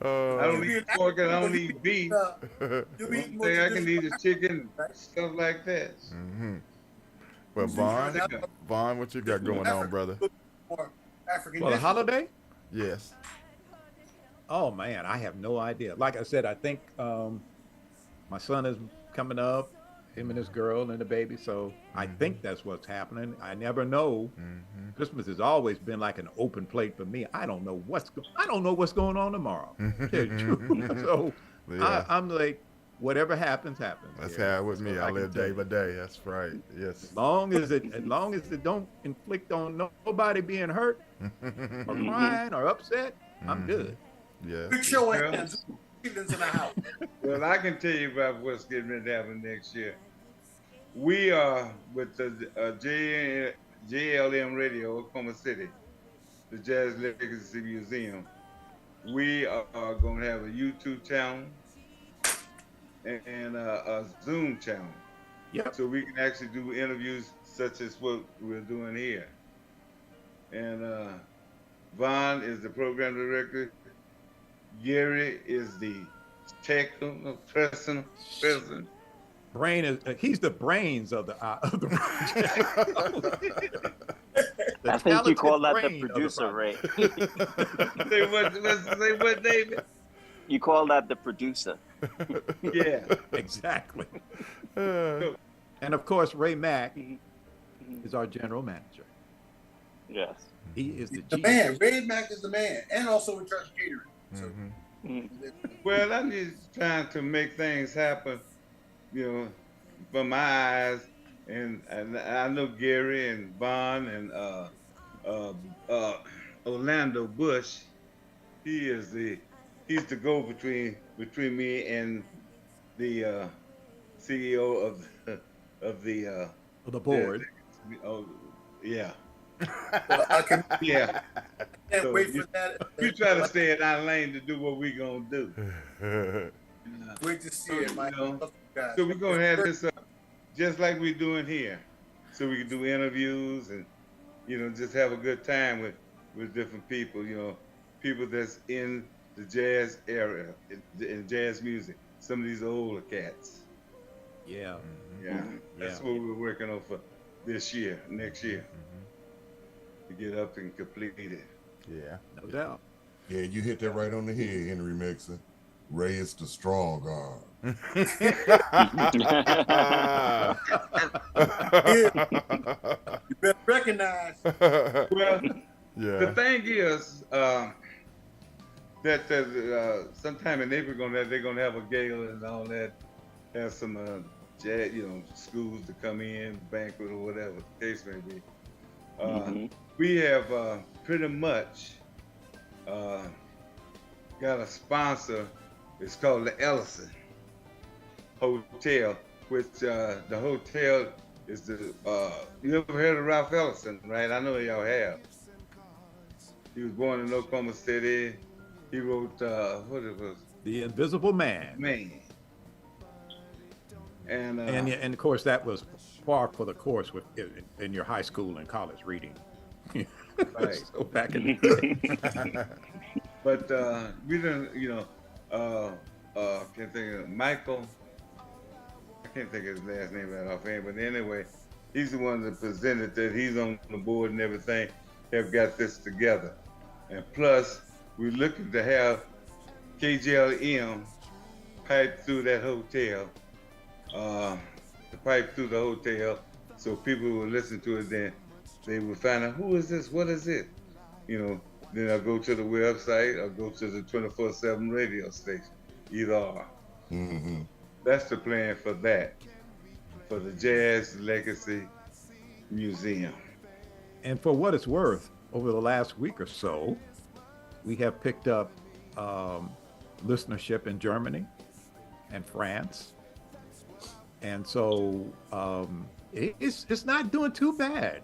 I don't eat pork and I don't eat beef. You'll be eating Thing I can eat is chicken, stuff like that. Well, Vaughn, what you got going on, brother? African Well, a dishes. holiday? Yes. Oh man, I have no idea. Like I said, I think my son is coming up, him and his girl and the baby. So I think that's what's happening. I never know. Christmas has always been like an open plate for me. I don't know what's going on tomorrow. Tell you the truth. So Yeah. I'm like, whatever happens, happens. That's Yeah. how it with me. So I can live tell day you. by day. That's right. Yes. As long as it don't inflict on nobody being hurt or crying or upset, I'm good. Yeah. Big show hands. Stevens in the house. Well, I can tell you about what's getting ready to happen next year. We are with the JLM Radio, Oklahoma City, the Jazz Legacy Museum. We are going to have a YouTube channel. and a Zoom channel. Yep. So we can actually do interviews such as what we're doing here. And Vaughn is the program director. Gary is the technical president. He's the brains of the project. I think you call that the brain of producer, Ray. Say what, David? You call that the producer. Yeah. Exactly. And of course, Ray Mack is our general manager. Yes. He is the man. Ray Mack is the man, and also in charge of catering. So. Well, I'm just trying to make things happen, you know, from my eyes, and I know Gary and Vaughn and Orlando Bush. He's the go-between between me and the CEO of the board. Yeah. Yeah. Can't wait for that. You try to stay in our lane to do what we gonna do. Wait to see it, Mike. So we're gonna have this just like we're doing here, so we can do interviews and just have a good time with different people. People that's in the jazz area, in jazz music. Some of these older cats. Yeah. That's what we're working on for next year. To get up and complete it. Yeah. No doubt. Yeah, you hit that right on the head, Henry Mixon. Ray is the strong arm. You better recognize. Well, yeah. The thing is that sometime in April they're gonna have a gala and all that. Have some jazz, schools to come in, banquet or whatever the case may be. We have pretty much got a sponsor. It's called the Ellison Hotel, which the hotel is the. You ever heard of Ralph Ellison, right? I know y'all have. He was born in Oklahoma City. He wrote what it was. The Invisible Man. And of course that was par for the course in your high school and college reading. Right. So back in the day. But we didn't, can't think of Michael. I can't think of his last name right offhand, but anyway, he's the one that presented that. He's on the board and everything. Have got this together, and plus we're looking to have KJLM pipe through that hotel. The pipe through the hotel, so people will listen to it. Then they will find out who is this, what is it, Then I'll go to the website or go to the 24/7 radio station, either or. That's the plan for that, for the Jazz Legacy Museum. And for what it's worth, over the last week or so, we have picked up listenership in Germany and France. And so it's not doing too bad.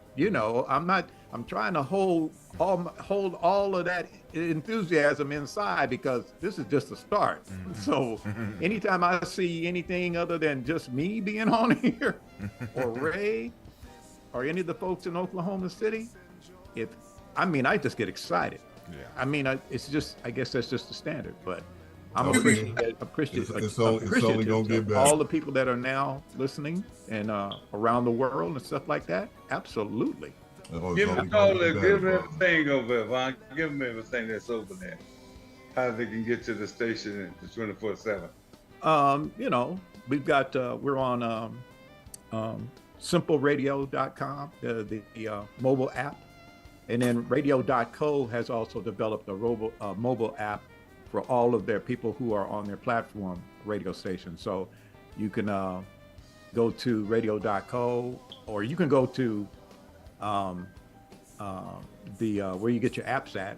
I'm trying to hold all of that enthusiasm inside because this is just a start. So anytime I see anything other than just me being on here or Ray or any of the folks in Oklahoma City, I just get excited. Yeah. It's just, I guess that's just the standard, but I'm appreciative it's only gonna get better. All the people that are now listening and around the world and stuff like that. Absolutely. Give them everything over there, Vaughn. Give them everything that's over there. How they can get to the station 24/7. We've got we're on simpleradio.com, the mobile app, and then radio.co has also developed a mobile app for all of their people who are on their platform radio station. So you can go to radio.co, or you can go to where you get your apps at,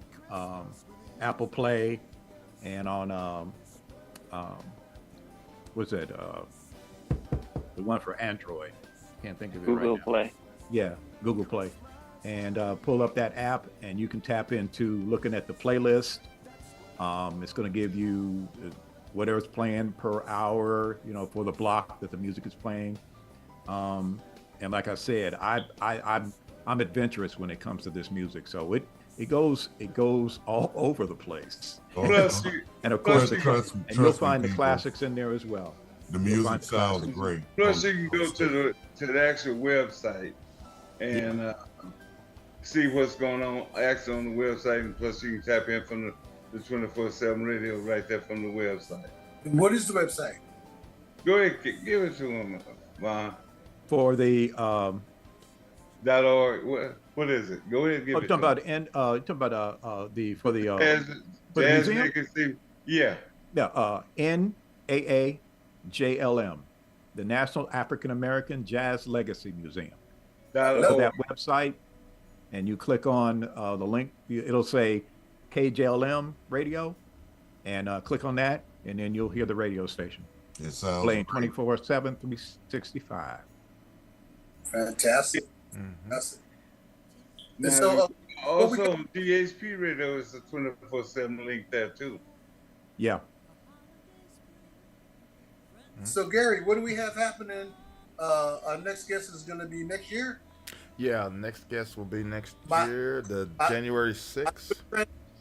Apple Play, and on what's it? The one for Android. Can't think of it Google right now. Play. Yeah, Google Play, and pull up that app, and you can tap into looking at the playlist. It's going to give you whatever is playing per hour, for the block that the music is playing. And like I said, I'm adventurous when it comes to this music, so it goes all over the place. Plus, And of course, trust you'll find me, the people. classics in there as well. The music sounds great. Plus, you can go to the actual website and see what's going on actually on the website, and plus you can tap in from the 24/7 radio right there from the website. What is the website? Go ahead, give it to him, Vaughn. For the .org. What is it? Go ahead and give it to him. you're talking about the for the Jazz museum? Vacancy. Yeah. NAAJLM, the National African American Jazz Legacy Museum. Go to that website, and you click on the link. It'll say KJLM Radio, and click on that, and then you'll hear the radio station. It sounds playing 24/7, 365. Fantastic. Fantastic. Now, So, also on GHP Radio is a 24/7 link there too. Yeah. So Gary, what do we have happening? Our next guest is going to be next year. Yeah, the next guest will be next year, January 6th,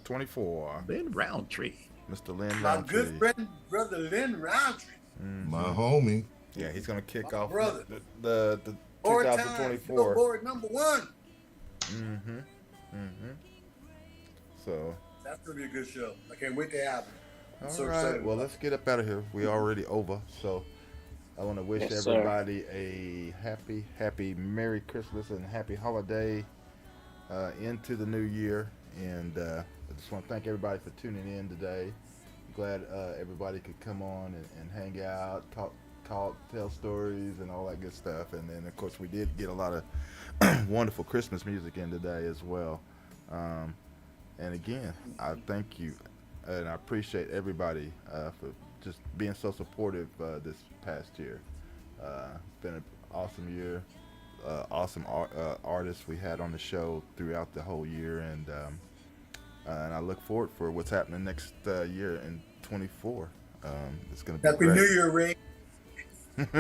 24. Lynn Roundtree. Mr. Lynn My Roundtree. good friend, brother Lynn Roundtree. My homie. Yeah, he's going to kick off brother. the Board time, 2024. Billboard #1. So that's going to be a good show. I can't wait to have it. I'm all so right, excited. well, let's get up out of here. We're already over, so I want to wish Yes, sir. everybody a happy Merry Christmas and happy holiday into the new year. And I just want to thank everybody for tuning in today. Glad everybody could come on and hang out, talk, tell stories, and all that good stuff. And then, of course, we did get a lot of wonderful Christmas music in today as well. And again, I thank you, and I appreciate everybody for just being so supportive this past year. It's been an awesome year, awesome artists we had on the show throughout the whole year, and I look forward for what's happening next year in 24. It's going to be Happy great. New Year, Ray. Don't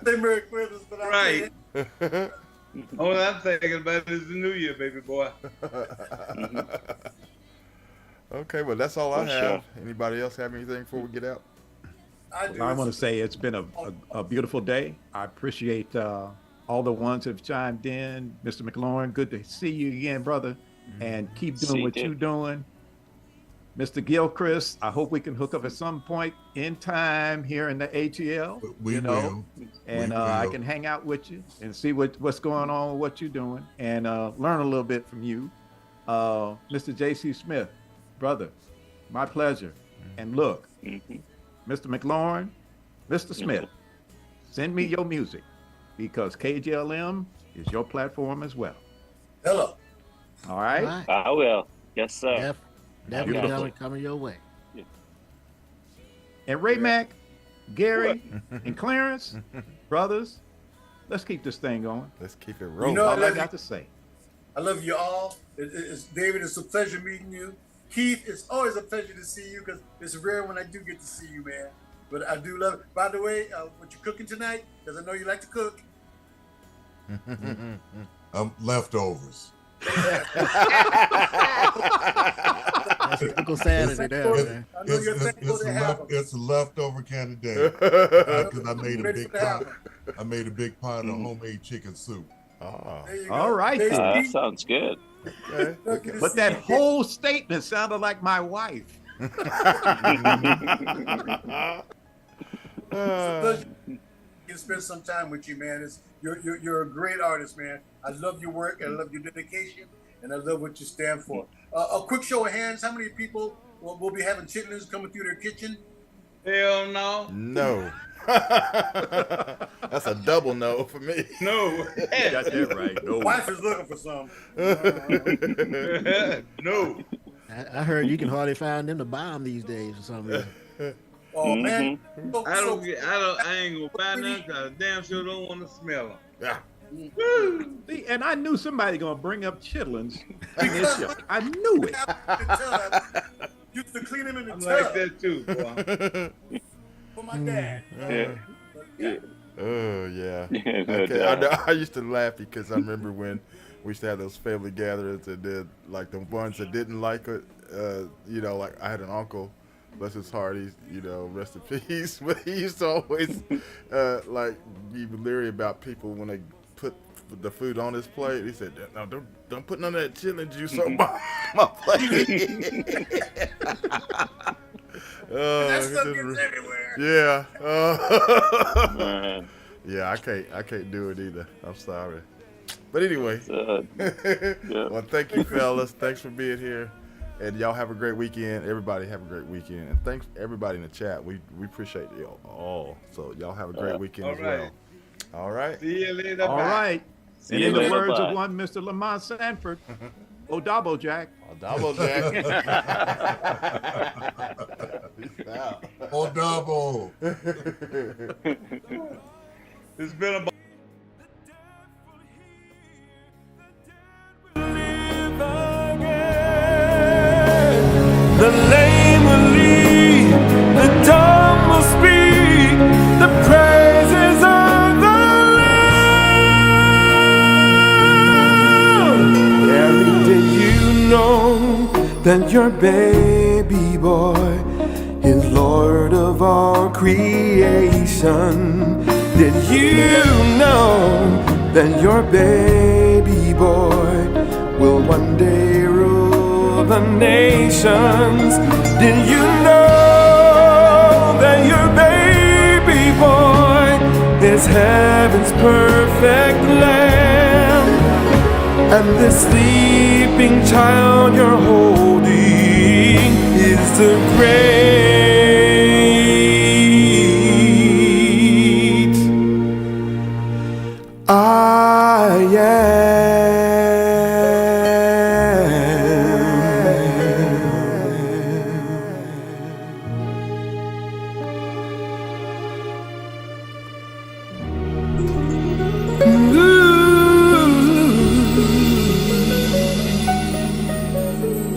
say Merry Christmas, but Right. All I'm thinking about is the New Year, baby boy. Okay, well, that's all I For have. sure. Anybody else have anything before we get out? I do. I want to say it's been a beautiful day. I appreciate all the ones that have chimed in. Mr. McLaurin, good to see you again, brother. And keep doing See what you. you're doing. Mr. Gilchrist, I hope we can hook up at some point in time here in the ATL. We will. And We I will. can hang out with you and see what's going on, what you're doing, and learn a little bit from you. Mr. J.C. Smith, brother, my pleasure. And look, Mr. McLaurin, Mr. Smith, send me your music because KJLM is your platform as well. Hello. All right? All right. I will. Yes, sir. Definitely Beautiful. coming your way. And Ray Mack, Gary, and Clarence, brothers, let's keep this thing going. Let's keep it rolling. know, All I got to say. I love you all. It's David, it's a pleasure meeting you. Keith, it's always a pleasure to see you because it's rare when I do get to see you, man. But I do love it. By the way, what you cooking tonight? Because I know you like to cook. Leftovers. That's Uncle Saturday there, man. I know you're thankful to have them. It's a leftover kind of day because I made a Ready big to have pot. I made a big pot of homemade chicken soup. Oh, There you go. All right. Hey, That Steve, sounds good. okay. look at But this. that whole statement sounded like my wife. It's a pleasure to spend some time with you, man. You're a great artist, man. I love your work. I love your dedication, and I love what you stand for. A quick show of hands. How many people will be having chitlins coming through their kitchen? Hell no. No. That's a double no for me. No. Got that right. No. Wife is looking for some. No. I heard you can hardly find them to buy them these days for some reason. Oh man, I ain't gonna buy none 'cause I damn sure don't want to smell them. Yeah. See, and I knew somebody gonna bring up chitlins in this show. I knew it. Used to clean him in the I'm tub. like that too, boy. For my dad. Oh yeah. No Okay. I doubt. used to laugh because I remember when we used to have those family gatherings and then like the ones that didn't like it, you know, like I had an uncle, bless his heart, he's, you know, rest in peace, but he used to always like be leery about people when they put the food on his plate. He said, "No, don't put none of that chili juice on my plate." That stuff gets everywhere. Yeah. Yeah, I can't do it either. I'm sorry. But anyway. Well, thank you, fellas. Thanks for being here. And y'all have a great weekend. Everybody have a great weekend. And thanks everybody in the chat. We appreciate you all. So y'all have a great weekend as well. All right. See you later. All right. See and you in later, the words bye. of one Mr. Lamont Sanford, Odabo Jack. Odabo Jack. Odabo. It's been about. The lame will lead, the dumb will speak, the praises of the Lamb. Harry, did you know that your baby boy is Lord of all creation? Did you know that your baby boy will one day rule the nations? Did you know that your baby boy is heaven's perfect lamb? And the sleeping child you're holding is the great